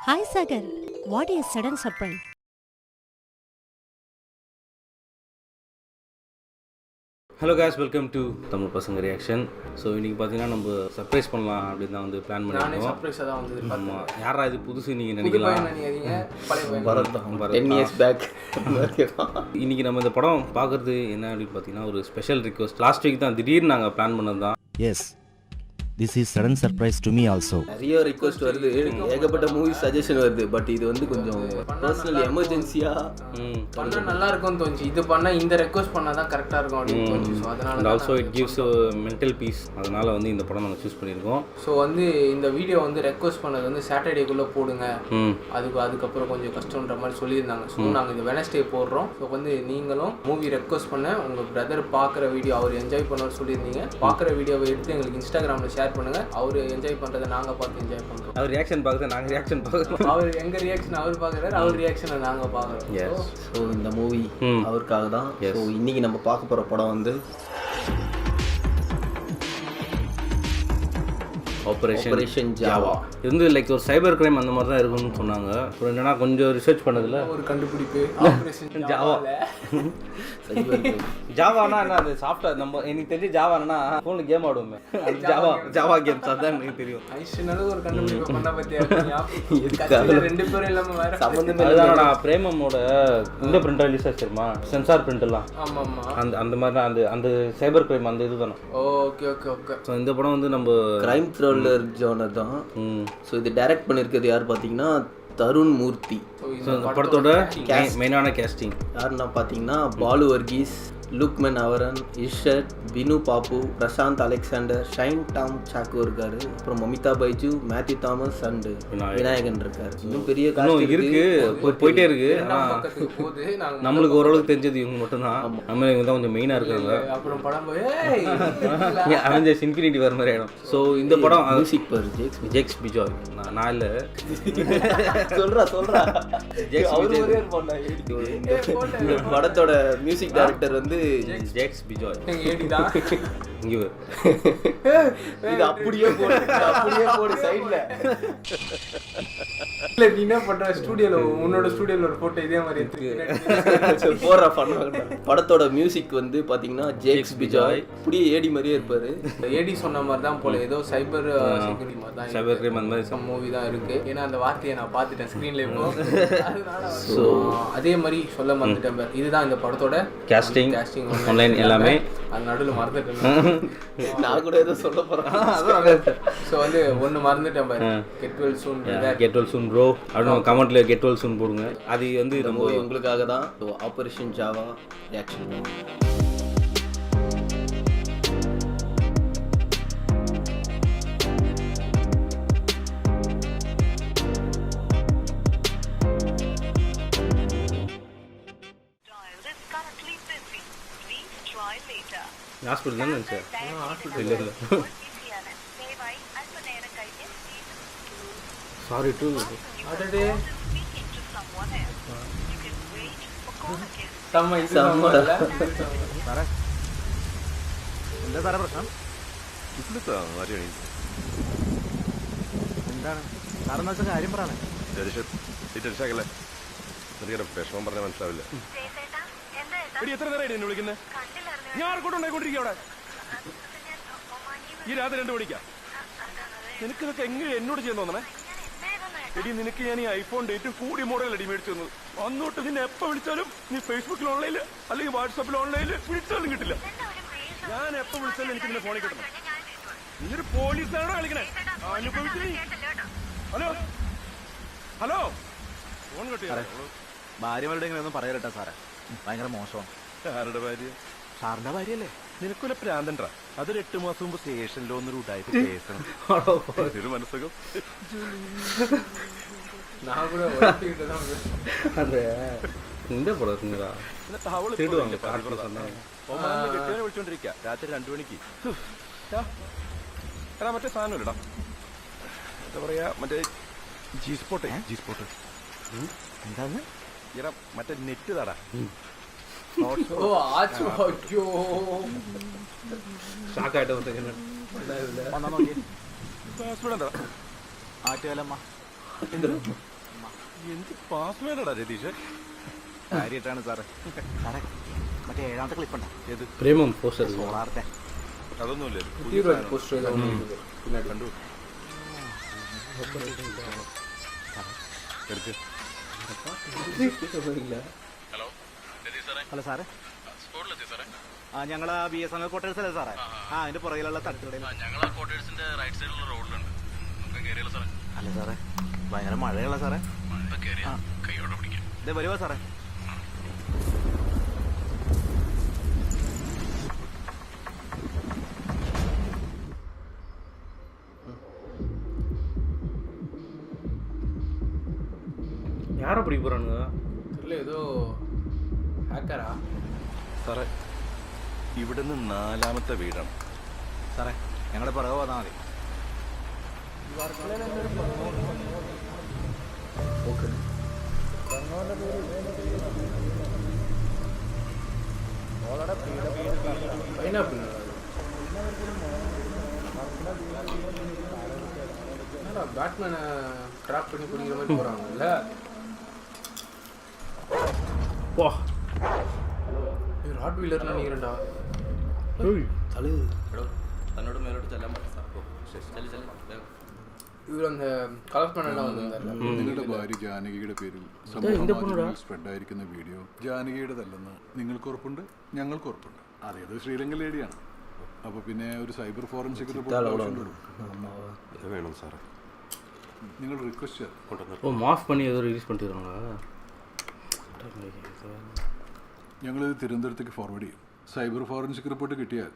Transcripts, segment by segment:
Hi Sagar, what is sudden surprise? Hello case, welcome to Tamil பசங்க reaction. So இன்றைக்கி பார்த்தீங்கன்னா நம்ம சர்ப்ரைஸ் பண்ணலாம் அப்படின்னு தான் வந்து பிளான் பண்ணியிருக்கோம். சர்ப்ரைஸாக தான் வந்து ஆமாம், யாரா இது புதுசு நீங்கள் நினைக்கலாம். இன்றைக்கி நம்ம இந்த படம் பார்க்குறது என்ன அப்படின்னு பார்த்தீங்கன்னா ஒரு ஸ்பெஷல் ரிக்வஸ்ட். லாஸ்ட் வீக் தான் திடீர்னு நாங்கள் பிளான் பண்ணது தான். Yes, this is sudden surprise to me also. நிறைய ரிக்வெஸ்ட் வருது, ஏகப்பட்ட மூவி சஜஷன் வருது. பட் இது வந்து கொஞ்சம் பர்சனல் எமர்ஜென்சியாக பண்ணால் நல்லா இருக்கும்னு தோணுச்சு. இது பண்ணால் இந்த ரெக்வஸ்ட் பண்ணால் தான் கரெக்டாக இருக்கும் அப்படின்னு தோணுச்சு. ஸோ அதனால and also it gives mental piece. அதனால் வந்து இந்த படம் நாங்கள் சூஸ் பண்ணியிருக்கோம். ஸோ வந்து இந்த வீடியோ வந்து ரெக்வஸ்ட் பண்ணது வந்து சாட்டர்டேக்குள்ளே போடுங்க, அதுக்கப்புறம் கொஞ்சம் கஷ்டன்ற மாதிரி சொல்லியிருந்தாங்க. ஸோ நாங்கள் இந்த வெனஸ்டே போடுறோம். ஸோ வந்து நீங்களும் மூவி ரெக்வஸ்ட் பண்ண உங்கள் பிரதர் பார்க்குற வீடியோ அவர் என்ஜாய் பண்ணவர் சொல்லியிருந்தீங்க. பார்க்குற வீடியோவை எடுத்து எங்களுக்கு இன்ஸ்டாகிராமில் ஷேர் பண்ணுங்க. அவர் என்ஜாய் பண்றதை நாங்க பார்த்து என்ஜாய் பண்றோம். அவர் ரியாக்ஷன் பார்க்குறது நாங்கள் ரியாக்ஷன் பார்க்குறோம். அவர் எங்க ரியாக்ஷன் அவர் பார்க்குறாரு, அவர் ரியாக்ஷனை நாங்க பார்க்குறோம். ஸோ இந்த மூவி அவருக்காக தான். ஸோ இன்னைக்கு நம்ம பார்க்க போற படம் வந்து ஆபரேஷன் ஜாவா. இது வந்து லைக் ஒரு சைபர் கிரைம் அந்த மாதிரி தான் இருக்கும்னு சொன்னாங்க. அப்புறம் என்னன்னா கொஞ்சம் ரிசர்ச் பண்ணதில் ஒரு கண்டுபிடிப்பு ஆபரேஷன் ஜாவா. ஜாவானா என்ன, அது சாஃப்ட்வேர். நம்ம எனக்கு தெரிஞ்சு ஜாவானா ஃபோனில் கேம் ஆடுவோமே, ஜாவா கேம்ஸ் அதான் எனக்கு தெரியும். ஐஷனால ஒரு கண்டுபிடிப்பு பண்ண பத்தியா ரெண்டு பேரும் இல்லாம வேற சம்பந்தமே அதுதானடா பிரேமமோட இந்த பிரிண்ட் ரிலீஸ் ஆச்சுமா, சென்சார் பிரிண்ட் எல்லாம். ஆமா ஆமா, அந்த மாதிரி தான் அந்த சைபர் கிரைம் அந்த இது தானே. Okay okay okay. ஸோ இந்த படம் வந்து நம்ம கிரைம் த்ரில்லர் ஜானர் தான். ஸோ இது டைரக்ட் பண்ணியிருக்கிறது யார் பார்த்தீங்கன்னா தருண் மூர்த்தி. ஸோ இந்த படத்தோட மெயினான கேஸ்டிங் யாருன்னா பார்த்தீங்கன்னா பாலு வர்கீஸ், லுக்மன் அவரன், இஷத், பினு பாப்பு, பிரசாந்த் அலெக்சாண்டர், ஷைன் டாம் சாக்கோ இருக்காரு. அப்புறம் மமிதா பைஜு, மேத்யூ தாமஸ் அண்ட் விநாயகன் இருக்காரு. இன்னும் பெரிய இருக்கு, போயிட்டே இருக்கு. போது நம்மளுக்கு ஓரளவுக்கு தெரிஞ்சது இவங்க மட்டும்தான். நம்ம இவங்க தான் கொஞ்சம் மெயினாக இருக்காங்க. அப்புறம் படம் போய் அவெஞ்சர்ஸ் இன்ஃபினிட்டி வர மாதிரி ஆயிடும். ஸோ இந்த படம் மியூசிக் பர் ஜெக்ஸ் பிஜாய். நான் இல்லை சொல்றா படத்தோட மியூசிக் டைரக்டர் வந்து ஜெக்ஸ் பிஜாய். இங்கே இது அப்படியே போடு சைடுல. இல்ல நீ என்ன பண்ற, ஸ்டுடியோல உன்னோட ஸ்டுடியோல ஒரு போட்டோ இதே மாதிரி எடுத்து போற பண்ணுவாங்க. படத்தோட மியூசிக் வந்து பாத்தீங்கன்னா ஜெக்ஸ் பிஜாய். அப்படியே ஏடி மாதிரியே இருப்பாரு. ஏடி சொன்ன மாதிரி தான் போல, ஏதோ சைபர் செக்யூரிட்டி மாதிரி தான், சைபர் கிரைம் அந்த மாதிரி சம் மூவி தான் இருக்கு. ஏன்னா அந்த வார்த்தையை நான் பார்த்துட்டேன் ஸ்க்ரீன்ல இப்போ. ஸோ அதே மாதிரி சொல்ல மறந்துட்டேன். இதுதான் இந்த படத்தோட கேஸ்டிங் ஆன்லைன் எல்லாமே. அது நடுவில் மறந்துட்டேன். நான் கூட ஏதோ சொல்ல போறேன். ஸோ வந்து ஒன்று மறந்துட்டேன் பாரு, கெட் வெல் சூன் ப்ரோ அப்படின்னு கமெண்ட்ல கெட் வெல் சூன் போடுங்க. அது வந்து ரொம்ப உங்களுக்காக தான். Operation Java reaction. ஹாஸ்பிட்டல் தானே இருந்துச்சு. இல்லை சாரி டு എന്താ സാറേ പ്രശ്നം? എന്താണ് സാറെന്ന് വെച്ചാൽ കാര്യം പറയാനേ? വിഷമം പറഞ്ഞാൽ മനസ്സിലാവില്ല. എത്ര നേരം എന്നെ വിളിക്കുന്നത്? ഞാൻ ആർക്കോട്ട് ഉണ്ടായിക്കൊണ്ടിരിക്കുക അവിടെ. ഈ രാത്രി 2 മണിക്കാ. നിനക്കിതൊക്കെ എങ്ങനെ എന്നോട് ചെയ്യാൻ തോന്നണേ? എടി നിനക്ക് ഞാൻ ഈ ഐഫോൺ ഡേറ്റും കൂടിയ മോഡൽ അടി മേടിച്ചു തന്നു. അന്നോട്ട് നിന്നെ എപ്പോൾ വിളിച്ചാലും നീ ഫേസ്ബുക്കിൽ ഓൺലൈനിൽ അല്ലെങ്കിൽ വാട്സാപ്പിൽ ഓൺലൈനിൽ വിളിച്ചാലും കിട്ടില്ല. ഞാൻ എപ്പോൾ വിളിച്ചാലും എനിക്ക് നിന്നെ ഫോണിൽ കിട്ടണം. നീയൊരു പോലീസാണോ കളിക്കണേ? അനുഭവിച്ചു. ഹലോ ഹലോ, ഫോൺ കിട്ടിയ ഭാര്യമാരുടെ ഇങ്ങനെ ഒന്നും പറയലട്ടാ സാറേ, ഭയങ്കര മോശമാണ്. ആരുടെ ഭാര്യ? സാറിന്റെ ഭാര്യയല്ലേ? നിനക്കൊല്ല പ്രാന്തണ്ടാ. അതൊരു 8 മാസം മുമ്പ് സ്റ്റേഷനിൽ ഒന്നൊരു ഉണ്ടായിട്ട് കേസണം. മനസ്സകം വിളിച്ചോണ്ടിരിക്ക രാത്രി 2 മണിക്ക്. എടാ മറ്റേ സാധനം ഇല്ലടാ, എന്താ പറയാ, മറ്റേ ജി സ്പോട്ട് എന്താണ്? എടാ മറ്റേ നെറ്റ് താടാ. ഷാക്കായിട്ട് ആറ്റുകാലമ്മ എന്ത് പാസ്വേഡാ രതീഷ്? കാര്യമായിട്ടാണ് സാറേ. സാറേ മറ്റേ 7ാമത്തെ ക്ലിപ്പ് ഉണ്ടോ? ഏത്? പ്രേമം പോസ്റ്റർ സോളാറിന്റെ. അതൊന്നുമില്ല. പോസ്റ്റർ കണ്ടു. ഹലോ സാറേ. ആ ഞങ്ങൾ BSNL ക്വാർട്ടേഴ്സ് അല്ലേ സാറേ? ആ അതിന്റെ പുറകിലുള്ള തട്ടുകടയിൽ. അല്ല സാറേ ഭയങ്കര മഴയുള്ള സാറേ. ഇതേ വരുവാ സാറേ. யாரை பிடிக்க போகிறானுங்க? இல்லை ஏதோ ஹேக்கரா സാറേ ഇവിടുന്ന് 4ാമത്തെ വീടാണ് സാറേ ഞങ്ങളുടെ പുറകെ വന്നാൽ മതി. பைனாப்பிள் பேட்மேனை ட்ராப் பண்ணி குடிக்கிற மாதிரி போகிறாங்கல்ல. வா ராட் வீலர்னு நினைக்கிறேன்டா. തന്നോട് മേലോട്ട് ചെല്ലാൻ പറ്റും. ഇവർ அந்த കളക്ട് பண்ணலாம் വന്നിരുന്നല്ലോ. നിങ്ങളുടെ ഭാര്യ ജാനകിയുടെ പേരിൽ സമൂഹമാധ്യമങ്ങളിൽ സ്പ്രെഡായിരിക്കുന്ന വീഡിയോ ജാനകിയുടേതല്ലെന്ന് നിങ്ങൾക്ക് ഉറപ്പുണ്ട്, ഞങ്ങൾക്ക് ഉറപ്പുണ്ട്. അതേത് ശ്രീലങ്കൻ ലേഡിയാണ്. അപ്പോൾ പിന്നെ ഒരു സൈബർ ഫോറൻസിക് വേണം സാറേ. നിങ്ങൾ റിക്വസ്റ്റ് ചെയ്ത് ஓ மாஃப் பண்ணி ஏதோ ரிலீஸ் பண்ணிட்டுருக்காங்களா? ഞങ്ങളിത് തിരുവനന്തപുരത്തേക്ക് ഫോർവേഡ് ചെയ്യും. സൈബർ ഫോറൻസിക് റിപ്പോർട്ട് കിട്ടിയാൽ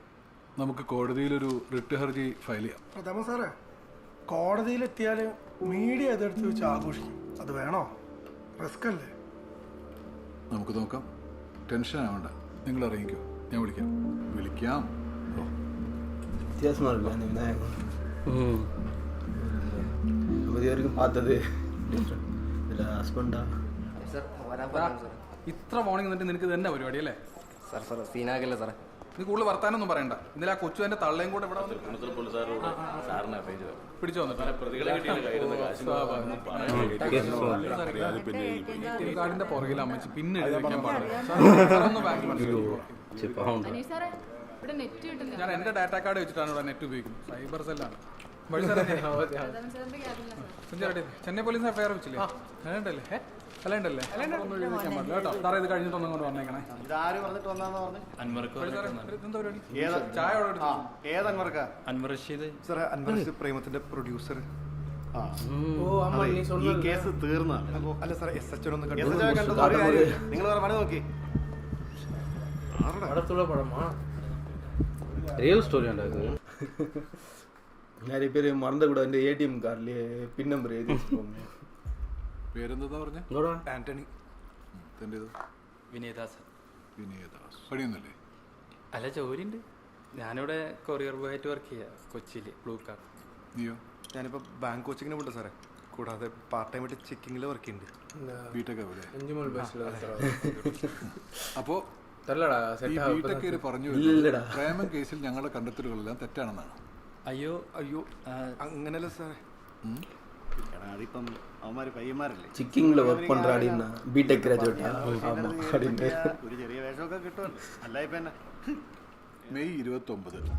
നമുക്ക് കോടതിയിലൊരു റിട്ട് ഹർജി ഫയൽ ചെയ്യാം. പ്രഥമ സാറേ, കോടതിയിലെത്തിയാൽ മീഡിയ അതെടുത്ത് വെച്ച് ആഘോഷിക്കും. അത് വേണോ? റിസ്ക് അല്ലേ? നമുക്ക് നോക്കാം. ടെൻഷൻ ആവണ്ട. നിങ്ങൾ ഇറങ്ങിക്കോ, ഞാൻ വിളിക്കാം. வித்தியாசமாக இருக்கு அந்த விநாயகம். ம் நம்ம இது வரைக்கும் பார்த்தது இதில் ഹസ്ബൻഡാ. ഇത്ര മോർണിംഗ് എന്നിട്ട് നിനക്ക് തന്നെ പരിപാടി അല്ലേ? സാർ സീനാകല്ലേ സാറേ? നീ കൂടുതൽ വർത്താനൊന്നും പറയണ്ട. ഇന്നലെ ആ കൊച്ചു എൻ്റെ തള്ളയും കൂടെ ഇവിടെ പിടിച്ചു വന്നിട്ട് കാടിന്റെ പുറകിൽ അമ്മച്ചി പിന്നെ എഴുതി വെക്കാൻ പാടില്ല. ഞാൻ എൻ്റെ ഡാറ്റ കാർഡ് വെച്ചിട്ടാണ് ഇവിടെ നെറ്റ് ഉപയോഗിക്കുന്നത്. സൈബർ സെല്ലാണ്. ചെന്നൈ പോലീസ് എഫ്ഐആർ വെച്ചില്ലേ? അല്ലേണ്ടല്ലേ ഒന്നും എഴുതി വെക്കാൻ പാടില്ല കേട്ടോ. സാറേ ഇത് കഴിഞ്ഞിട്ടൊന്നും കൊണ്ട് വന്നേക്കണേ. ചായ പ്രേമത്തിന്റെ പ്രൊഡ്യൂസർ. ഓ അമ്മ നീ ഈ കേസ് തീർന്ന അല്ല സാറേ, SHO ഒന്ന് നിങ്ങൾ പണി നോക്കി. படத்துல படமா? ரியல் ஸ்டோரியாண்டா இது? நிறைய பேர் மறந்துக்கூட இந்த ATM கார்ட்லேயே பின் நம்பர் எழுதி வச்சுக்கோங்க. പേരെന്താ പറഞ്ഞേ? இங்கோடா ആന്റണി. തൻ്റേത്? വിനയദാസ്. വിനയദാസ്. പണിയൊന്നുമില്ലേ? അല്ല ജോലിയുണ്ട്. ഞാനിവിടെ കൊറിയർ ബോയ് ആയിട്ട് വർക്ക് ചെയ്യാം കൊച്ചിയിൽ ബ്ലൂ കാർ. നീയോ? ഞാനിപ്പോൾ ബാങ്ക് കോച്ചിങ്ങിന് പോയിട്ട് സാറേ. കൂടാതെ പാർട്ട് ടൈം ആയിട്ട് ചെക്കിങ്ങിൽ വർക്ക് ചെയ്യുന്നുണ്ട്. ബിടെക് അവിടെ. அஞ்சுமல் பஸ்ல അപ്പോൾ தெரியலடா ഈ செட் ബിടെക് പറഞ്ഞു പ്രേമം കേസിൽ ഞങ്ങളുടെ കണ്ടെത്തലുകളെല്ലാം തെറ്റാണെന്നാണ്. അയ്യോ അങ്ങനെയല്ല സാറേ. അതിപ്പം അവന്മാര് പയ്യന്മാരല്ലേ, சிக்கிங்கில் ஒர்க் பண்ணுற அப்படின்னா பிடெக் கிராஜுவேட்டா? ஆமாம் அப்படின்ட்டு ഒരു ചെറിയ വേഷമൊക്കെ കിട്ടുമല്ലോ. അല്ല ഇപ്പം എന്നാ മെയ് 29,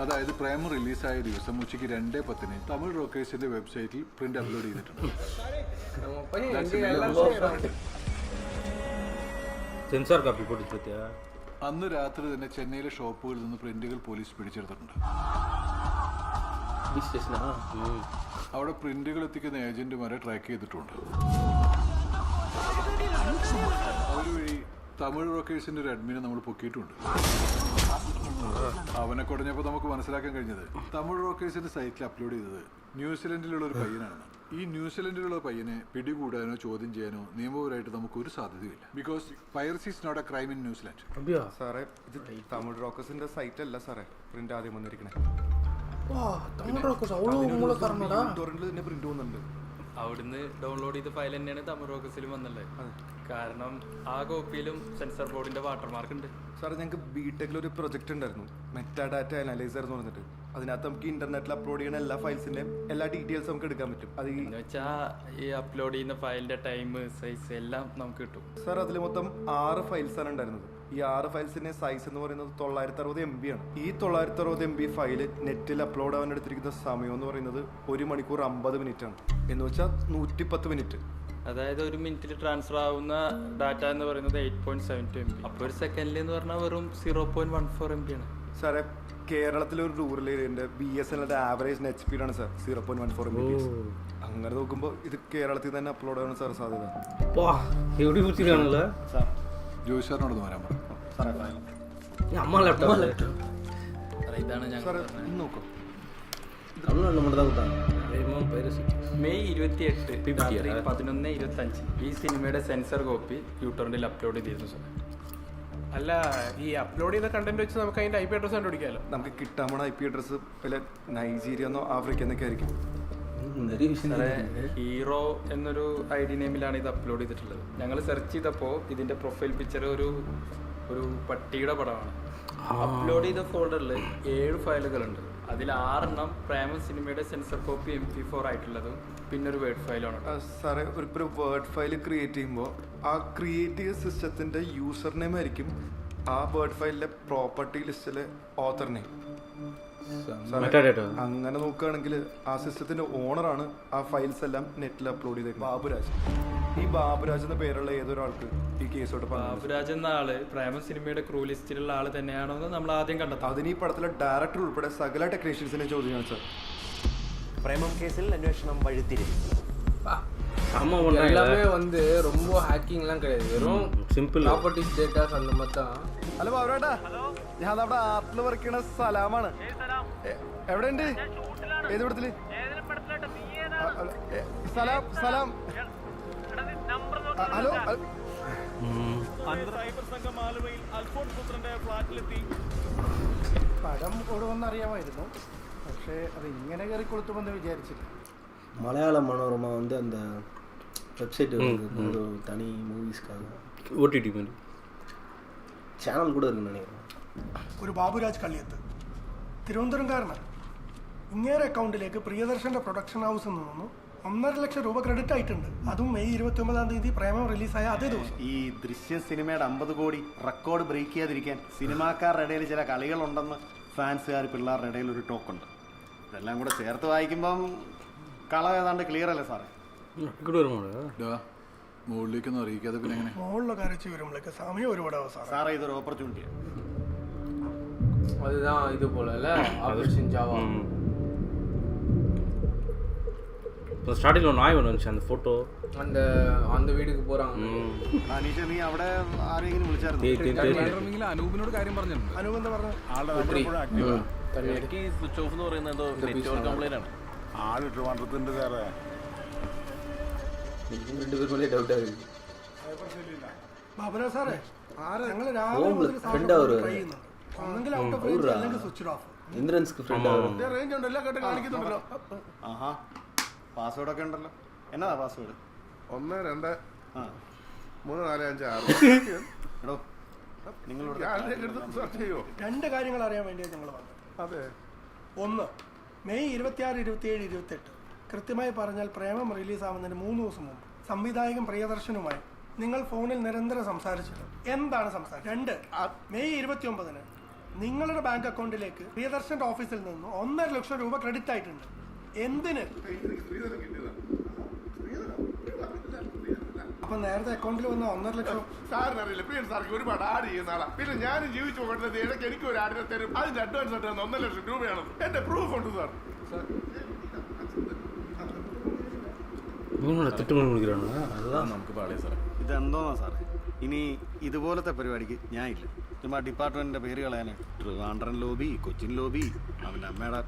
അതായത് പ്രേമം റിലീസായ ദിവസം ഉച്ചയ്ക്ക് 2:10 തമിഴ് റോക്കേഴ്സിന്റെ വെബ്സൈറ്റിൽ പ്രിന്റ് അപ്ലോഡ് ചെയ്തിട്ടുണ്ട്. நம்ம பையன் எங்க எல்லாம் சென்சார் காப்பி போட்டு பார்த்தியா? അന്ന് രാത്രി തന്നെ ചെന്നൈയിലെ ഷോപ്പുകളിൽ നിന്ന് പ്രിന്റുകൾ പോലീസ് പിടിച്ചെടുത്തിട്ടുണ്ട്. பீச் ஸ்டேஷனா? അവിടെ പ്രിന്റുകൾ എത്തിക്കുന്ന ഏജന്റുമാരെ ട്രാക്ക് ചെയ്തിട്ടുണ്ട്. അതുവഴി തമിഴ് റോക്കേഴ്സിന്റെ ഒരു അഡ്മിനെ നമ്മൾ പൊക്കിയിട്ടുണ്ട്. അവനെ കുടഞ്ഞപ്പോൾ നമുക്ക് മനസ്സിലാക്കാൻ കഴിഞ്ഞത് തമിഴ് റോക്കേഴ്സിന്റെ സൈറ്റിൽ അപ്ലോഡ് ചെയ്തത് ന്യൂസിലൻഡിലുള്ള ഒരു പയ്യനാണ്. ഈ ന്യൂസിലൻഡിലുള്ള പയ്യനെ പിടികൂടാനോ ചോദ്യം ചെയ്യാനോ നിയമപരമായിട്ട് നമുക്കൊരു സാധ്യതയില്ല. Because piracy is not a crime in New Zealand. அப்படியா? സാറേ, ഇത് തമിഴ് റോക്കേഴ്സിന്റെ സൈറ്റ് അല്ല സാറേ. പ്രിന്റ് ആദ്യം വന്നിരിക്കണേ. வா தமிழ் ராக்கர்ஸ் அவ்வளோ மூலக்காரனடா. ടോറന്റിൽ തന്നെ പ്രിന്റ് പോകുന്നുണ്ട്. അവിടുന്ന് ഡൗൺലോഡ് ചെയ്ത ഫയൽ തന്നെയാണ് തമിഴ് റോക്കസിലും വന്നുള്ളത്. കാരണം ആ കോപ്പിയിലും സെൻസർ ബോർഡിന്റെ വാട്ടർമാർക്ക് ഉണ്ട്. സാർ ഞങ്ങൾക്ക് ബിടെക്കിൽ ഒരു പ്രൊജക്ട് ഉണ്ടായിരുന്നു, മെറ്റാ ഡാറ്റ അനലൈസർ എന്ന് പറഞ്ഞിട്ട്. അതിനകത്ത് നമുക്ക് ഇന്റർനെറ്റിൽ അപ്ലോഡ് ചെയ്യുന്ന എല്ലാ ഫയൽസിന്റെയും എല്ലാ ഡീറ്റെയിൽസ് നമുക്ക് എടുക്കാൻ പറ്റും. അത് എന്ന് വെച്ചാൽ ഈ അപ്ലോഡ് ചെയ്യുന്ന ഫയലിന്റെ ടൈം, സൈസ് എല്ലാം നമുക്ക് കിട്ടും. സാർ അതിൽ മൊത്തം 6 ഫയൽസാണ് ഉണ്ടായിരുന്നത്. ഈ 6 ഫയൽസിന്റെ സൈസ് എന്ന് പറയുന്നത് 960 MB ആണ്. ഈ 960 MB ഫയൽ നെറ്റിൽ അപ്ലോഡ് ആവാൻ എടുത്തിരിക്കുന്ന സമയം എന്ന് പറയുന്നത് 1 മണിക്കൂർ 50 മിനിറ്റ് ആണ്. എന്ന് വെച്ചാൽ 110 മിനിറ്റ്. അതായത് 1 മിനിറ്റിൽ ട്രാൻസ്ഫർ ആവുന്ന ഡാറ്റ എന്ന് പറയുന്നത് 8.72 MB. അപ്പോൾ ഒരു സെക്കൻഡിൽ എന്ന് പറഞ്ഞാൽ വെറും 0.14 MB ആണ്. സാറേ കേരളത്തിലെ ഒരു റൂറൽ ഏരിയന്റെ BSNL ആവറേജ് നെറ്റ് സ്പീഡാണ് സാർ 0.14 MB. അങ്ങനെ നോക്കുമ്പോൾ ഇത് കേരളത്തിൽ തന്നെ അപ്ലോഡ് ആവാൻ സാർ സാധ്യത. ജോയിസാറിനോടൊന്ന് വരാൻ പറഞ്ഞു. ഇതാണ് ഞങ്ങൾ നോക്കാം. മെയ് 28 രാത്രി 11:25 ഈ സിനിമയുടെ സെൻസർ കോപ്പി യൂട്യൂബിൽ അപ്ലോഡ് ചെയ്തിരുന്നു സാർ. അല്ല, ഈ അപ്ലോഡ് ചെയ്ത കണ്ടന്റ് വെച്ച് നമുക്ക് അതിന്റെ IP അഡ്രസ് കണ്ടുപിടിക്കാമല്ലോ. നമുക്ക് കിട്ടാൻ പോണ IP അഡ്രസ് വല്ല നൈജീരിയെന്നോ ആഫ്രിക്ക എന്നൊക്കെ ആയിരിക്കും. ഹീറോ എന്നൊരു ID നെയിമിലാണ് ഇത് അപ്ലോഡ് ചെയ്തിട്ടുള്ളത്. ഞങ്ങൾ സെർച്ച് ചെയ്തപ്പോൾ ഇതിന്റെ പ്രൊഫൈൽ പിക്ചർ ഒരു പട്ടിയുടെ പടമാണ്. അപ്ലോഡ് ചെയ്ത ഫോൾഡറിൽ 7 ഫയലുകളുണ്ട്. അതിൽ 6 പ്രേമം സിനിമയുടെ സെൻസർ കോപ്പി MP4 ആയിട്ടുള്ളതും പിന്നെ ഒരു വേർഡ് ഫയലാണ്. സാറേ ഒരു വേർഡ് ഫയൽ ക്രിയേറ്റ് ചെയ്യുമ്പോൾ ആ ക്രിയേറ്റീവ് സിസ്റ്റത്തിന്റെ യൂസർ നെയിം ആയിരിക്കും ആ വേർഡ് ഫയലിലെ പ്രോപ്പർട്ടി ലിസ്റ്റിലെ ഓത്തർ നെയിം. അങ്ങനെ നോക്കുകയാണെങ്കിൽ ആ സിസ്റ്റത്തിന്റെ ഓണറാണ് ആ ഫയൽസ് എല്ലാം നെറ്റിൽ അപ്ലോഡ് ചെയ്തേക്കുന്നത്, ബാബുരാജ്. ഈ ബാബുരാജ് എന്ന പേരുള്ള ഏതൊരാൾക്ക് ഈ കേസോട്ട് ബാബുരാജ് എന്ന ആള് പ്രേമ സിനിമയുടെ ക്രൂ ലിസ്റ്റിലുള്ള ആള് തന്നെയാണോ എന്ന് നമ്മൾ ആദ്യം കണ്ടെത്താം. അതിന് ഈ പടത്തിലെ ഡയറക്ടർ ഉൾപ്പെടെ സകല ടെക്നീഷ്യൻസിനെ ചോദ്യമാണ് സാർ. പ്രേമം കേസിൽ അന്വേഷണം വഴിത്തിരിഞ്ഞു. எல்லாமே வந்து ரொம்ப ஹேக்கிங்லாம் கிடையாது, வெறும் സിമ്പിൾ ப்ராப்பர்ட்டிஸ் டேட்டாஸ் அந்த மாதிரி தான். ഹലോ ബാബുരാട്ടാ, ഞാൻ നമ്മുടെ ആർട്ടിൽ വർക്ക് ചെയ്യണ സലാമാണ്. എവിടെ ഉണ്ട്? ഏത് പടത്തില്? സലാം സലാം. ഹലോ സൈബർ സംഘം ആലുവയിൽ അൽഫോൺസ് പുത്രന്റെ ഫ്ലാറ്റിലെത്തി. പടം ഓടുമെന്നറിയാമായിരുന്നു, പക്ഷേ അത് ഇങ്ങനെ കയറി കൊളുത്തുമെന്ന് വിചാരിച്ചില്ല. மலையாள மனோரமா வந்து அந்த வெப்சைட் ஒரு தனி மூவிஸ்க்காக OTT மாதிரி சேனல் கூட இருக்குன்னு நினைக்கிறேன். ഒരു ബാബുരാജ് കള്ളിയത്ത് തിരുവനന്തപുരംകാരനാണ്. ഇങ്ങേറെ അക്കൗണ്ടിലേക്ക് പ്രിയദർശന്റെ പ്രൊഡക്ഷൻ ഹൗസിൽ നിന്നും 1.5 ലക്ഷം രൂപ ക്രെഡിറ്റ് ആയിട്ടുണ്ട്. അതും മെയ് 29 പ്രേമം റിലീസായ അതേ ദിവസം. ഈ ദൃശ്യം സിനിമയുടെ 50 കോടി റെക്കോർഡ് ബ്രേക്ക് ചെയ്യാതിരിക്കാൻ സിനിമാക്കാരുടെ ഇടയിൽ ചില കളികളുണ്ടെന്ന് ഫാൻസുകാർ പിള്ളേരുടെ ഇടയിൽ ഒരു ടോക്കുണ്ട്. ഇതെല്ലാം കൂടെ ചേർത്ത് വായിക്കുമ്പം കള ഏതാണ്ട് ക്ലിയർ അല്ലേ സാറേ? മുകളിലേക്കൊന്നും അറിയിക്കാതെ പിന്നെ എങ്ങനെ മുകളിലൊക്കെ അരച്ച് വരുമ്പോഴേക്ക് സമയം ഒരുപാടാവും സാറേ. ഇതൊരു ഓപ്പർച്യൂണിറ്റിയാണ്. அதுதான் இது போல ஆபரேஷன் ஜாவா. ஸ்டார்டிங்ல ஒரு நாய் ஒன்று வந்துச்சு, அந்த ஃபோட்டோ அந்த வீட்டுக்கு போகிறாங்க. അനീഷ, നീ അവിടെ ആരെങ്കിലും വിളിച്ചായിരുന്നു? അനൂപിനോട് കാര്യം പറഞ്ഞിട്ടുണ്ട്. അനൂപ് എന്താ പറഞ്ഞത്? സ്വിച്ച് ഓഫ് എന്ന് പറയുന്നത് എന്തോ നെറ്റ്വർക്ക് കംപ്ലൈന്റ് ആണ്. ആളിട്ട് വന്നിട്ടുണ്ട് സാറേ. ബാബുരാജ് സാറേ, ഞങ്ങൾ രാവിലെ മുതൽ ട്രൈ ചെയ്യുന്നുണ്ട്. ഒന്നെങ്കിൽ ഔട്ട് ഓഫ് റേഞ്ച് അല്ലെങ്കിൽ സ്വിച്ച് ഓഫ്. ഇന്ദ്രൻസ്ക്ക് ഫ്രണ്ട് റേഞ്ച് ഉണ്ടല്ലോ, കേട്ട് കാണിക്കുന്നുണ്ടല്ലോ. ആഹാ, പാസ്വേഡ് ഒക്കെ ഉണ്ടല്ലോ. എന്നതാ പാസ്വേഡ്? 1 2 3 4 5 6. എടോ, നിങ്ങളോട് 2 കാര്യങ്ങൾ അറിയാൻ വേണ്ടിയാണ് ഞങ്ങൾ വന്നത്. അതെ. ഒന്ന്, മെയ് 26, 27, 28 കൃത്യമായി പറഞ്ഞാൽ പ്രേമം റിലീസാവുന്നതിന് 3 ദിവസം മുമ്പ് സംവിധായകൻ പ്രിയദർശനുമായി നിങ്ങൾ ഫോണിൽ നിരന്തരം സംസാരിച്ചിട്ടുണ്ട്. എന്താണ് സംസാരിച്ചത്? 2, മെയ് 29 നിങ്ങളുടെ ബാങ്ക് അക്കൗണ്ടിലേക്ക് പ്രിയദർശന്റെ ഓഫീസിൽ നിന്ന് 1.5 ലക്ഷം രൂപ ക്രെഡിറ്റ് ആയിട്ടുണ്ട്. എന്തിന്? അപ്പൊ നേരത്തെ അക്കൗണ്ടിൽ വന്ന 1.5 ലക്ഷം സാറിനറിയില്ല, പ്രിയൻ സാർക്ക് ഒരുപാട് ആഡ് ചെയ്യുന്ന ആളാ. പിന്നെ ഞാനും ജീവിച്ചു പോകേണ്ടത് ഇടയ്ക്ക് എനിക്ക് ഒരു ആഡിനെ തരും. അതിന്റെ അഡ്വാൻസ് ആയിട്ട് 1.5 ലക്ഷം രൂപയാണ്. എന്റെ പ്രൂഫ് ഉണ്ട് സാർ. അതുதான் നമുക്ക് പാടിയ സാറേ. ഇതെന്തോന്നാ സാറേ, ഇനി ഇതുപോലത്തെ പരിപാടിക്ക് ഞാൻ ഇല്ല. ചുമ്മാ ഡിപ്പാർട്ട്മെന്റിന്റെ പേര് കളയാൻ ട്രിവാൻഡ്രം ലോബി, കൊച്ചിൻ ലോബി, അവന്റെ അമ്മയുടെ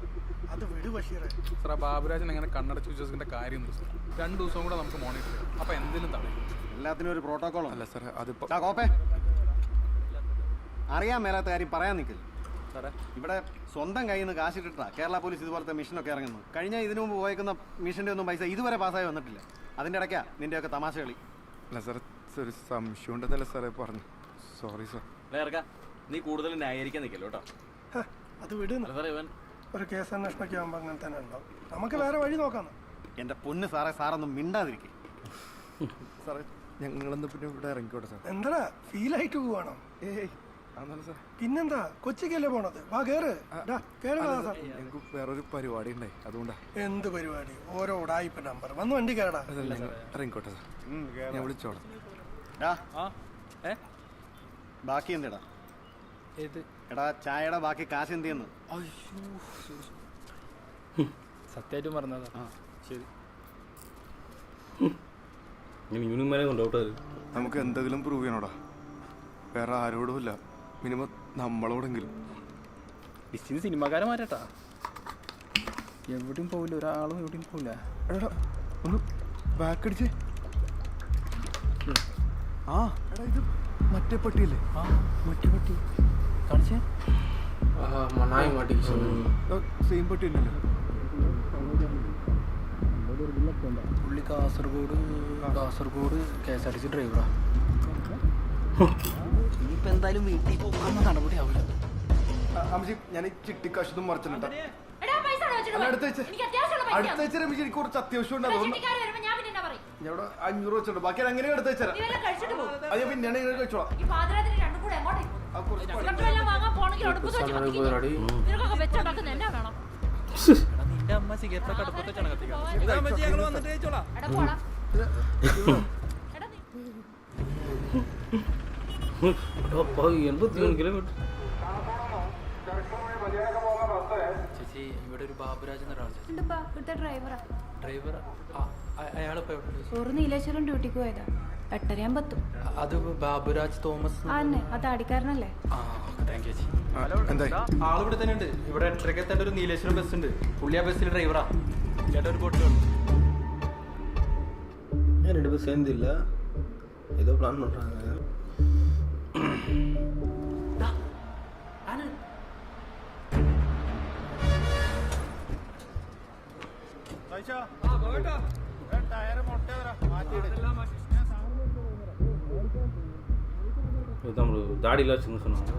അത് വിട് ബഷീറേ. സാർ, ബാബുരാജൻ എങ്ങനെ കണ്ണടച്ച് വിശ്വസിക്കേണ്ട കാര്യമൊന്നും സാർ. 2 ദിവസം കൂടെ നമുക്ക് മോണിറ്റർ ചെയ്യാം. അപ്പൊ എന്തെങ്കിലും തടയും. എല്ലാത്തിനും ഒരു പ്രോട്ടോകോൾ അല്ല സാർ, അതിപ്പോ കോപ്പേ അറിയാൻ മേലാത്ത കാര്യം പറയാൻ നിൽക്കില്ല. സാറേ ഇവിടെ സ്വന്തം കയ്യിൽ നിന്ന് കാശിട്ടിട്ടാ കേരള പോലീസ് ഇതുപോലത്തെ മിഷനൊക്കെ ഇറങ്ങുന്നത്. കഴിഞ്ഞ ഇതിനു മുമ്പ് പോയേക്കുന്ന മിഷൻ്റെ ഒന്നും പൈസ ഇതുവരെ പാസ്സായി വന്നിട്ടില്ല. അതിൻ്റെ ഇടയ്ക്കാ നിൻ്റെയൊക്കെ തമാശ കളി. അല്ല സാറേ, ഒരു സംശയം ഉണ്ടെന്നല്ലേ സാറേ പറഞ്ഞു. Sorry sir. നീ കൂടുതൽ ന്യായീകരിക്കാൻ നിൽക്കല്ലോ കേട്ടോ. അത് വിടുന്നു. ഒരു കേസ് അന്വേഷണമൊക്കെ ആകുമ്പോൾ അങ്ങനെ തന്നെ ഉണ്ടാവും. നമുക്ക് വേറെ വഴി നോക്കാം. എൻ്റെ പൊന്ന് സാറേ, സാറൊന്നും മിണ്ടാതിരിക്കും. സാറേ ഞങ്ങളൊന്ന് പിന്നെ ഇവിടെ ഇറങ്ങിക്കോട്ടെ സാർ. എന്താ ഫീലായിട്ട് പോവാണോ? സാർ പിന്നെന്താ, കൊച്ചിക്കല്ലേ പോണത്? വാ കേറ്. ഞങ്ങൾക്ക് വേറൊരു പരിപാടി ഉണ്ടായി, അതുകൊണ്ടാ. എന്ത് പരിപാടി? ഓരോ ഉടായിപ്പ നമ്പർ. വന്ന് വണ്ടി കേടാ. ഇറങ്ങിക്കോട്ടെ സാർ, ഞാൻ വിളിച്ചോളാം. ബാക്കി എന്തിടാ? എടാ ചായയുടെ ബാക്കി കാശ് എന്ത് ചെയ്യുന്നു? സത്യമായിട്ടും പറഞ്ഞതാ. ശരി, നമുക്ക് എന്തെങ്കിലും പ്രൂവ് ചെയ്യണോടാ. വേറെ ആരോടുമില്ല, മിനിമം നമ്മളോടെങ്കിലും. ഡിസ്റ്റിന് സിനിമാക്കാരെ മാറ്റാ. എവിടെയും പോവില്ല, ഒരാളും എവിടെയും പോവില്ല. എടാ ഒന്ന് ബാക്ക് അടിച്ചേ. ആ എടാ, ഇത് മറ്റേ പട്ടിയല്ലേ? മറ്റേ പട്ടി കാണിച്ചേ. സെയിം പട്ടി ഉണ്ടല്ലോ. പുള്ളി കാസർഗോഡ് KSRTC ഡ്രൈവറാ. ഇനിയിപ്പോ എന്തായാലും വീട്ടിൽ പോകുന്ന നടപടി ആവില്ല. അമ്മച്ചി, ഞാൻ ഈ ചിട്ടിക്കാശൊന്നും മറിച്ചിട്ടുണ്ട്. അടുത്ത രമിച്ച് എനിക്ക് കുറച്ച് അത്യാവശ്യം ഉണ്ട്. അതുകൊണ്ട് ഞാൻ ഇവിടെ 500 വെച്ചിട്ടുണ്ട്. ബാക്കി അങ്ങനെ എടുത്ത് വെച്ചാൽ അയ്യോ, പിന്നെയാണ് ഇങ്ങനെ കഴിച്ചോളാം. നിന്റെ അമ്മ സിഗരറ്റ് അടുപ്പത്തെ ചണകത്തിക്കാം. ചേച്ചി, ഇവിടെ ഒരു ബാബുരാജ് എന്നൊരാൾ ഡ്രൈവർ. അയാളിപ്പോ നീലേശ്വരം ഡ്യൂട്ടിക്ക് പോയതാ. 8:30 അത് ബാബുരാജ് തോമസ്. അത് ആടിക്കാരനല്ലേ? ആളിവിടെ തന്നെ ഉണ്ട്. ഇവിടെ 8:30 എത്തേണ്ട ഒരു നീലേശ്വരം ബസ് ഉണ്ട്. പുള്ളി ആ ബസ്സിൽ ഡ്രൈവറാ. ചേട്ടാ ഒരു ബോട്ടിൽ ഞാൻ 2 பேரும் சேர்ந்து இல்லை, ஏதோ பிளான் பண்ணுறாங்க. தாடிலாம் வச்சுன்னு சொன்னாங்க.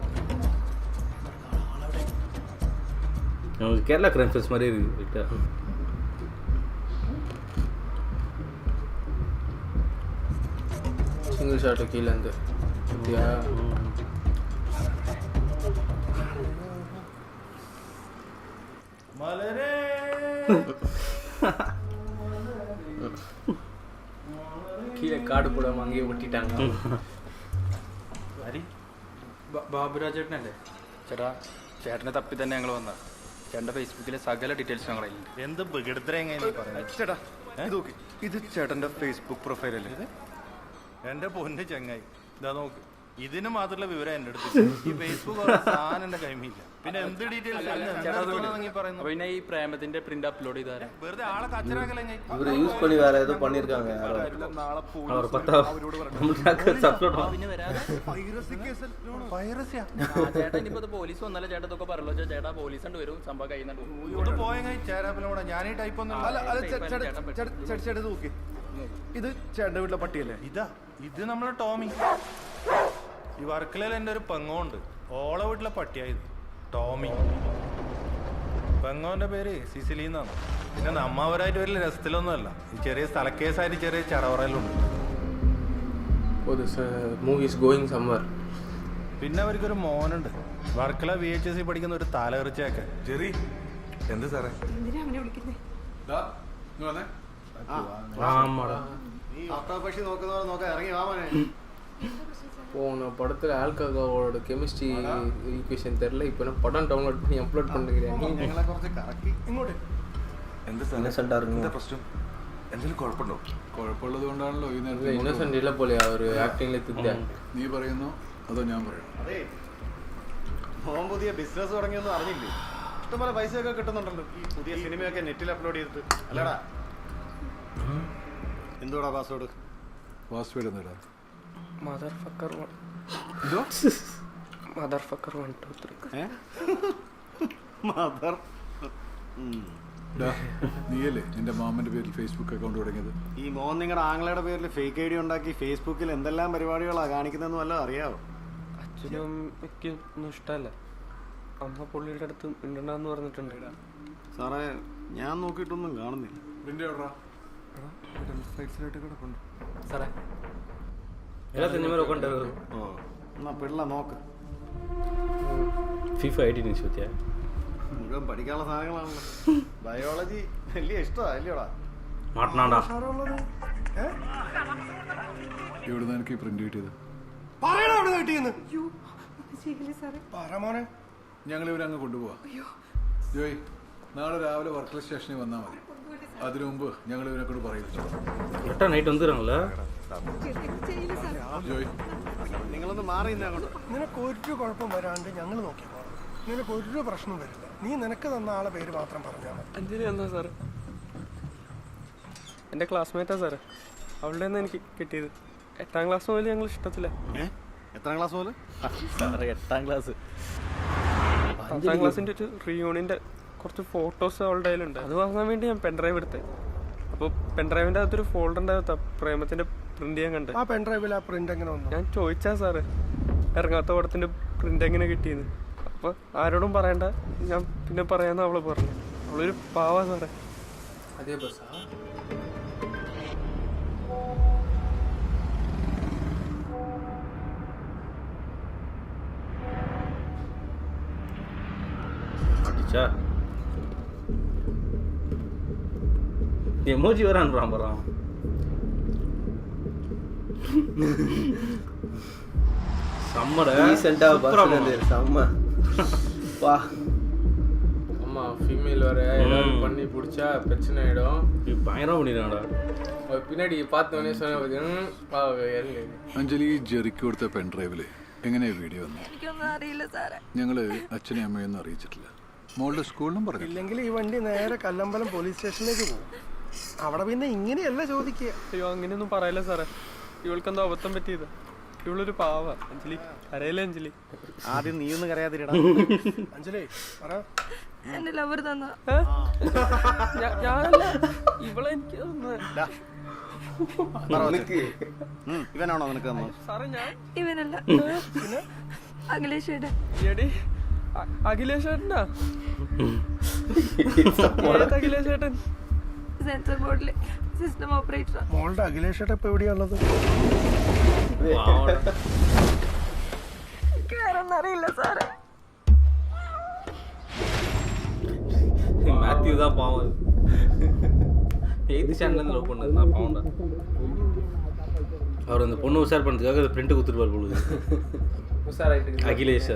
கேரளா கிரைம் ஃபெஸ்ட் மாதிரி இருக்கு. சிங்கிள் ஷாட்டு கீழேருந்து அப்படியா? கீழே காடு போடாம அங்கேயே ஒட்டிட்டாங்க. ബാബുരാജ് ചേട്ടനല്ലേ? ചേട്ടാ, ചേട്ടനെ തപ്പി തന്നെ ഞങ്ങൾ വന്ന. ചേട്ടൻ്റെ ഫേസ്ബുക്കിലെ സകല ഡീറ്റെയിൽസ് ഞങ്ങളതിൽ. എന്ത് ചേട്ടാ ഇത് ചേട്ടൻ്റെ ഫേസ്ബുക്ക് പ്രൊഫൈൽ അല്ലേ? എന്റെ പൊന്ന് ചങ്ങായി, ഇതാ നോക്ക്. ഇതിന് മാത്രമുള്ള വിവരം എൻ്റെ അടുത്ത്. ഈ ഫേസ്ബുക്ക് സാധനം എൻ്റെ കൈമില്ല. പിന്നെ എന്ത് ഡീറ്റെയിൽസ്? പിന്നെ ഈ പ്രേമത്തിന്റെ പ്രിന്റ് അപ്ലോഡ് ചെയ്താൽ വെറുതെ ആളെ കച്ചറാക്കല്ലേ? இவரை யூஸ் பண்ணி வேற ஏதோ பண்ணிருக்காங்க யாரோ. அவர் பார்த்தா പിന്നെ വരാതെ ചേട്ടാ, ഇനിയിപ്പോ പോലീസ് വന്നാലേ ചേട്ടാ ഇതൊക്കെ പറയല്ലോ. ചേട്ടാ പോലീസ് കൊണ്ട് വരും, സംഭവം കഴിയുന്നുണ്ട്. പോയ ചേരാപ്പിലൂടെ ഞാൻ ഈ ടൈപ്പ് ഒന്നും. ചേട്ടൻ നോക്കി, ഇത് ചേട്ടൻ്റെ വീട്ടിലെ പട്ടിയല്ലേ? ഇത് നമ്മളെ ടോമി. ഈ വർക്കലയിൽ എൻ്റെ ഒരു പെങ്ങോണ്ട്. ഓളെ വീട്ടിലെ പട്ടിയായത് ടോമി. പെങ്ങോന്റെ പേര് സിസിലി എന്നാണ്. പിന്നെ നമ്മവരായിട്ട് വലിയ രസത്തിലൊന്നുമല്ല. ഈ ചെറിയ സ്ഥലക്കേസായിട്ട് ചെറിയ ചടവറയിലുണ്ട്. പിന്നെ അവർക്കൊരു മോനുണ്ട്. വർക്കല VHS പഠിക്കുന്ന ഒരു തലകറിച്ചയൊക്കെ. ജെറി, എന്ത് സാറേ? പക്ഷി നോക്കുന്നവരെ നോക്കാൻ ഇറങ്ങി വാമനെ. போன படத்தில் ஆல்கஹாலோட கெமிஸ்ட்ரி ஈக்குவேஷன் தெரில. இப்போ நான் படம் டவுன்லோட் பண்ணி அப்லோட் பண்ணுறேன். ഞങ്ങളെ കുറച്ച് കറക്കി ഇങ്ങോട്ട്. എന്ത് പ്രശ്നം? എന്തെങ്കിലും കുഴപ്പമുണ്ടോ? കുഴപ്പമുള്ളത് കൊണ്ടാണല്ലോ ഈ നേരത്തെ ഇന്നസെന്റ് ഇല്ല പോലെ ഒരു ആക്ടിംഗിൽ തിരിച്ചാൽ. നീ പറയുന്നു അതോ ഞാൻ പറയണം? അതെ, മോൻ പുതിയ ബിസിനസ് തുടങ്ങിയൊന്നും അറിഞ്ഞില്ലേ? ഇഷ്ടംപോലെ പൈസയൊക്കെ കിട്ടുന്നുണ്ടല്ലോ ഈ പുതിയ സിനിമയൊക്കെ നെറ്റിൽ അപ്ലോഡ് ചെയ്തിട്ട്. അല്ലടാ, എന്തുവാടാ പാസ്വേഡ്? പാസ്വേഡ് എന്നിടാ. മദർ ഫക്കർ 1 2 3 മദർ നീയല്ലേ നിന്റെ മാമന്റെ പേരിൽ ഫേസ്ബുക്ക് അക്കൗണ്ട് തുടങ്ങിയത്? ഈ മോൻ നിങ്ങളുടെ ആംഗ്ലയുടെ പേരിൽ ഫേക്ക് ഐ ഡി ഉണ്ടാക്കി ഫേസ്ബുക്കിൽ എന്തെല്ലാം പരിപാടികളാണ് കാണിക്കുന്നതെന്ന് വല്ലതും അറിയാവോ? അച്ഛനും അമ്മയ്ക്ക് ഒന്നും ഇഷ്ടമല്ല. അമ്മ പുള്ളിയുടെ അടുത്ത് മിണ്ടണ്ടെന്ന് പറഞ്ഞിട്ടുണ്ട്. സാറേ ഞാൻ നോക്കിയിട്ടൊന്നും കാണുന്നില്ല. സാറേ എന്നാ പിള്ള നോക്ക്. FIFA 18 inch होती है മുഴുവൻ പഠിക്കാനുള്ള സാധനങ്ങളാണല്ലോ. ബയോളജി വലിയ ഇഷ്ടമാണ് അല്ലയോടാ? മാട്ടനാണ്ടാ എവിടുന്ന് എനിക്ക് പ്രിന്റ് കിട്ടിയത്? പറയണ എവിടെ കിട്ടിയെന്ന് പറ മോനെ. ഞങ്ങൾ ഇവരങ്ങ് കൊണ്ടുപോവാ. ജോയ് നാളെ രാവിലെ വർക്കല സ്റ്റേഷനിൽ വന്നാൽ മതി. അതിനു മുമ്പ് ഞങ്ങൾ ഇവനെ കൊണ്ട് പറയുന്നു. നൈറ്റ് വന്നിരാണല്ലോ. ജോയ് നിങ്ങളൊന്ന് മാറി അങ്ങോട്ട്. നിനക്ക് ഒരു കുഴപ്പം വരാണ്ട് ഞങ്ങൾ നോക്കിക്കോളാം. നിനക്ക് ഒരു പ്രശ്നം വരില്ല. നീ നിനക്ക് തന്ന ആളെ പേര് മാത്രം പറഞ്ഞാൽ മതി. അഞ്ജലി എന്നാ സാറ്? എൻ്റെ ക്ലാസ്മേറ്റാ സാറ്. അവളുടെ നിന്ന് എനിക്ക് കിട്ടിയത് 8ാം ക്ലാസ് മുതൽ ഞങ്ങൾ ഇഷ്ടത്തില്ല. എത്രാം ക്ലാസ് മുതൽ? സാറേ 8ാം ക്ലാസ്. 10ാം ക്ലാസ്സിൻ്റെ ഒരു റീയൂണിയൻ്റെ കുറച്ച് ഫോട്ടോസ് അവളുടെ കയ്യിലുണ്ട്. അത് വാങ്ങാൻ വേണ്ടി ഞാൻ പെൻഡ്രൈവ് എടുത്തത്. അപ്പോൾ പെൻഡ്രൈവിൻ്റെ അകത്തൊരു ഫോൾഡറിൻ്റെ അകത്ത് പ്രേമത്തിൻ്റെ പ്രിന്റ് ചെയ്യാൻ കണ്ട്. ആ പെൻഡ്രൈവിൽ ആ പ്രിന്റ് എങ്ങനെ വന്നു? ഞാൻ ചോദിച്ചാ സാറ് ഇറങ്ങാത്ത പടത്തിൻ്റെ പ്രിന്റ് എങ്ങനെ കിട്ടിയെന്ന്. അപ്പോൾ ആരോടും പറയണ്ട, ഞാൻ പിന്നെ പറയാമെന്ന് അവള് പറഞ്ഞു. അവളൊരു പാവാ സാറേ. അതേ ബസ്സാ? അടിച്ചാ എമോജി വരാൻ പറ. ஆமா ஃபீமேல் வர ஏதாவது பண்ணி பிடிச்சா பிரச்சனை ஆயிடும். பயங்கரம் பண்ணிடுறாடா. പിന്നാടി பார்த்தோன்னே சொன்ன അഞ്ജലി ജെറിക്ക് കൊടുത്ത പെൻഡ്രൈവില് എങ്ങനെയാ വീഡിയോ വന്നു? അറിയില്ല സാറേ. ഞങ്ങള് അച്ഛനെയും അമ്മയൊന്നും അറിയിച്ചിട്ടില്ല. മോളുടെ സ്കൂളിലും പറഞ്ഞു. ഇല്ലെങ്കിൽ ഈ വണ്ടി നേരെ കല്ലമ്പലം പോലീസ് സ്റ്റേഷനിലേക്ക് പോകും. അവിടെ പിന്നെ ഇങ്ങനെയല്ല ചോദിക്കുക. അയ്യോ അങ്ങനെയൊന്നും പറയല്ല സാറേ. ഇവൾക്കെന്തോ അബദ്ധം പറ്റിയത്. ഇവളൊരു പാവ. അഞ്ജലി കരയില്ലേ അഞ്ജലി? ആദ്യം നീ ഒന്ന് കരയാതിരിടാ. അഞ്ജലി പറ. എന്റെ ലവർ തന്ന ഞാനല്ല ഇവളെനിക്ക് ഇവനാണോ നിനക്ക് തന്നത്? സാറേ ഞാൻ ഇവനല്ല, അഖിലേഷ് ചേട്ടൻ. അഖിലേഷ് ചേട്ടനാ? അഖിലേഷ് ചേട്ടൻ സെൻസർ ബോർഡിലെ സിസ്റ്റം ഓപ്പറേറ്റർ. മോളുടെ അഖിലേഷ് ചേട്ടൻ ഇപ്പൊ എവിടെയാണുള്ളത്? അറിയില്ല സാറേ. மேத்யூ தான் பாவம். 8th ஸ்டாண்டர்ட்ல லவ் பண்ணது நான் பாவம்டா. அவர் அந்த பொண்ணு உஷார் பண்ணுறதுக்காக அந்த பிரிண்ட் கொடுத்துருப்பார் பொழுது. உஷாராயிட்டு அகிலேஷ்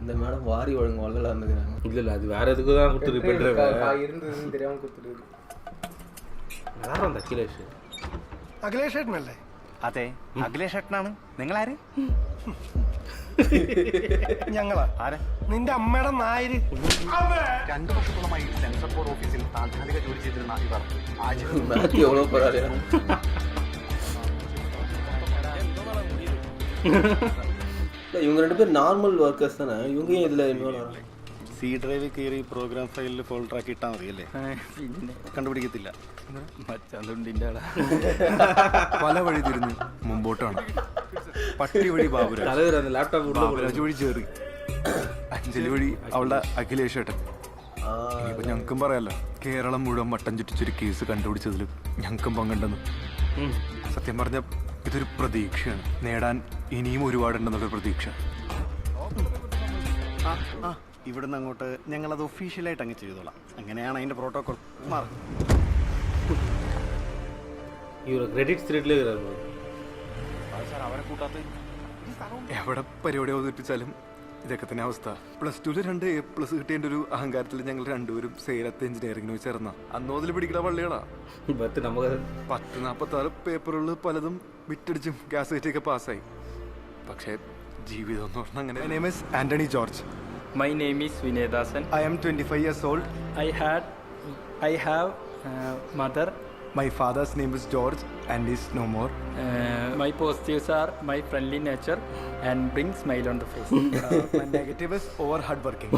இந்த மேடம் வாரி ஒழுங்கு வளரலாம் இருந்துக்கிறாங்க. இல்லை அது வேற எதுக்கு தான் கொடுத்துருக்கு பென்ட்ரைவ். இருந்ததுன்னு தெரியாமல் கொடுத்துருக்கு. யாரும் அந்த അഖിലേഷ്? അഖിലേഷ് ചേട്ടനല്ലേ? അതെ അഖിലേഷ് ചേട്ടനാണ്. നിങ്ങളാര്? ഞങ്ങളാ. നിന്റെ അമ്മയുടെ നായര്. 2 വർഷത്തോളമായി സെൻസർ ബോർഡ് ഓഫീസിൽ താൽക്കാലിക ജോലി ചെയ്തിരുന്ന ഇവർ இவங்க 2 பேர் நார்மல் ஒர்க்கர்ஸ் தானே. இவங்க ஏன் இதில் இன்வால்வ் ஆகிறாங்க? സി ഡ്രൈവിൽ കയറി പ്രോഗ്രാം ഫയലിൽ ഫോൾഡർ ആക്കി ഇട്ടാൽ മതി അല്ലേ? കണ്ടുപിടിക്കത്തില്ല. പല വഴി തിരിഞ്ഞ് മുമ്പോട്ടാണ്. പട്ടി വഴി ബാബുരാജ് വഴി ചേറി, അഞ്ജലി വഴി അവളുടെ അഖിലേഷ് ഏട്ടൻ. ഇപ്പൊ ഞങ്ങൾക്കും പറയാലോ, കേരളം മുഴുവൻ മട്ടം ചുറ്റിച്ചൊരു കേസ് കണ്ടുപിടിച്ചതിൽ ഞങ്ങൾക്കും പങ്കുണ്ടെന്ന്. സത്യം പറഞ്ഞ ഇതൊരു പ്രതീക്ഷയാണ്. നേടാൻ ഇനിയും ഒരുപാടുണ്ടെന്നുള്ളൊരു പ്രതീക്ഷ. ഇവിടുന്ന് അങ്ങോട്ട് ഞങ്ങളത് ഒഫീഷ്യലായിട്ട് അങ്ങ് ചെയ്തോളാം. അങ്ങനെയാണ് അതിന്റെ പ്രോട്ടോകോൾ. എവിടെ പരിപാടി അവതരിപ്പിച്ചാലും ഇതൊക്കെ തന്നെ അവസ്ഥ. +2 2 A+ കിട്ടിയതിന്റെ ഒരു അഹങ്കാരത്തിൽ ഞങ്ങൾ രണ്ടുപേരും സേലത്ത് എഞ്ചിനീയറിംഗിന് ചേർന്ന അന്നോതിൽ പിടിക്കുന്ന പള്ളികളാ. 1046 പേപ്പറുകൾ പലതും വിറ്റടിച്ചും ഗ്യാസ് കയറ്റിയൊക്കെ പാസ്സായി. പക്ഷേ ജീവിതം എന്ന് പറഞ്ഞാൽ അങ്ങനെ. My name is Anthony George. My name is Vinay Dasan. I am 25 years old. I have mother My father's name is George and is no more. My positives are my friendly nature and bring smile on the face. My negative is over hardworking.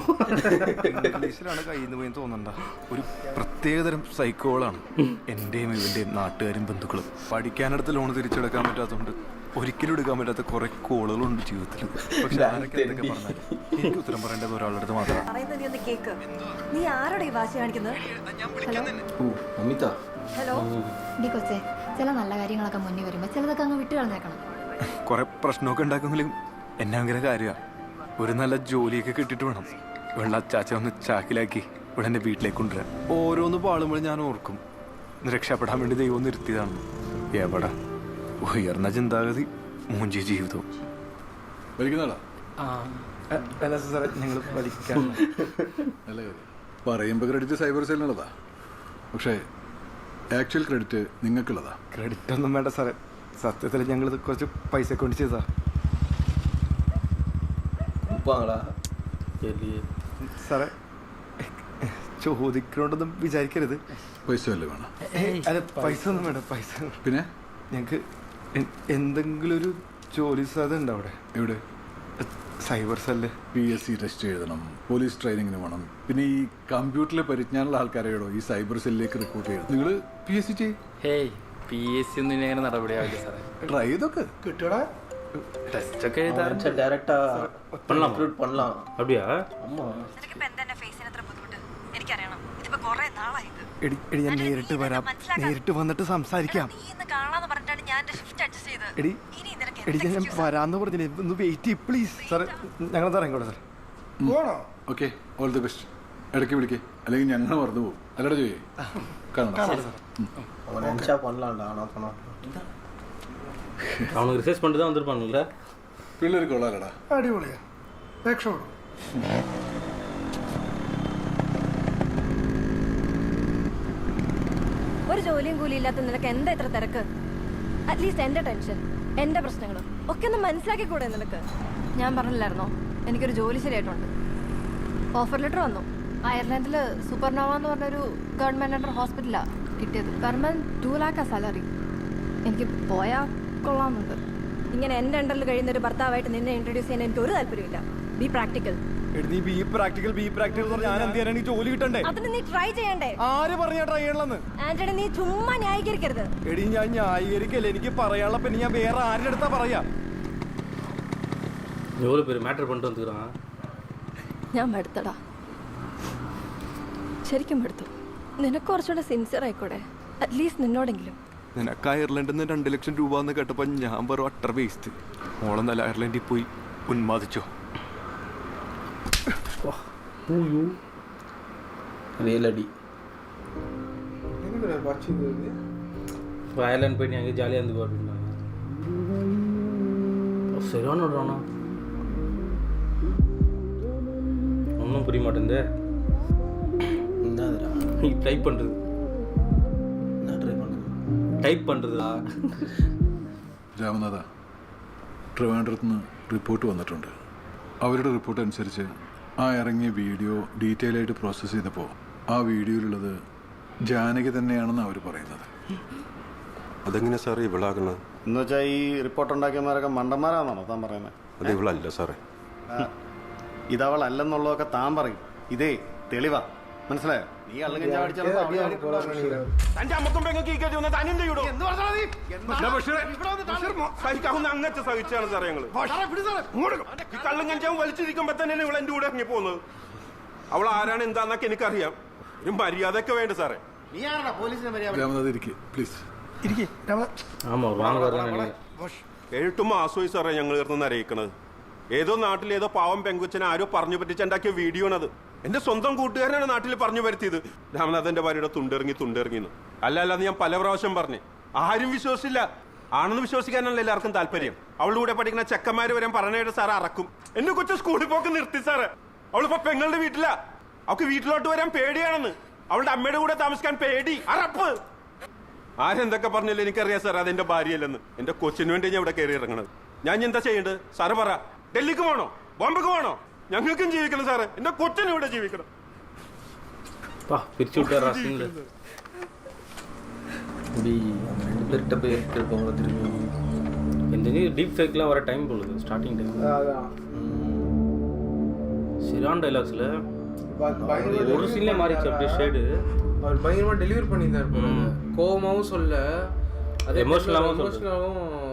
ഇംഗ്ലീഷിലാണ് കയ്യിൽ നിന്ന് പോയി തോന്നണ്ട. ഒരു പ്രത്യേകതരം സൈക്കോളാണ് എൻ്റെയും ഇവൻ്റെയും നാട്ടുകാരും ബന്ധുക്കളും. പഠിക്കാനടുത്ത് loan തിരിച്ചെടുക്കാൻ പറ്റാത്തതുകൊണ്ട് ഒരിക്കലും എടുക്കാൻ പറ്റാത്ത കുറെ കോളുകളുണ്ട് ജീവിതത്തിൽ. പക്ഷെ ആരൊക്കെ എന്തൊക്കെ പറഞ്ഞാലും എനിക്ക് ഉത്തരം പറയേണ്ടത് ഒരാളുടെ അടുത്ത് മാത്രമാണ്. നീ ആരോടെ വാശി കാണിക്കുന്നത്? അമിത ഹലോ ഡി കൊച്ചേ, ചില നല്ല കാര്യങ്ങളൊക്കെ മുന്നിൽ വരുമ്പോൾ ചിലതൊക്കെ അങ്ങ് വിട്ടു കളഞ്ഞേക്കണം. കുറെ പ്രശ്നമൊക്കെ ഉണ്ടാക്കുമെങ്കിലും എന്നെ ഭയങ്കര കാര്യമാണ്. ഒരു നല്ല ജോലിയൊക്കെ കിട്ടിയിട്ട് വേണം വെള്ള അച്ചാച്ച ഒന്ന് ചാക്കിലാക്കി ഇവിടെ എൻ്റെ വീട്ടിലേക്ക് കൊണ്ടുവരാൻ. ഓരോന്ന് പാളുമ്പോഴും ഞാൻ ഓർക്കും രക്ഷപ്പെടാൻ വേണ്ടി ദൈവം നിർത്തിയതാണ്. എവിടെ ഉയർന്ന ചിന്താഗതി മൂഞ്ചി ജീവിതവും. സാറേ ഞങ്ങൾ വലിക്കാൻ പറയുമ്പോൾ ക്രെഡിറ്റ് സൈബർ സെല്ലിനുള്ളതാ, പക്ഷേ ആക്ച്വൽ ക്രെഡിറ്റ് നിങ്ങൾക്കുള്ളതാ. ക്രെഡിറ്റ് ഒന്നും വേണ്ട സാറേ, സത്യത്തിൽ ഞങ്ങൾ കുറച്ച് പൈസ കൊണ്ട് ചെയ്താ. സാറേ ചോദിക്കണോണ്ടൊന്നും വിചാരിക്കരുത്. പൈസ വല്ല വേണം? അല്ല പൈസ ഒന്നും വേണ്ട. പൈസ പിന്നെ ഞങ്ങൾക്ക് എന്തെങ്കിലും ഒരു ജോലി സാധ്യത ഉണ്ടോ അവിടെ? എവിടെ? Cyber cell. PSC ടെസ്റ്റ് എഴുതണം, പോലീസ് ട്രെയിനിങ്ങിന് വേണം, പിന്നെ ഈ കമ്പ്യൂട്ടറിലെ പരിജ്ഞാനമുള്ള ആൾക്കാരെയോ ഈ സൈബർ സെല്ലിലേക്ക് റിക്രൂട്ട് ചെയ്യണം. നിങ്ങൾ PSC ചെയ്യും? ഹേയ് PSC ഒന്നും ഇങ്ങനെ നടപടിയാവില്ല സാറേ. ട്രൈ ചെയ്തൊക്കെ കിട്ടൂടാ. ടെസ്റ്റ് ഒക്കെ എഴുതാൻ ഡയറക്റ്റാ பண்ணலாம். அப்படியா? എടി ഞാൻ നേരിട്ട് വരാം, നേരിട്ട് വന്നിട്ട് സംസാരിക്കാം. എടി ഞാൻ വരാന്ന് പറഞ്ഞില്ലേ, ഒന്ന് വെയിറ്റ് ചെയ്യ് പ്ലീസ്. സാറേ ഞങ്ങൾ ഇറങ്ങിക്കോട്ടെ sir. Okay, all the best. ഇടയ്ക്ക് വിളിക്കേ, അല്ലെങ്കിൽ ഞങ്ങൾ മറന്നു പോകും. അല്ലടാ ജോയി, കാണാം. அவனுக்கு ரிசர்ச் பண்ணிட்டு தான் வந்திருப்பானுல்ல. പിള്ളേർക്ക് കൊള്ളാലടാ. അടിപൊളിയാ, രക്ഷപ്പെടും. ഒരു ജോലിയും കൂലിയും ഇല്ലാത്ത നിനക്ക് എന്താ ഇത്ര തിരക്ക്? അറ്റ്ലീസ്റ്റ് എന്റെ ടെൻഷൻ, എന്റെ പ്രശ്നങ്ങളും ഒക്കെ ഒന്ന് മനസ്സിലാക്കി കൂടെ നിനക്ക്? ഞാൻ പറഞ്ഞില്ലായിരുന്നോ എനിക്കൊരു ജോലി ശരിയായിട്ടുണ്ട്. ഓഫർ ലെറ്റർ വന്നു. അയർലൻഡിൽ സൂപ്പർനോവ എന്ന് പറഞ്ഞൊരു ഗവൺമെന്റ് അണ്ടർ ഹോസ്പിറ്റലാണ് കിട്ടിയത്. Per month 2 lakh salary. എനിക്ക് പോയാൽ കൊള്ളാമെന്നുണ്ട്. ഇങ്ങനെ എൻ്റെ അണ്ടറിൽ കഴിയുന്ന ഒരു ഭർത്താവായിട്ട് നിന്നെ ഇൻട്രൊഡ്യൂസ് ചെയ്യാൻ എനിക്ക് ഒരു താല്പര്യമില്ല. B practical. ബി പ്രാക്ടിക്കൽ ഞാൻ എന്ത് ചെയ്യാനാണ് ജോലി കിട്ടണ്ടേ? അതിന് നീ ട്രൈ ചെയ്യണ്ടേ? ആര് പറഞ്ഞാ ട്രൈ ചെയ്യണമെന്ന്? ആന്റണി നീ ചുമ്മാ ന്യായീകരിക്കരുത്. എടി ഞാൻ ന്യായീകരിക്കല്ലേ, എനിക്ക് പറയാനുള്ള. പിന്നെ ഞാൻ വേറെ ആരുടെ അടുത്താ പറയാ? எவ்வளோ பேர் மேட்டர் பண்ணிட்டு வந்துக்கிறான். ഞാൻ മടുത്തടാ, ശരിക്കും മടുത്തു. നിനക്ക് കുറച്ചുകൂടെ സിൻസിയർ ആയിക്കോടെ, അറ്റ്ലീസ്റ്റ് നിന്നോടെങ്കിലും. നിനക്ക് അയർലൻഡിൽ നിന്ന് 2 ലക്ഷം രൂപ എന്ന് കേട്ടപ്പോൾ ഞാൻ വെറും അട്ടർ വേസ്റ്റ്. ഓളെന്നല്ല അയർലൻഡിൽ പോയി ഉന്മാദിച്ചോ? റിയലടി ஐலாண்ட் போயிட்டு அங்கே ஜாலியாக இருந்துக்கோ அப்படின்னாங்க. சரியான விடுறானா, ஒன்றும் புரிய மாட்டேங்குது. நீ டைப் பண்ணுறது பண்ணுறதா? രാമനാഥ, ട്രിവാൻഡ്രത്ത് നിന്ന് റിപ്പോർട്ട് വന്നിട്ടുണ്ട്. അവരുടെ റിപ്പോർട്ട് അനുസരിച്ച് ആ ഇറങ്ങിയ വീഡിയോ ഡീറ്റെയിൽ ആയിട്ട് പ്രോസസ്സ് ചെയ്തപ്പോൾ ആ വീഡിയോയിലുള്ളത് ജാനകി തന്നെയാണെന്ന് അവർ പറയുന്നത്. അതെങ്ങനെ സാറേ ഇവളാകണത്? എന്ന് വെച്ചാൽ ഈ റിപ്പോർട്ട് ഉണ്ടാക്കിയമാരൊക്കെ മണ്ടന്മാരാണെന്നാണോ താൻ പറയുന്നത്? അത് ഇവളല്ല സാറേ. ഇതവളല്ലെന്നുള്ളതൊക്കെ താൻ പറയും. ഇതേ തെളിവാ, മനസ്സിലായോ? നീ അങ്ങനത്തെ സഹിച്ചാണ് സാറേ ഞങ്ങള്. ഈ കള്ളും കഞ്ചാവും വലിച്ചിരിക്കുമ്പോ തന്നെയാണ് ഇവിടെ എന്റെ കൂടെ ഇറങ്ങി പോകുന്നത്. അവൾ ആരാണ് എന്താന്നൊക്കെ എനിക്കറിയാം. ഒരു മര്യാദയൊക്കെ വേണ്ട സാറേ. പ്ലീസ് 7 മാസമായി സാറേ ഞങ്ങൾ ഇറന്ന് അറിയിക്കണത്. ഏതോ നാട്ടിൽ ഏതോ പാവം പെങ്കുച്ചനെ ആരോ പറഞ്ഞു പറ്റിച്ചുണ്ടാക്കിയ വീഡിയോ ആണത്. എന്റെ സ്വന്തം കൂട്ടുകാരനാണ് നാട്ടിൽ പറഞ്ഞു വരുത്തിയത്. രാമനാഥന്റെ ഭാര്യയുടെ തുണ്ടിറങ്ങിന്ന്. അല്ലാതെ ഞാൻ പല പ്രാവശ്യം പറഞ്ഞു, ആരും വിശ്വസിച്ചില്ല. ആണെന്ന് വിശ്വസിക്കാനല്ല എല്ലാവർക്കും താല്പര്യം. അവളുടെ കൂടെ പഠിക്കുന്ന ചെക്കന്മാര് വരെ പറഞ്ഞിട്ട് സാറ് അറക്കും. എന്റെ കൊച്ചു സ്കൂളിൽ പോക്ക് നിർത്തി സാറ്. അവളിപ്പോ പെങ്ങളുടെ വീട്ടിലാ. അവൾക്ക് വീട്ടിലോട്ട് വരാൻ പേടിയാണെന്ന്. അവളുടെ അമ്മയുടെ കൂടെ താമസിക്കാൻ പേടി, അറപ്പ്. ആരെന്തൊക്കെ പറഞ്ഞല്ലോ എനിക്കറിയാം സാർ, അതെന്റെ ഭാര്യയല്ലെന്ന്. എന്റെ കൊച്ചിന് വേണ്ടി ഞാൻ ഇവിടെ കയറി ഇറങ്ങണത്. ഞാൻ എന്താ ചെയ്യേണ്ടത് സാറ് പറ? ഡൽഹിക്ക് പോകണോ? ബോംബെക്ക് പോകണോ? ഞങ്ങൾക്കും ജീവിക്കണം സാറ്. എന്റെ കൊച്ചിനും ഇവിടെ ജീവിക്കണം. இப்படி அந்த 2 பேர்கிட்ட போய் இருக்கவங்க திரும்பி എന്തെങ്കിലും ഡീപ് ഫേക്കിലാണ് വരെ ടൈം പോകുന്നത് സ്റ്റാർട്ടിങ് ടൈം சிரான் டைலாக்ஸில் ஒரு சீன்லேயே மாறிச்சு அப்படியே ஷேடு. அவர் பயங்கரமாக டெலிவரி பண்ணியிருந்தார். கோவமாகவும் சொல்ல, அது எமோஷனலாகவும்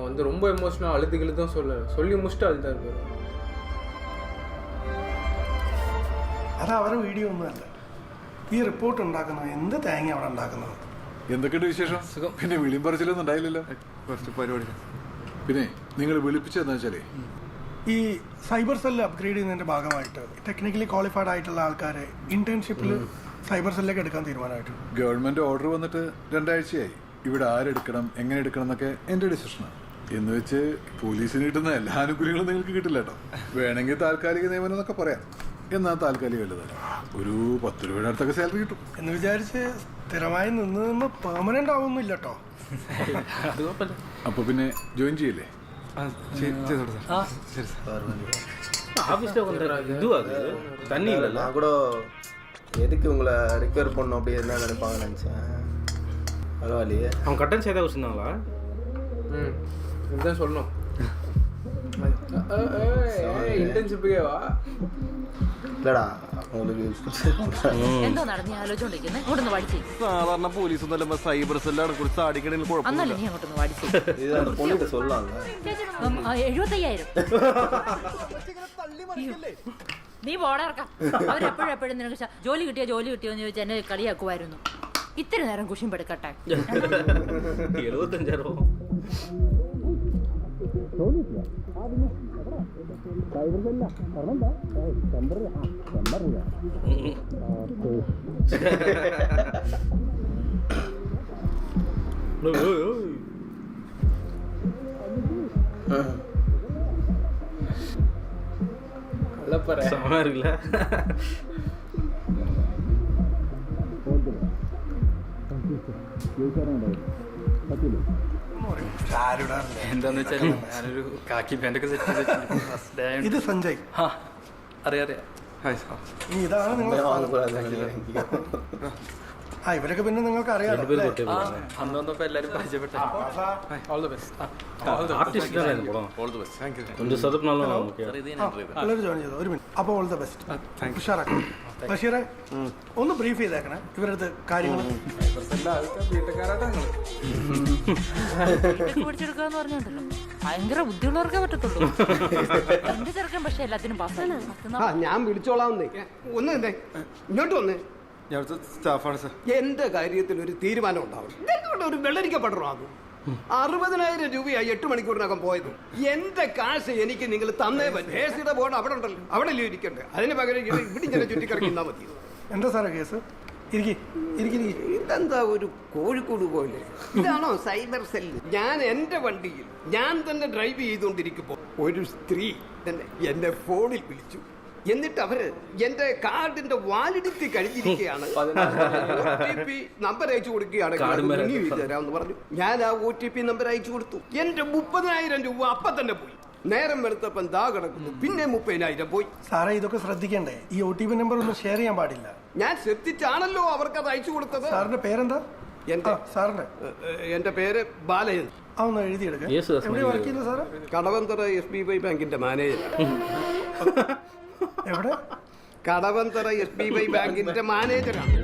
வந்து ரொம்ப எமோஷனலாக அழுதுகளும் சொல்லி முடிச்சுட்டு அழுதா இருப்பார். അത് അവരുടെ വീഡിയോ ഒന്നുമല്ല, ഈ റിപ്പോർട്ട് ഉണ്ടാക്കുന്നത് എന്ത് തേങ്ങ അവിടെ ഉണ്ടാക്കുന്നത്. എന്തൊക്കെയുണ്ട് വിശേഷം? പിന്നെ വിളിയും പറിച്ചിലൊന്നും ഉണ്ടായില്ലല്ലോ. കുറച്ച് പരിപാടി. പിന്നെ നിങ്ങൾ വിളിപ്പിച്ചതെന്ന് വെച്ചാലേ, ഈ സൈബർ സെല്ല് അപ്ഗ്രേഡ് ചെയ്യുന്നതിൻ്റെ ഭാഗമായിട്ട് ടെക്നിക്കലി ക്വാളിഫൈഡ് ആയിട്ടുള്ള ആൾക്കാരെ ഇന്റേൺഷിപ്പിൽ സൈബർ സെല്ലിലേക്ക് എടുക്കാൻ തീരുമാനമായിട്ടുണ്ട്. ഗവൺമെന്റ് ഓർഡർ വന്നിട്ട് 2 ആഴ്ചയായി. ഇവിടെ ആരെടുക്കണം, എങ്ങനെ എടുക്കണം എന്നൊക്കെ എൻ്റെ ഡിസിഷനാണ്. എന്ന് വെച്ച് പോലീസിന് കിട്ടുന്ന എല്ലാ ആനുകൂല്യങ്ങളും നിങ്ങൾക്ക് കിട്ടില്ല കേട്ടോ. വേണമെങ്കിൽ താൽക്കാലിക നിയമനം എന്നൊക്കെ പറയാം. എന്നാൽ താൽക്കാലികമല്ല, ഒരു 10 രൂപയുടെ അടുത്തൊക്കെ സാലറി കിട്ടും എന്ന് വിചാരിച്ച് സ്ഥിരമായി നിന്ന് പെർമനന്റ് ആവുന്നില്ല കേട്ടോ. അപ്പൊ പിന്നെ ജോയിൻ ചെയ്യില്ലേ? நான் கூட எதுக்கு உங்களை ரிக்வயர் பண்ணணும் அப்படி என்ன நினைப்பாங்கன்னு நினச்சேன். பரவாயில்லையே. அவன் கட்டன் செய்தா வச்சுருந்தாங்களா? இதுதான் சொல்லணும். ഇന്റേൺഷിപ്പേ വാ. இல்லடா உங்களுக்கு എന്തോ നടന്നീ ആലോചിച്ചോണ്ടിരിക്കുന്നത്? അങ്ങോട്ടൊന്ന് പഠിച്ചു. സാധാരണ പോലീസ് ഒന്നല്ല സൈബർ സെല്ലാണ് കുറിച്ച് സാടിക്കണേൽ അന്നല്ലേ നീ അങ്ങോട്ടൊന്ന് പഠിച്ചു. பொண்ணுகிட்ட சொல்லலாம்ல. 75,000. നീ പോടാർക്കാം. അവരെപ്പോഴും നിനക്ക് ജോലി കിട്ടിയോ എന്ന് ചോദിച്ചാൽ എന്നെ കളിയാക്കുമായിരുന്നു. ഇത്തിരി നേരം കുശിമ്പെടുക്കട്ടെ. 75,000. செம இருக்குல்ல? എന്താന്ന് വെച്ചാൽ ഞാനൊരു കാക്കി പാൻറ്റൊക്കെ സെറ്റ്. ഇത് സഞ്ജയ്. അറിയാം. ഇതാണ് നിങ്ങൾ. ഇവരൊക്കെ പിന്നെ നിങ്ങൾക്ക് അറിയാലോ. അന്ന് വന്നപ്പോ എല്ലാരും പരിചയപ്പെട്ടു. ഒരു മിനിറ്റ്. അപ്പോൾ ഓൾ ദ ബെസ്റ്റ്. ഉഷാറാക്കാം. ബഷീറെ ഒന്ന് ബ്രീഫ് ചെയ്തേക്കണേ ഇവരടുത്ത് കാര്യങ്ങൾ. പഠിച്ചെടുക്കാന്ന് പറഞ്ഞോണ്ടല്ലോ, ഭയങ്കര ബുദ്ധിയുള്ളവർക്കേ പറ്റത്തുള്ളൂ. എന്റെ ചെറുക്കൻ പക്ഷെ എല്ലാത്തിനും പാസ്സാണ്. ഞാൻ വിളിച്ചോളാവുന്നേ. ഒന്ന് ഇങ്ങോട്ട് വന്നേ. സ്റ്റാഫാണ് സാർ. എന്റെ കാര്യത്തിൽ ഒരു തീരുമാനം ഉണ്ടാവും. എന്തുകൊണ്ട് ഒരു വെള്ളരിക്കപ്പെടണോ? അത് 60,000 രൂപയായി 8 മണിക്കൂറിനകം പോയത്. എന്റെ കാശ് എനിക്ക് നിങ്ങൾ തന്നേ പറ്റും. കേസിയുടെ ബോർഡ് അവിടെ ഉണ്ടല്ലോ, അവിടെ ഇരിക്കണ്ടേ? അതിന് പകരം ഇവിടെ ഇങ്ങനെ ചുറ്റിക്കിറങ്ങിന്നാ മതി. എന്താ സാറേ കേസ്? ഇതെന്താ ഒരു കോഴിക്കോട് പോലെ? ഇതാണോ സൈബർ സെല്ല്? ഞാൻ എന്റെ വണ്ടിയിൽ ഞാൻ തന്നെ ഡ്രൈവ് ചെയ്തുകൊണ്ടിരിക്കുമ്പോൾ ഒരു സ്ത്രീ എന്റെ ഫോണിൽ വിളിച്ചു. എന്നിട്ട് അവര് എന്റെ കാർഡിന്റെ വാലിഡിറ്റി കഴിഞ്ഞിരിക്കുകയാണ്, OTP നമ്പർ അയച്ചു കൊടുക്കുകയാണെങ്കിൽ തരാമെന്ന് പറഞ്ഞു. ഞാൻ ആ OTP നമ്പർ അയച്ചു കൊടുത്തു. എന്റെ 30,000 രൂപ അപ്പം തന്നെ പോയി. നേരം വെളുത്തപ്പം ദാ കിടക്കുന്നു. പിന്നെ 30,000 പോയി. സാറേ ഇതൊക്കെ ശ്രദ്ധിക്കണ്ടേ? ഈ OTP നമ്പർ ഒന്നും ഷെയർ ചെയ്യാൻ പാടില്ല. ഞാൻ ശ്രദ്ധിച്ചാണല്ലോ അവർക്കത് അയച്ചു കൊടുത്തത്. സാറിന്റെ പേരെന്താ? സാറിന്റെ എന്റെ പേര് ബാലയൻ. അതൊന്ന് എഴുതിയെടുക്കാം. എവിടെ വർക്ക് ചെയ്യുന്നത് സാറ്? കടവന്തറ SBI ബാങ്കിന്റെ മാനേജർ. എവിടെ? കടവന്തറ SBI ബാങ്കിന്റെ മാനേജറാണ്.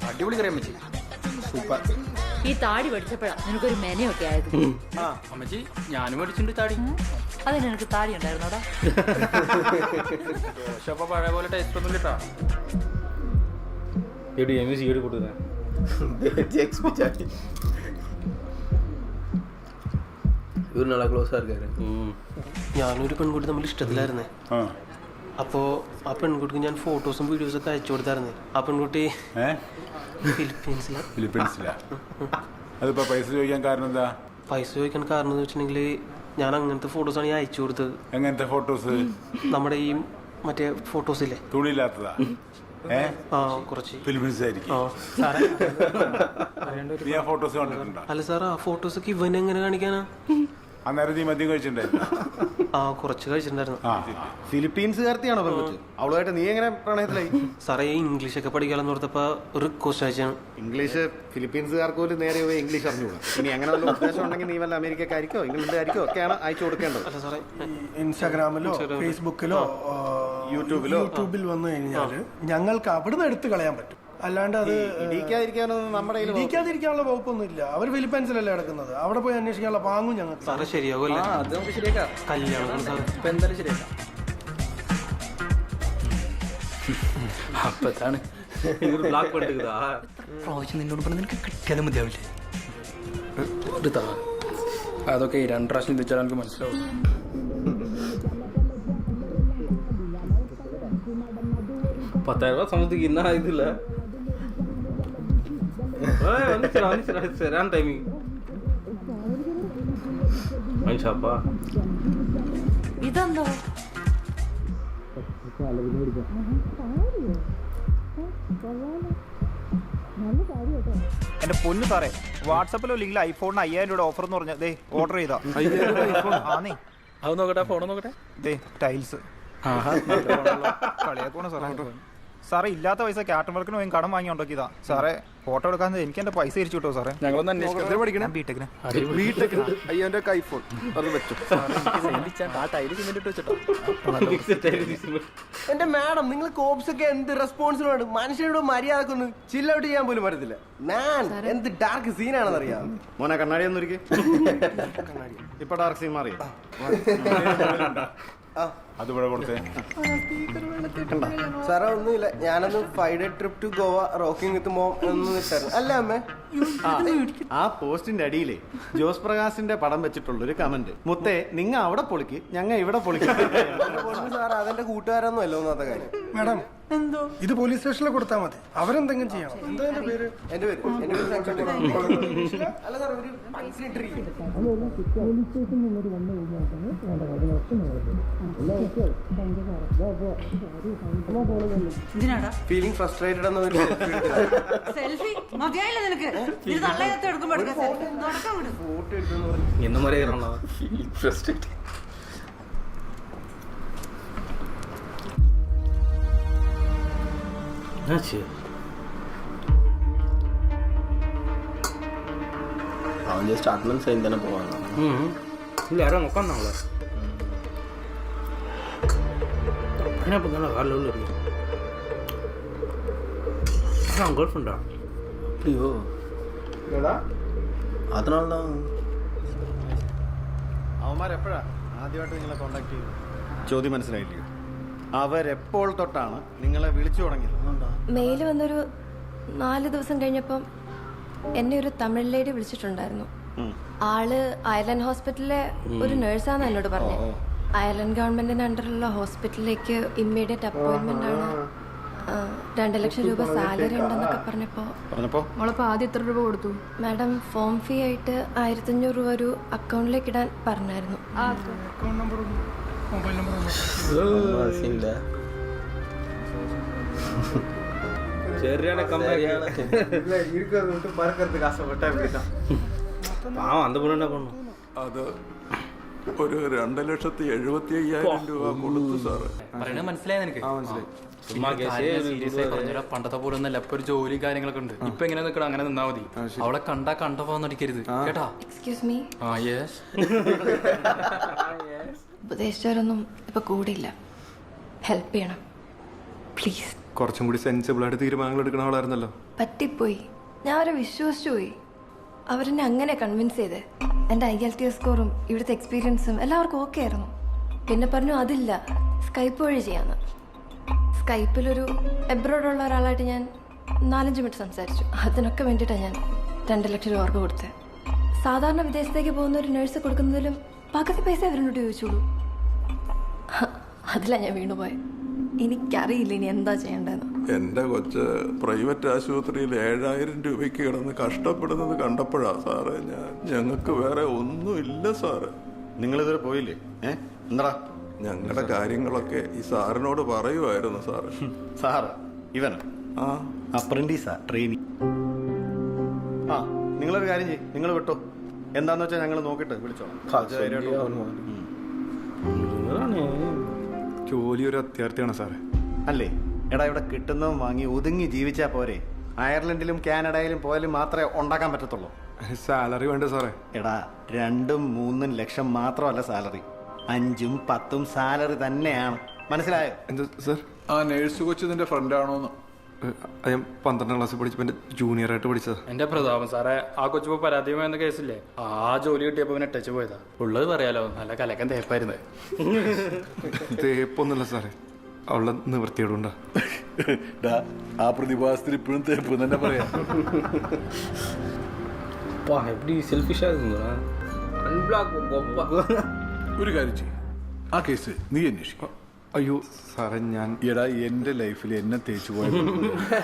അടിപൊളി കറിയാൻ പറ്റി. സൂപ്പർ. ഈ താടി പഠിച്ചപ്പോഴാ നിനക്കൊരു മെനയൊക്കെ ആയത്. അമ്മച്ചി ഞാനും പഠിച്ചിട്ടുണ്ട് താടി. അതിന് എനിക്ക് താടി ഉണ്ടായിരുന്നോടാ? പക്ഷെ അപ്പൊ പഴയ പോലെ ടേസ്റ്റ് ഒന്നും ഇല്ലട്ടാ. எப்படி எம்எஸ்சி ஈடு கொடுத்தேன் ഇവർ നല്ല ക്ലോസ് ആർക്കാര്. ഞാനൊരു പെൺകുട്ടി തമ്മിൽ ഇഷ്ടത്തിലായിരുന്നേ. അപ്പോൾ ആ പെൺകുട്ടിക്ക് ഞാൻ ഫോട്ടോസും വീഡിയോസൊക്കെ അയച്ചു കൊടുത്തായിരുന്നേ. ആ പെൺകുട്ടി ഫിലിപ്പീൻസിലാ. അതിപ്പോ പൈസ ചോദിക്കാൻ കാരണം എന്താ? പൈസ ചോദിക്കാൻ കാരണം എന്ന് വെച്ചിട്ടുണ്ടെങ്കിൽ ഞാൻ അങ്ങനത്തെ ഫോട്ടോസാണ് ഞാൻ അയച്ചു കൊടുത്തത്. എങ്ങനത്തെ ഫോട്ടോസ്? നമ്മുടെ ഈ മറ്റേ ഫോട്ടോസ് ഇല്ലേ, തുണിയില്ലാത്തതാ? കുറച്ച് ഫിലിപ്പീൻസ് ആയിരിക്കും. അല്ല സാർ, ആ ഫോട്ടോസൊക്കെ ഇവനെങ്ങനെ കാണിക്കാനാ? അന്നേരം നീ മദ്യം കഴിച്ചിട്ടുണ്ടായിരുന്നു? ആ കുറച്ച് കഴിച്ചിട്ടുണ്ടായിരുന്നു. ഫിലിപ്പീൻസുകാർത്തിയാണോ പെൺകുട്ടി? അവളുമായിട്ട് നീ എങ്ങനെ പ്രണയത്തിലായി? സാറേ ഇംഗ്ലീഷൊക്കെ പഠിക്കാമെന്ന് ഓർത്തപ്പോൾ റിക്വസ്റ്റ് അയച്ചാണ്. ഇംഗ്ലീഷ് ഫിലിപ്പീൻസുകാർക്ക് പോലും നേരെ പോയി ഇംഗ്ലീഷ് അറിഞ്ഞുകൂടാ. ഇനി അങ്ങനെ വല്ല ഉദ്ദേശം ഉണ്ടെങ്കിൽ നീ വല്ല അമേരിക്കക്കാരിക്കോ ഇംഗ്ലണ്ടിലായിരിക്കോ ഒക്കെയാണ് അയച്ചു കൊടുക്കേണ്ടത്. ഇൻസ്റ്റാഗ്രാമിലോ ഫേസ്ബുക്കിലോ യൂട്യൂബിൽ വന്നു കഴിഞ്ഞാൽ ഞങ്ങൾക്ക് അവിടുന്ന് എടുത്തു കളയാൻ പറ്റും. അല്ലാണ്ട് അത് ഇടിക്കാതിരിക്കാനുള്ള വകുപ്പൊന്നും ഇല്ല. അവർ ഫിലിപ്പൈൻസിലല്ലേ കിടക്കുന്നത്. അവിടെ പോയി അന്വേഷിക്കാനുള്ള പാങ്ങും ഞങ്ങൾക്ക്. സാറേ ശരിയാകുമല്ലേ? അത് നമുക്ക് ശരിയാക്കാം. കല്യാണം ഇപ്പൊ എന്തായാലും ശരിയാക്കാം. അപ്പത്താണ് പ്രാവശ്യം നിന്നോട് പറഞ്ഞ നിനക്ക് കിട്ടിയാലും മതിയാവില്ലേ? അതൊക്കെ 2 പ്രാവശ്യം ചിന്തിച്ചാൽ എനിക്ക് മനസ്സിലാവും. ₹10,000 சமத்துக்கு என்ன இதுல சரியான டைமிங் மனுஷாப்பா ഇതെന്തോ എന്റെ പൊന്നു സാറേ, വാട്സാപ്പിലോ ലിങ്കിൽ ഐഫോണിന് 5000 രൂപ ഓഫർ എന്ന് പറഞ്ഞ ഓർഡർ ചെയ്താ. ആന്നേ അത് നോക്കട്ടെ, ഫോൺ നോക്കട്ടെ. ടൈൽസ് കളിയാക്കണോ സാറേ? സാറേ ഇല്ലാത്ത പൈസ ക്യാറ്റർ വർക്കിന് പോയി കടം വാങ്ങി ഉണ്ടാക്കിയതാ സാറേ. ഫോട്ടോ എടുക്കാൻ എനിക്ക് എന്റെ പൈസ തിരിച്ചു കിട്ടോ സാറേ? ഞങ്ങളൊന്ന് അന്വേഷിക്കാം. ബിടെക്കിന് എന്റെ മാഡം, നിങ്ങൾ കോപ്സ് ഒക്കെ എന്ത് റെസ്പോൺസിബിൾ ആണ്. മനുഷ്യനോട് മര്യാദക്കൊന്ന് ചില്ല് ഔട്ട് ചെയ്യാൻ പോലും പറ്റത്തില്ല. ഞാൻ എന്ത് ഡാർക്ക് സീനാണെന്ന് അറിയാം. മോനെ കണ്ണാടി ഒന്നും ഇരിക്കും. ഇപ്പൊ ഡാർക്ക് സീൻ മാറിയോ? അതിവിടെ കൊടുത്തേ. സാറേ ഒന്നുമില്ല, ഞാനൊന്ന് 5-day trip to Goa rocking with mom എന്ന് ഇട്ടായിരുന്നു. അല്ലേ അമ്മേ? ആ പോസ്റ്റിന്റെ അടിയിലേ ജോസ് പ്രകാശിന്റെ പടം വെച്ചിട്ടുള്ളൊരു കമന്റ്, മുത്തേ നിങ്ങ അവിടെ പൊളിക്ക് ഞങ്ങ ഇവിടെ പൊളിക്കും. സാർ അതെന്റെ കൂട്ടുകാരൊന്നും അല്ല ഒന്നാത്ത കാര്യം. മാഡം ഇത് പോലീസ് സ്റ്റേഷനിൽ കൊടുത്താൽ മതി. അവരെന്തെങ്കിലും ചെയ്യണം. എന്താ എന്റെ പേര്? എന്റെ പേര് അല്ല സാർ, ഒരു മനസ്സിലിട്ടിരിക്കും. ഫീലിംഗ് ഫ്രസ്ട്രേറ്റഡ് എന്ന ഒരു സെൽഫി മതിയായില്ല നിനക്ക്? ഇത് തള്ളയത്ത് എടുക്കുമ്പോ ഫോട്ടോ എടുക്കുന്നു. என்ன மாதிரி என்னாச்சு? அவன் ஜஸ்ட் அட்னன்ஸ் சைன் தானே போவாங்க. இல்லை யாரும் உட்காந்தாங்களா? என்ன பண்ணாலும் காலில் உள்ள இருக்கு. அதான் கேர்ள் ஃப்ரெண்டா? அப்படியோ? அதனால்தான் അവന്മാരെപ്പോഴാ ആദ്യമായിട്ട് നിങ്ങളെ കോണ്ടാക്ട് ചെയ്തു? ചോദ്യം മനസ്സിലായില്ലയോ? അവരെപ്പോൾ തൊട്ടാണ് നിങ്ങളെ വിളിച്ചു തുടങ്ങിയത്? മെയിൽ വന്നൊരു 4 ദിവസം കഴിഞ്ഞപ്പം എന്നെ ഒരു തമിഴ് ലേഡി വിളിച്ചിട്ടുണ്ടായിരുന്നു. ആള് അയർലൻഡ് ഹോസ്പിറ്റലിലെ ഒരു നേഴ്സാന്ന് എന്നോട് പറഞ്ഞു. അയർലൻഡ് ഗവൺമെന്റിന്റെ അണ്ടറിലുള്ള ഹോസ്പിറ്റലിലേക്ക് ഇമ്മീഡിയറ്റ് അപ്പോയിന്റ്മെന്റ് ആണ്, 2 ലക്ഷം രൂപ സാലറി ഉണ്ടെന്നൊക്കെ പറഞ്ഞപ്പോ മോളപ്പോ ആദ്യം എത്ര രൂപ കൊടുത്തു? മാഡം ഫോം ഫീ ആയിട്ട് 1500 രൂപ ഒരു അക്കൗണ്ടിലേക്ക് ഇടാൻ പറഞ്ഞായിരുന്നു. അക്കൗണ്ട് നമ്പറും മൊബൈൽ നമ്പറും சரியான கம்பேக். இருக்கிறத விட்டு பறக்கிறதுக்கு ஆசைப்பட்டா இப்படிதான். பாவம் அந்த பொண்ணு என்ன பண்ணும்? അത് ഒരു 2,75,000 രൂപ കൊടുത്തു സാറ്. പറയണത് മനസ്സിലായി നിനക്ക്? പണ്ടത്തെ പോലെ ഒന്നല്ല. ഇപ്പൊ ഒരു ജോലി കാര്യങ്ങളൊക്കെ ഉണ്ട്. ഇപ്പൊ എങ്ങനെ നിൽക്കണം? അങ്ങനെ നിന്നാ മതി. അവളെ കണ്ടാ കണ്ടപ്പോന്ന് അടിക്കരുത് കേട്ടാ? Excuse me. യെസ്. ഉപദേശിച്ചവരൊന്നും ഇപ്പൊ കൂടിയില്ല. ഹെൽപ്പ് ചെയ്യണം പ്ലീസ്. കുറച്ചും കൂടി സെൻസിബിൾ ആയിട്ട് തീരുമാനങ്ങൾ എടുക്കുന്ന ആളായിരുന്നല്ലോ. പറ്റിപ്പോയി. ഞാൻ അവരെ വിശ്വസിച്ചു പോയി. അവരെന്നെ അങ്ങനെ കൺവിൻസ് ചെയ്ത്. എൻ്റെ IELTS സ്കോറും ഇവിടുത്തെ എക്സ്പീരിയൻസും എല്ലാവർക്കും ഓക്കെ ആയിരുന്നു. പിന്നെ പറഞ്ഞു അതില്ല, സ്കൈപ്പ് വഴി ചെയ്യാന്ന്. സ്കൈപ്പിലൊരു എബ്രോഡുള്ള ഒരാളായിട്ട് ഞാൻ 4-5 മിനിറ്റ് സംസാരിച്ചു. അതിനൊക്കെ വേണ്ടിയിട്ടാണ് ഞാൻ 2 ലക്ഷം രൂപ അവർക്ക് കൊടുത്തത്. സാധാരണ വിദേശത്തേക്ക് പോകുന്ന ഒരു നേഴ്സ് കൊടുക്കുന്നതിലും പകുതി പൈസ അവരോട് ചോദിച്ചോളൂ. അതിലാണ് ഞാൻ വീണുപോയത്. എനിക്കറിയില്ല ഇനി എന്താ ചെയ്യേണ്ടതെന്ന്. എന്റെ കൊച്ച് പ്രൈവറ്റ് ആശുപത്രിയിൽ 7,000 രൂപയ്ക്ക് കിടന്ന് കഷ്ടപ്പെടുന്നത് കണ്ടപ്പോഴാ സാറേ ഞങ്ങൾക്ക് വേറെ ഒന്നുമില്ല സാറ്. നിങ്ങളിതുവരെ പോയില്ലേ? എന്താ ഞങ്ങളുടെ കാര്യങ്ങളൊക്കെ ഈ സാറിനോട് പറയുമായിരുന്നു സാറ്. സാറ് ഇവൻ അപ്രന്റീസാ, ട്രെയിനി. നിങ്ങളൊരു കാര്യം ചെയ്യും, നിങ്ങൾ വിട്ടോ. എന്താന്ന് വെച്ചാൽ ഞങ്ങൾ നോക്കിട്ട് വിളിച്ചോളാം. ജോലി ഒരു അത്യാർത്ഥിയാണ് സാറേ. അല്ലേ എടാ, ഇവിടെ കിട്ടുന്നതും വാങ്ങി ഒതുങ്ങി ജീവിച്ചാൽ പോരെ? അയർലൻഡിലും കാനഡയിലും പോയാലും മാത്രമേ ഉണ്ടാക്കാൻ പറ്റത്തുള്ളൂ. സാലറി വേണ്ട സാറേ. എടാ 2-3 ലക്ഷം മാത്രമല്ല സാലറി, 5-10 സാലറി തന്നെയാണ്. മനസ്സിലായോ? എന്താ സാർ? ആ നേഴ്സ് കൊച്ചു നിന്റെ ഫ്രണ്ടാണോന്ന്? ഞാൻ 12ാം ക്ലാസ്സിൽ പഠിച്ചപ്പോൾ എൻ്റെ ജൂനിയറായിട്ട് പഠിച്ചത്. എന്റെ പ്രതാപം സാറേ, ആ കൊച്ചു പരാതിയുമായിരുന്ന കേസില്ലേ, ആ ജോലി കിട്ടിയപ്പോൾ പിന്നെ ടച്ച് പോയതാ. ഉള്ളത് പറയാലോ, നല്ല കലക്കൻ തേപ്പായിരുന്നു. തേപ്പൊന്നുമില്ല സാറേ, അവളുടെ നിവൃത്തിയോടുണ്ടാ. ആ പ്രതിഭാസത്തിൽ ഇപ്പോഴും തേപ്പ് തന്നെ പറയാം. ഒരു കാര്യം ചെയ്യും, ആ കേസ് നീ അന്വേഷിക്കും. അയ്യോ സാറേ, ഞാൻ എടാ എന്റെ ലൈഫിൽ എന്നെ തേച്ചു പോയത്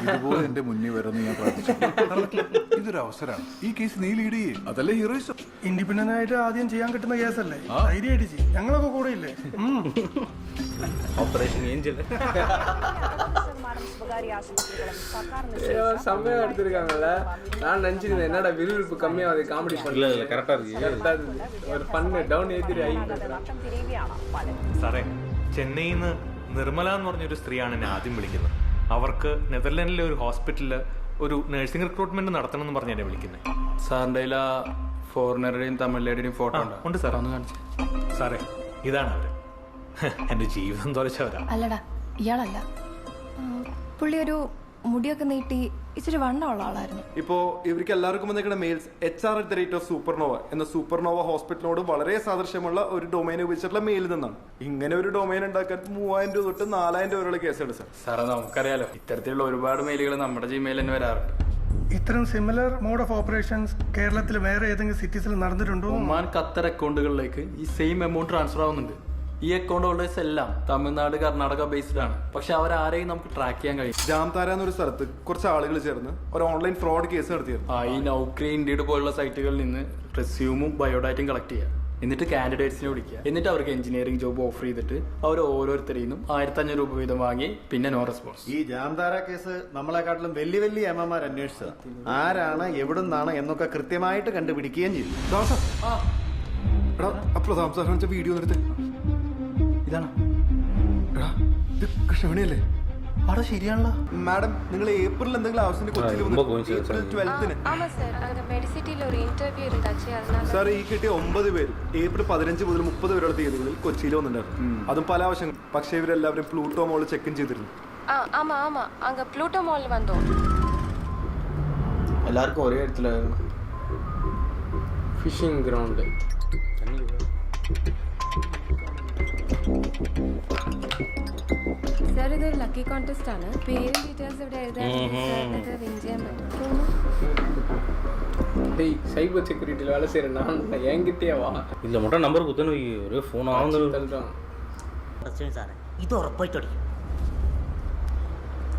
ഇതുപോലെ എന്റെ മുന്നിൽ വരുമെന്ന് ഞാൻ പ്രാർത്ഥിച്ചു. ഇതൊരു അവസരമാണ്, ഈ കേസ് നീ ലീഡ് ചെയ്യും. അതല്ലേ ഹീറോയിസം. ഇൻഡിപെൻഡന്റ് ആയിട്ട് ആദ്യം ചെയ്യാൻ കിട്ടുന്ന കേസല്ലേ, ധൈര്യമായിട്ട് ചെയ്യും. ഞങ്ങളൊക്കെ കൂടെ ഇല്ലേ? ഓപ്പറേഷൻ ഏഞ്ചൽ செம்மையா எடுத்திருக்காங்கல்ல. நான் நினைச்சிருந்தேன் என்னடா விறுவிறுப்பு கம்மியாவது காமெடி பண்ணல. கரெக்டா இருக்கு. ஒரு ஃபன்னு டவுன் ஏத்திரி ആയി. സാറേ, ചെന്നൈയിൽ നിന്ന് നിർമ്മല എന്ന് പറഞ്ഞൊരു സ്ത്രീയാണ് എന്നെ ആദ്യം വിളിക്കുന്നത്. അവർക്ക് നെതർലാൻഡിലെ ഒരു ഹോസ്പിറ്റലിൽ ഒരു നഴ്സിംഗ് റിക്രൂട്ട്മെന്റ് നടത്തണം എന്ന് പറഞ്ഞ് എന്നെ വിളിക്കുന്നത്. സാറിൻ്റെ കയ്യിൽ ഫോറിനറുടെയും തമിഴ്നാടിൻ്റെയും ഫോട്ടോ ഉണ്ട് സാർ. ഒന്ന് കാണിച്ചു. സാറേ, ഇതാണ് അവര്. എന്റെ ജീവിതം തുലച്ചവരാ. അല്ലടാ, ഇയാളല്ല. പുള്ളി ഒരു മുടിയൊക്കെ നീട്ടി ഇച്ചിരി വണ്ണമുള്ള ആളായിരുന്നു. ഇപ്പോൾ ഇവർക്ക് എല്ലാവർക്കും വന്നിരിക്കുന്ന മെയിൽസ് HR@സൂപ്പർനോവ എന്ന സൂപ്പർനോവ ഹോസ്പിറ്റലിനോട് വളരെ സാദൃശ്യമുള്ള ഒരു ഡൊമൈൻ ഉപയോഗിച്ചിട്ടുള്ള മെയിലിൽ നിന്നാണ്. ഇങ്ങനെ ഒരു ഡൊമൈൻ ഉണ്ടാക്കാൻ 3000 രൂപ തൊട്ട് 4000 രൂപ വരെയുള്ള കേസുണ്ട് സാർ. സാറേ, നമുക്കറിയാലോ, ഇത്തരത്തിലുള്ള ഒരുപാട് മെയിലുകൾ നമ്മുടെ ജിമെയിൽ തന്നെ വരാറുണ്ട്. ഇത്തരം സിമിലർ മോഡ് ഓഫ് ഓപ്പറേഷൻസ് കേരളത്തിൽ വേറെ ഏതെങ്കിലും സിറ്റീസിൽ നടന്നിട്ടുണ്ടോ? ഒമാൻ, ഖത്തർ അക്കൗണ്ടുകളിലേക്ക് ഈ സെയിം എമൗണ്ട് ട്രാൻസ്ഫർ ആവുന്നുണ്ട്. ഈ അക്കൗണ്ട് ഹോൾഡേഴ്സ് എല്ലാം തമിഴ്നാട്, കർണാടക ബേസ്ഡ് ആണ്. പക്ഷെ അവരാരെയും നമുക്ക് ട്രാക്ക് ചെയ്യാൻ കഴിയും. ജാംതാര എന്നൊരു സ്ഥലത്ത് കുറച്ച് ആളുകൾ ചേർന്ന് ഒരു ഓൺലൈൻ ഫ്രോഡ് കേസ് നടത്തിയിരുന്നു. ഈ നൗക്കരി, ഇൻഡീഡ് പോലുള്ള സൈറ്റുകളിൽ നിന്ന് റെസ്യൂമും ബയോഡാറ്റയും കളക്ട് ചെയ്യുക. എന്നിട്ട് കാൻഡിഡേറ്റ്സിനെ വിളിക്കുക. എന്നിട്ട് അവർക്ക് എഞ്ചിനീയറിംഗ് ജോബ് ഓഫർ ചെയ്തിട്ട് അവർ ഓരോരുത്തരിൽ നിന്നും 1500 രൂപ വീതം വാങ്ങി പിന്നെ നോ റെസ്പോൺസ്. ഈ ജാംതാര കേസ് നമ്മളെക്കാട്ടിലും വലിയ എമ്മമാർ അന്വേഷിച്ചത്. ആരാണ്, എവിടുന്നാണ് എന്നൊക്കെ കൃത്യമായിട്ട് കണ്ടുപിടിക്കുകയും ചെയ്തു. പ്രതാപ് സാർ വീഡിയോ നിർത്തി. ഇതാണ് ഇത് കൃഷ്ണമണിയല്ലേ? അവിടെ ശരിയാണല്ലോ. മാഡം, നിങ്ങൾ ഏപ്രിൽ എന്തെങ്കിലും ആവശ്യത്തിന് കൊച്ചിയിൽ ഏപ്രിൽ 12-ന് സാർ ഈ കിട്ടിയ 9 പേര് ഏപ്രിൽ 15 മുതൽ 30 വരെയുള്ള തീയതികളിൽ കൊച്ചിയിൽ വന്നിട്ടുണ്ടായിരുന്നു. അതും പല ആവശ്യങ്ങൾ. പക്ഷേ ഇവരെല്ലാവരും പ്ലൂട്ടോ മോൾ ചെക്ക് ഇൻ ചെയ്തിരുന്നു. എല്ലാവർക്കും ഒരേ இடத்துலായിരുന്നു. Fishing ground. സാർ, ഇതൊരു ലക്കി കോൺടെസ്റ്റ് ആണ്. പേരും ഡീറ്റെയിൽസ് ഇവിടെ എഴുതാൻ വിൻ ചെയ്യാൻ പറ്റും. സൈബർ സെക്യൂരിറ്റിയിൽ വേலை செய்யற நான் என்கிட்டயே வா. இல்ல மட்டும் நம்பர் குத்தன ஒரு ஃபோன் ஆகுது. സാറേ, ഇത് ഉറപ്പായിട്ട്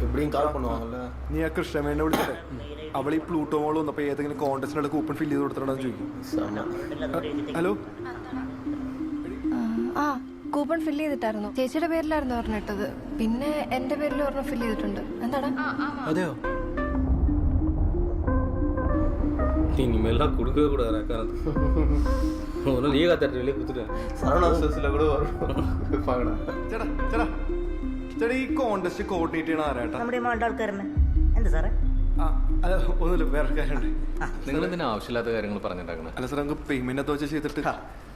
എവിടെയും കാൾ பண்ணுவாங்கல்ல. നീ ആ കൃഷ്ണമേനെ വിളിച്ചേ. അവൾ ഈ പ്ലൂട്ടോ മോൾ വന്നപ്പോൾ ഏതെങ്കിലും കോൺടെസ്റ്റിനുള്ള കൂപ്പൺ ഫില്ല് ചെയ്ത് കൊടുത്തിട്ടുണ്ടെന്ന് ചോദിക്കും. ഹലോ, കൂപ്പൺ ഫില്ല് ചെയ്തിട്ടായിരുന്നു. ചേച്ചിയുടെ പേരിലായിരുന്നു പറഞ്ഞിട്ടത്. പിന്നെ എന്റെ പേരിൽ ഒരെണ്ണം ഫില്ല് ചെയ്തിട്ടുണ്ട്. എന്താടാ? അതെയോ? இனிமேலாம் கொடுக்கவே கூடாது. ஒன்றும் லீவ் காத்தாட்டு வெளியே கொடுத்துட்டேன். சரவணாசில் கூட வரும். ചേട്ടാ, ഈ കോൺടെസ്റ്റ് കോർഡിനേറ്റ് ചെയ്യണ ആരാട്ടാ? നമ്മുടെ ആൾക്കാരനെ. എന്താ സാറേ? ഒന്നുമില്ല, വേറെ കാര്യമുണ്ട്. നിങ്ങൾ എന്തിനാ ആവശ്യമില്ലാത്ത കാര്യങ്ങൾ പറഞ്ഞിട്ടുണ്ടാക്കണം? അല്ല സാർ, നമുക്ക് പേയ്മെന്റ് വെച്ച് ചെയ്തിട്ട്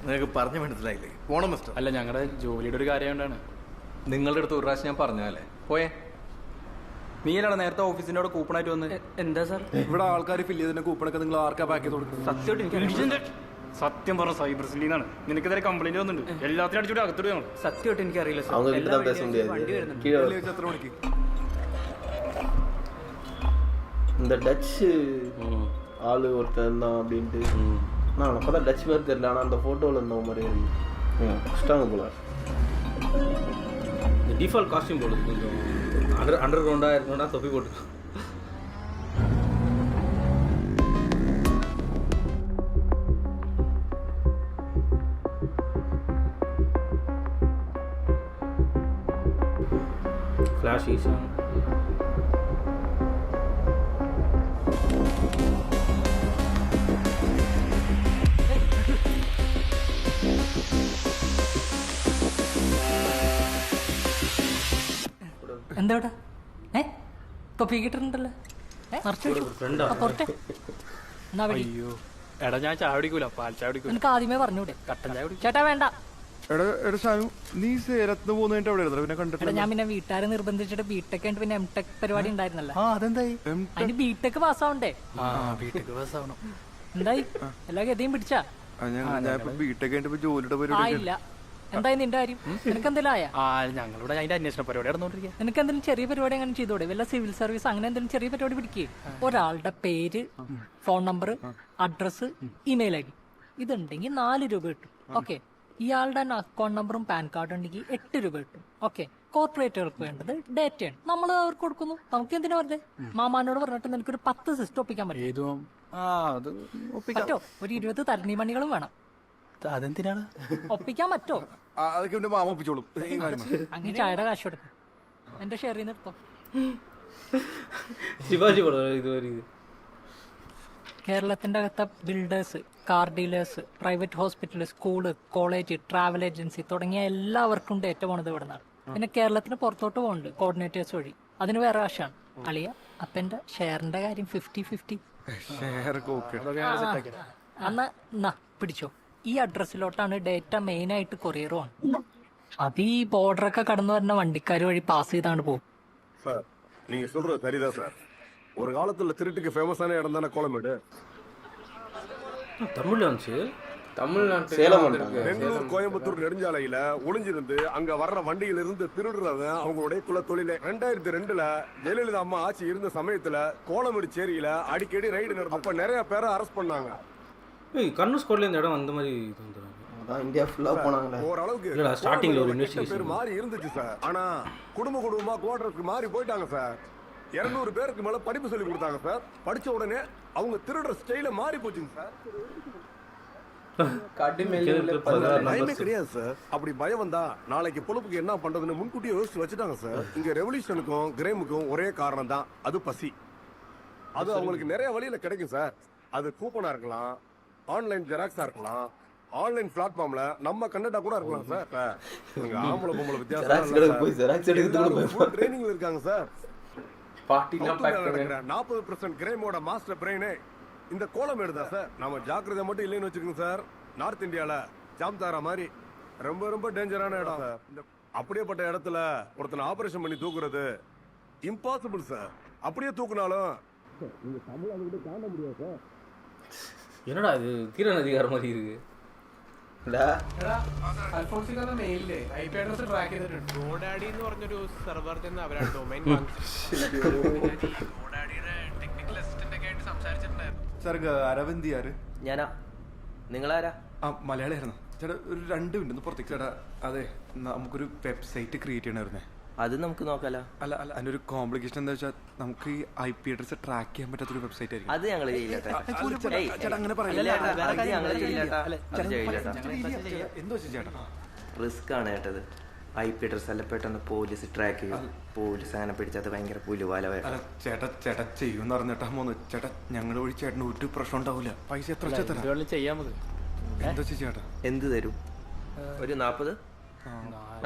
നിങ്ങൾക്ക് പറഞ്ഞു മനസ്സിലായില്ലേ? പോണം മിസ്റ്റർ. അല്ല, ഞങ്ങളുടെ ജോലിയുടെ ഒരു കാര്യം കൊണ്ടാണ്. നിങ്ങളുടെ അടുത്ത് ഒരു പ്രാവശ്യം ഞാൻ പറഞ്ഞതല്ലേ, പോയേ. നീലാണ് നേരത്തെ ഓഫീസിന്റെ അവിടെ കൂപ്പണായിട്ട് വന്ന്. എന്താ സാർ? ഇവിടെ ആൾക്കാർ ഫില്ല് ചെയ്തതിന്റെ കൂപ്പണൊക്കെ നിങ്ങൾ ആർക്കാ പാക്ക് ചെയ്ത് കൊടുക്കുന്നത്? സത്യം പറഞ്ഞ സൈബർ സെല്ലിന്നാണ്. നിനക്കെതിരെ കംപ്ലൈന്റ് വന്നിട്ടുണ്ട്. എല്ലാത്തിനും അടിച്ചുകൂടി അകത്തോട് ഞങ്ങൾ. സത്യമായിട്ട് എനിക്കറിയില്ല സാർ. എത്ര മണിക്ക് இந்த டச்சு ஆளு ஒருத்தன் தான் அப்படின்ட்டு நான் அப்போதான் டச் மாதிரி தெரியல. ஆனால் அந்த ஃபோட்டோவில் இருந்த மாதிரி கஷ்டங்க போல. இந்த டிஃபால்ட் காஸ்டியூம் போடுது கொஞ்சம் அண்டர் கிரவுண்டாக இருக்கணும்னா தொப்பி போட்டு. ஃப்ளாஷ் ஈஸான் എന്താ ഇവിടെ തൊപ്പി കിട്ടുന്നുണ്ടല്ലോ അയ്യോ എടാ ഞാൻ ചായ കുടിക്കൂല പാൽ ചായ കുടിക്കൂല എനിക്ക് ആദ്യമേ പറഞ്ഞൂടെ കട്ടൻ ചായ കുടി ചേട്ടാ വേണ്ട. എടാ ഷാനു നീ സേലത്ത് പോകുന്നതിന്റെ അവിടെ പിന്നെ കണ്ടിട്ടില്ല. ഞാൻ പിന്നെ വീട്ടുകാരെ നിർബന്ധിച്ചിട്ട് ബിടെക് ഉണ്ട് പിന്നെ എംടെക് പരിപാടി ഉണ്ടായിരുന്നല്ല. അതെന്തായി? അതിന് ബിടെക് പാസ്സാവണ്ടേ? ബിടെക് പാസ്സാവണം. എന്തായി എല്ലാ ഗതിയും പിടിച്ചാ? ബിടെക് ജോലിയുടെ പരിപാടി ഇല്ല. എന്തായി നിന്റെ കാര്യം? നിനക്ക് എന്തെങ്കിലും ആയാ? ഞങ്ങളിവിടെ അതിന്റെ അന്വേഷണ പരിപാടി നടന്നുകൊണ്ടിരിക്കുക. നിനക്ക് എന്തെങ്കിലും ചെറിയ പരിപാടി അങ്ങനെ ചെയ്തോടെ? വല്ല സിവിൽ സർവീസ് അങ്ങനെ എന്തെങ്കിലും ചെറിയ പരിപാടി പിടിക്കേ. ഒരാളുടെ പേര്, phone number, address, email ID ഡി ഇതുണ്ടെങ്കിൽ 4 രൂപ കിട്ടും. ഓക്കെ. ഇയാളുടെ അക്കൗണ്ട് നമ്പറും പാൻ കാർഡും ഉണ്ടെങ്കിൽ 8 രൂപ കിട്ടും. ഓക്കെ. കോർപ്പറേറ്റുകൾക്ക് വേണ്ടത് ഡേറ്റയാണ്. നമ്മൾ അവർക്ക് കൊടുക്കുന്നു. നമുക്ക് എന്തിനാ പറഞ്ഞത്? മാമാനോട് പറഞ്ഞിട്ട് നിനക്കൊരു 10 സിസ്റ്റം ഒപ്പിക്കാൻ പറ്റും. പറ്റോ? ഒരു 20 തരണി മണികളും വേണം. അതെന്തിനാണ്? ഒപ്പിക്കാൻ പറ്റോ? അതൊക്കെ എന്റെ മാമ ഒപ്പിച്ചോളും. അങ്ങനെ ചായയുടെ കാശ് കൊടുക്കും. എന്റെ ഷെയറിൽ നിർത്തോ. കേരളത്തിന്റെ അകത്തെ builders, car dealers, private hospital, school, college, travel agency തുടങ്ങിയ എല്ലാവർക്കും ഡേറ്റ പോണത് ഇവിടെ നിന്നാണ്. പിന്നെ കേരളത്തിന് പുറത്തോട്ട് പോകുന്നുണ്ട് കോർഡിനേറ്റേഴ്സ് വഴി. അതിന് വേറെ കാശാണ്. അളിയ അപ്പന്റെ ഷെയറിന്റെ കാര്യം 50-50. എന്നാ പിടിച്ചോ. ഈ അഡ്രസ്സിലോട്ടാണ് ഡേറ്റ മെയിൻ ആയിട്ട് കൊറിയർ പോകണം. അത് ഈ ബോർഡറൊക്കെ കടന്നു വരുന്ന വണ്ടിക്കാർ വഴി പാസ് ചെയ്താണ് പോകും. நீங்க சொல்றது சரிதான் சார். ஒரு காலத்துல திருட்டுக்கு ஃபேமஸான இடம் தானே கோலமேடு. தமிழ்ல வந்துச்சு. பெங்களூர் கோயம்புத்தூர் நெடுஞ்சாலையில ஒளிஞ்சிருந்து அங்க வர்ற வண்டியில இருந்து திருடுறவன் அவங்களுடைய குல தொழிலே. 2002ல ஜெயலலிதா அம்மா ஆட்சி இருந்த சமயத்துல கோலமேடு சேரியில அடிக்கடி ரைடு நடக்கும். அப்ப நிறைய பேரை அரெஸ்ட் பண்ணாங்க. கண்ணு ஸ்கோர்ல இந்த இடம் அந்த மாதிரி இந்தியா ஃபுல்லா போனாங்க. ஓரளவுக்கு ஸ்டார்டிங்ல ஒரு இன்வெஸ்டிகேஷன் மாறி இருந்துச்சு சார். ஆனா குடும்பமா குவார்டர்ஸ்க்கு மாறி போயிட்டாங்க சார். 200 பேருக்கு மேல படிப்பு சொல்லி கொடுத்தாங்க சார். படிச்ச உடனே அவங்க திருடுற ஸ்டைல மாறி போச்சுங்க சார். பயமே கிடையாது சார். அப்படி பயம் வந்தா நாளைக்கு பொழுப்புக்கு என்ன பண்றதுன்னு முன்கூட்டியே யோசிச்சு வச்சுட்டாங்க சார். இங்க ரெவல்யூஷனுக்கும் கிரைமுக்கும் ஒரே காரணம் தான், அது பசி. அது அவங்களுக்கு நிறைய வழியில கிடைக்கும் சார். அது கூப்பனா இருக்கலாம், ஆன்லைன் ஜெராக்ஸா இருக்கலாம், ஆன்லைன் பிளாட்ஃபார்ம்ல நம்ம கண்டக்டா கூட இருக்கலாம் சார். நீங்க ஆம்பளை பொம்பளை வித்தியாசம் ட்ரைனிங்ல இருக்காங்க சார். 40% கிரைமோட மாஸ்டர் பிரெயினே இந்த கோலமேடு தான் சார். நாம ஜாக்கிரதை மட்டும் இல்லைன்னு வச்சுக்கோங்க சார். நார்த் இந்தியால ஜாம்தாரா மாதிரி ரொம்ப ரொம்ப டேஞ்சரான இடம் சார். அப்படியேப்பட்ட இடத்துல ஒருத்தனை ஆபரேஷன் பண்ணி தூக்குறது இம்பாசிபிள் சார். அப்படியே தூக்குனாலும் நீங்க தமிழ்நாடு விட்டு தாண்ட முடியாது சார். என்னடா இது தீரன் அதிகாரம் மாதிரி இருக்கு. ഗോഡാഡി എന്ന് പറഞ്ഞൊരു സെർവറിൽ നിന്ന് അവരാണ് ഡൊമൈൻ ടെക്നിക്കൽ അസിസ്റ്റന്റ് ഒക്കെ ആയിട്ട് സംസാരിച്ചിട്ടുണ്ടായിരുന്നു. സാർ അരവിന്ദ് ആര്? ഞാനാ. നിങ്ങളാരാ? മലയാളിയായിരുന്നു ചേട്ടാ. ഒരു 2 മിനിറ്റ് പുറത്തേക്ക് ചേട്ടാ. അതെ, നമുക്കൊരു വെബ്സൈറ്റ് ക്രിയേറ്റ് ചെയ്യണമായിരുന്നേ. അത് നമുക്ക് നോക്കാലോ. അല്ല അതിന്റെ ഒരു കോംപ്ലിക്കേഷൻ എന്താ വെച്ചാൽ നമുക്ക് ഈ IP അഡ്രസ് ട്രാക്ക് ചെയ്യാൻ പറ്റാത്തൊരു വെബ്സൈറ്റ് ആയിരിക്കും. അത് ഞങ്ങൾ അങ്ങനെ എന്തോ ചേട്ടാ റിസ്ക് ആണ് കേട്ടത്. IP അഡ്രസ് അല്ല പെട്ടെന്ന് പോലീസ് ട്രാക്ക് ചെയ്യും. പോലീസ് അങ്ങനെ പിടിച്ചത് ഭയങ്കര പുലുവാല. ചേട്ടാ ചെയ്യുമെന്ന് പറഞ്ഞിട്ടാ പോന്ന്. ചേട്ടാ ഞങ്ങളുടെ വഴി ചേട്ടന് ഒരു പ്രശ്നം ഉണ്ടാവില്ല. പൈസ എത്ര ചെയ്യാൻ മതി. എന്താ ചേട്ടാ? എന്ത് തരും? ഒരു 40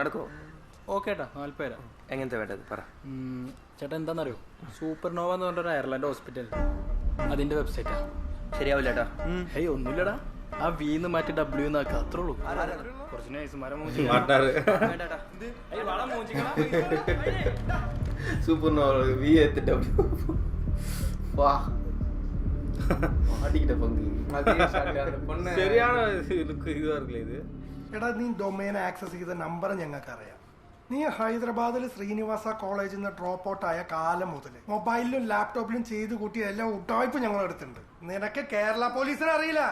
നടക്കോ? ഓക്കെ ഏട്ടാ, 40 എങ്ങനത്തെ വേണ്ടത് പറ. ചേട്ടാ എന്താണെന്നറിയോ, സൂപ്പർനോവ എന്ന് പറഞ്ഞൊരു അയർലൻഡ് ഹോസ്പിറ്റൽ, അതിന്റെ വെബ്സൈറ്റാ. ശരിയാവില്ല ചേട്ടാ. ഹേയ് ഒന്നുമില്ലടാ, ആ വീന്ന് മാറ്റി W എന്നാക്കാം, അത്രേ ഉള്ളൂ. കുറച്ച് നൈസുമാരെ സൂപ്പർനോവ ശരിയാണ്. ഇതുവാ ഇരിക്കില്ല ഇത്. എടാ നീ ഡൊമൈൻ ആക്സസ് ചെയ്ത നമ്പർ ഞങ്ങൾക്ക് അറിയാം. നീ ഹൈദരാബാദിൽ ശ്രീനിവാസ കോളേജിൽ നിന്ന് ഡ്രോപ്പ് ഔട്ട് ആയ കാലം മുതൽ മൊബൈലിലും ലാപ്ടോപ്പിലും ചെയ്ത് കൂട്ടിയ എല്ലാ ഉട്ടായ്പ ഞങ്ങൾ എടുത്തിട്ടുണ്ട്. നിനക്ക് കേരള പോലീസിനെ അറിയില്ല.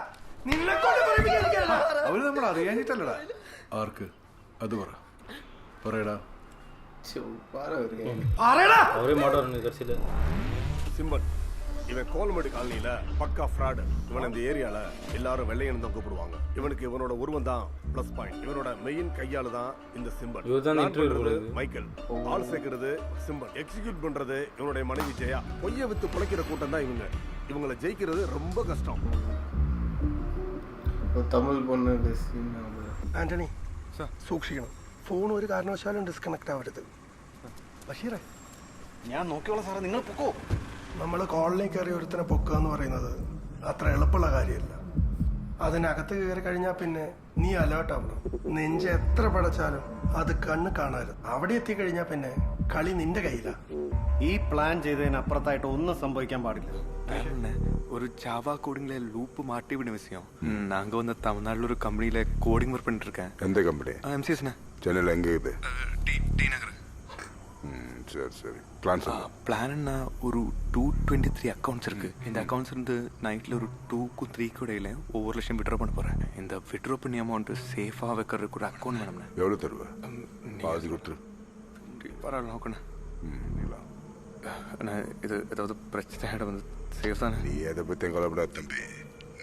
അവര് നമ്മൾ അറിയാനിട്ടല്ലടാ. ആർക്ക് അത് പറയടാ. சிம்பன் இவன் கோலமேடு காலனியில பக்கா ஃப்ராடு. இவன் இந்த ஏரியால எல்லாரும் வெள்ளையன் தான் கூப்பிடுவாங்க. இவனுக்கு இவனோட உருவம் தான் பிளஸ் பாயிண்ட். இவனோட மெயின் கையால தான் இந்த சிம்பன். மைக்கேல் ஆள் சேர்க்கிறது சிம்பன், எக்ஸிக்யூட் பண்றது இவனுடைய மனைவி ஜெயா. பொய்ய வித்து பிழைக்கிற கூட்டம் தான் இவங்க. இவங்களை ஜெயிக்கிறது ரொம்ப கஷ்டம். தமிழ் பொண்ணு ആന്റണി സൂക്ഷിക്കണം. ഫോൺ ഒരു കാരണവശാലും ഡിസ്കണക്ട് ആവരുത്. ബഷീറേ ഞാൻ നോക്കിയോളാം സാറേ, നിങ്ങൾ പൊക്കോ. നമ്മൾ കോളനി കയറി ഒരുത്തനെ പൊക്കുക എന്ന് പറയുന്നത് അത്ര എളുപ്പമുള്ള കാര്യമല്ല. അതിനകത്ത് കയറി കഴിഞ്ഞാൽ പിന്നെ നീ അലേർട്ടാവണം. നെഞ്ച് എത്ര പടച്ചാലും അത് കണ്ണ് കാണാറ്. അവിടെ എത്തിക്കഴിഞ്ഞാൽ പിന്നെ കളി നിന്റെ കയ്യിലാണ്. ഈ പ്ലാൻ ചെയ്തതിനപ്പുറത്തായിട്ട് ഒന്നും സംഭവിക്കാൻ പാടില്ല. ஒரு ஜாவா கோடிங்ல லூப் மாட்டி விட விஷயம். நாங்க வந்து தமிழ்நாடுல ஒரு கம்பெனில கோடிங் ஒர்க் பண்ணிட்டு இருக்கேன். எந்த கம்பெனி? எம்சிஎஸ்ண்ணே. சென்னையில் எங்கே இது? டி நகர். சரி சரி. பிளான் ஒரு 223 அக்கௌண்ட்ஸ் இருக்கு. இந்த அக்கௌண்ட்ஸ் இருந்து நைட்ல ஒரு 2க்கும் 3க்கும் இடையில 1 லட்சம் விட்ரா பண்ண போறேன். இந்த விட்ரா பண்ணி அமௌண்ட் சேஃபா வைக்கிறதுக்கு ஒரு அக்கௌண்ட் வேணும்ண்ணே. எவ்வளோ தருவ? பாதி கொடுத்துரு. பரவாயில்ல நோக்கண்ணே. அண்ணா இது ஏதாவது பிரச்சனையோட வந்து சேஃப் தானே? நீ எதை பற்றியும் கவலைப்படாத தம்பி.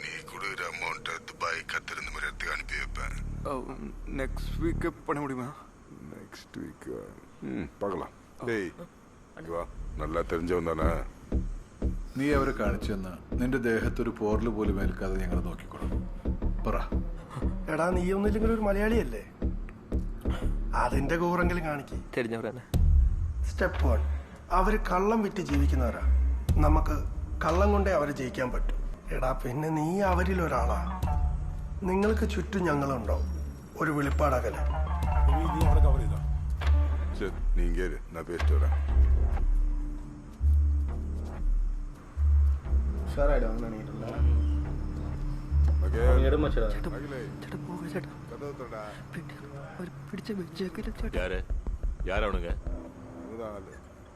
நீ கொடுக்குற அமௌண்ட்டை துபாய் கத்தர் இந்த மாதிரி இடத்துக்கு அனுப்பி வைப்பேன். நெக்ஸ்ட் வீக் பண்ண முடியுமா? நெக்ஸ்ட் வீக் பார்க்கலாம். டேய் വാ, നല്ല തെരഞ്ഞവൻ തന്നെ. നീ അവരെ കാണിച്ചെന്ന് നിന്റെ ദേഹത്തൊരു പോറൽ പോലും ഏൽക്കാതെ ഞങ്ങൾ നോക്കിക്കോളാം. പറ. എടാ നീ ഒന്നില്ലെങ്കിൽ ഒരു മലയാളിയല്ലേ? അതിന്റെ കൂറെങ്കിലും കാണിക്കേ. തെരഞ്ഞവരാണ്. സ്റ്റെപ്പ് 1, അവര് കള്ളം വിറ്റ് ജീവിക്കുന്നവരാ. നമുക്ക് കള്ളം കൊണ്ടേ അവരെ ജയിക്കാൻ പറ്റും. എടാ പിന്നെ നീ അവരിൽ ഒരാളാ. നിങ്ങൾക്ക് ചുറ്റും ഞങ്ങളുണ്ടാവും. ഒരു വെളിപ്പാടകലെ. നീ അവിടെ കവർ ചെയ്തോ? ശരി, നീ ഇങ്ങേര്, ഞാൻ പേസ്റ്റ് വരാം. யாரவனுங்க?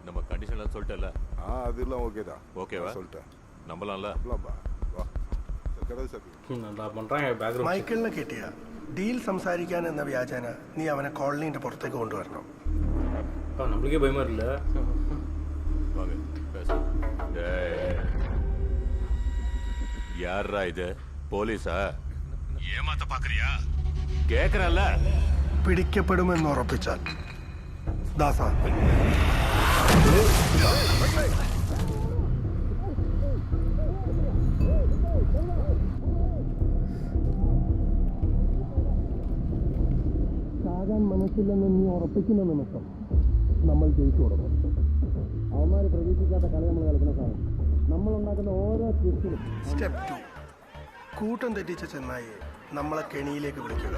நம்ம கண்டிஷன்லாம் சொல்லிட்டல. அதெல்லாம் ஓகே தான். ஓகேவா? சொல்லிட்டேன். நம்பலாம்ல? മൈക്കിളിനെ കിട്ടിയ ഡീൽ സംസാരിക്കാൻ എന്ന വ്യാജന നീ അവനെ കോളനിന്റെ പുറത്തേക്ക് കൊണ്ടുവരണം. நம்மளுக்கே பயமா இல்ல. வாங்க பேசு. யாரா இது? போலீஸா? ஏமாத்த பாக்குறியா? கேக்குறல்ல? പിടിക്കപ്പെടുമെന്ന് ഉറപ്പിച്ചാൽ ദാസ ചാകാൻ മനസ്സില്ലെന്ന് നീ ഉറപ്പിക്കുന്ന നിമിഷം നമ്മൾ ജയിച്ചു കൊടുക്കും. അവന്മാർ പ്രതീക്ഷിക്കാത്ത കളി നമ്മൾ കളിക്കുന്ന സാധനം. നമ്മളുണ്ടാക്കുന്ന ഓരോ ട്വിസ്റ്റിലും. സ്റ്റെപ്പ് 2, കൂട്ടം തെറ്റിച്ച ചെന്നായി നമ്മളെ കെണിയിലേക്ക് വിളിക്കുക.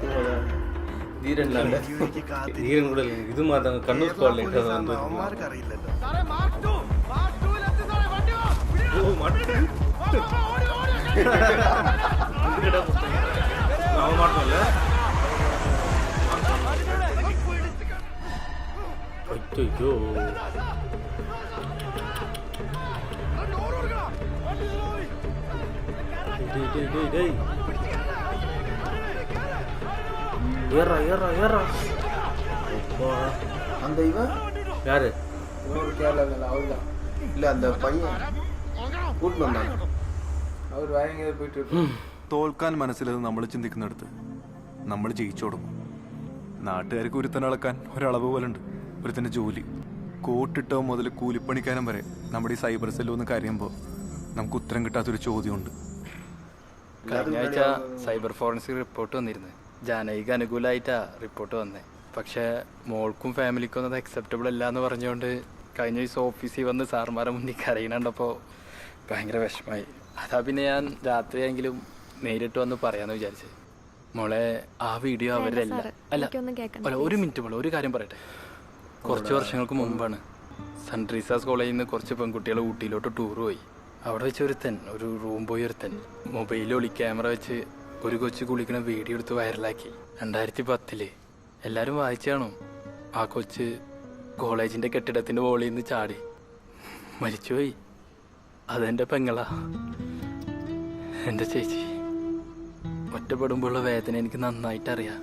ഇത് മാത്രം കണ്ണൂർ സ്ക്വാഡിലേക്ക് അവന്മാർക്ക് അറിയില്ലല്ലോ. അയ്യോ ஏறா ஏறா ஏறா. அந்த இவன் யாரு? அவர்தான். இல்ல அந்த பையன் கூட்டு வந்தாங்க. அவர் வேற எங்கேயாவது போயிட்டு തോൽക്കാൻ മനസ്സിലത് നമ്മൾ ചിന്തിക്കുന്നിടത്ത് നമ്മൾ ജയിച്ചു കൊടുക്കും. നാട്ടുകാർക്ക് ഒരുത്തനെ അളക്കാൻ ഒരളവ് പോലെ ഉണ്ട്. ഒരുത്തൻ്റെ ജോലി കോട്ടിട്ടോ മുതൽ കൂലിപ്പണിക്കാനും വരെ നമ്മുടെ ഈ സൈബർ സെല്ല് ഒന്ന് കരയുമ്പോൾ നമുക്ക് ഉത്തരം കിട്ടാത്തൊരു ചോദ്യമുണ്ട്. കഴിഞ്ഞ ആഴ്ച സൈബർ ഫോറൻസിക് റിപ്പോർട്ട് വന്നിരുന്നു. ജാനകിക്ക് അനുകൂലമായിട്ടാ റിപ്പോർട്ട് വന്നത്. പക്ഷേ മോൾക്കും ഫാമിലിക്കും ഒന്നും അത് അക്സെപ്റ്റബിൾ അല്ല എന്ന് പറഞ്ഞുകൊണ്ട് കഴിഞ്ഞ ദിവസം ഓഫീസിൽ വന്ന് സാർമാരെ മുന്നിൽ കരയണുണ്ടപ്പോൾ ഭയങ്കര വിഷമമായി. അതാ പിന്നെ ഞാൻ രാത്രിയെങ്കിലും നേരിട്ട് വന്ന് പറയാന്ന് വിചാരിച്ചത്. മോളെ ആ വീഡിയോ അവരുടെ അല്ല ഒരു മിനിറ്റ് മോളെ ഒരു കാര്യം പറയട്ടെ. കുറച്ച് വർഷങ്ങൾക്ക് മുമ്പാണ് സൺട്രീസാസ് കോളേജിൽ നിന്ന് കുറച്ച് പെൺകുട്ടികൾ ഊട്ടിയിലോട്ട് ടൂർ പോയി. അവിടെ വെച്ച് ഒരു റൂം പോയി ഒരുത്തൻ മൊബൈലിൽ ഒളി ക്യാമറ വെച്ച് ഒരു കൊച്ചു കുളിക്കണ വീഡിയോ എടുത്ത് വൈറലാക്കി. 2010 എല്ലാവരും വായിച്ചു കാണും. ആ കൊച്ച് കോളേജിൻ്റെ കെട്ടിടത്തിൻ്റെ മുകളിൽ നിന്ന് ചാടി മരിച്ചുപോയി. അതെൻ്റെ പെങ്ങളാ, എൻ്റെ ചേച്ചി. ഒറ്റപ്പെടുമ്പോഴുള്ള വേദന എനിക്ക് നന്നായിട്ട് അറിയാം.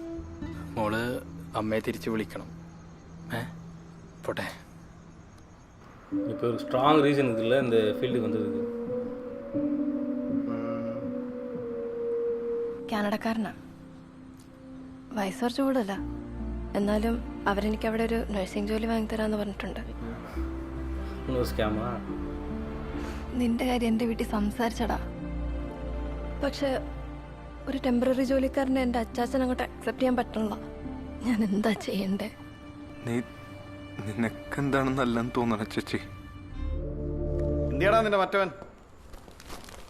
മോള് അമ്മയെ തിരിച്ച് വിളിക്കണം. പോട്ടെ. இப்போ ஒரு ஸ்ட்ராங் ரீசன் இருக்குல்ல இந்த ஃபீல்டுக்கு வந்ததுக்கு. കാനഡക്കാരനാ. വയസ്സ് കുറച്ച് കൂടുതല. എന്നാലും അവരെനിക്ക് അവിടെ ഒരു നഴ്സിംഗ് ജോലി വാങ്ങിത്തരാന്ന് പറഞ്ഞിട്ടുണ്ട്. നിന്റെ കാര്യം എൻ്റെ വീട്ടിൽ സംസാരിച്ചടാ. പക്ഷെ ഒരു ടെമ്പററി ജോലിക്കാരനെ എൻ്റെ അച്ചാച്ചൻ അങ്ങോട്ട് അക്സെപ്റ്റ് ചെയ്യാൻ പറ്റണില്ല. ഞാൻ എന്താ ചെയ്യണ്ടേ? നീ നിനക്കെന്താണെന്നല്ലെന്ന് തോന്നണ ചേച്ചി. എന്തിയാടാ നിന്റെ മറ്റവൻ,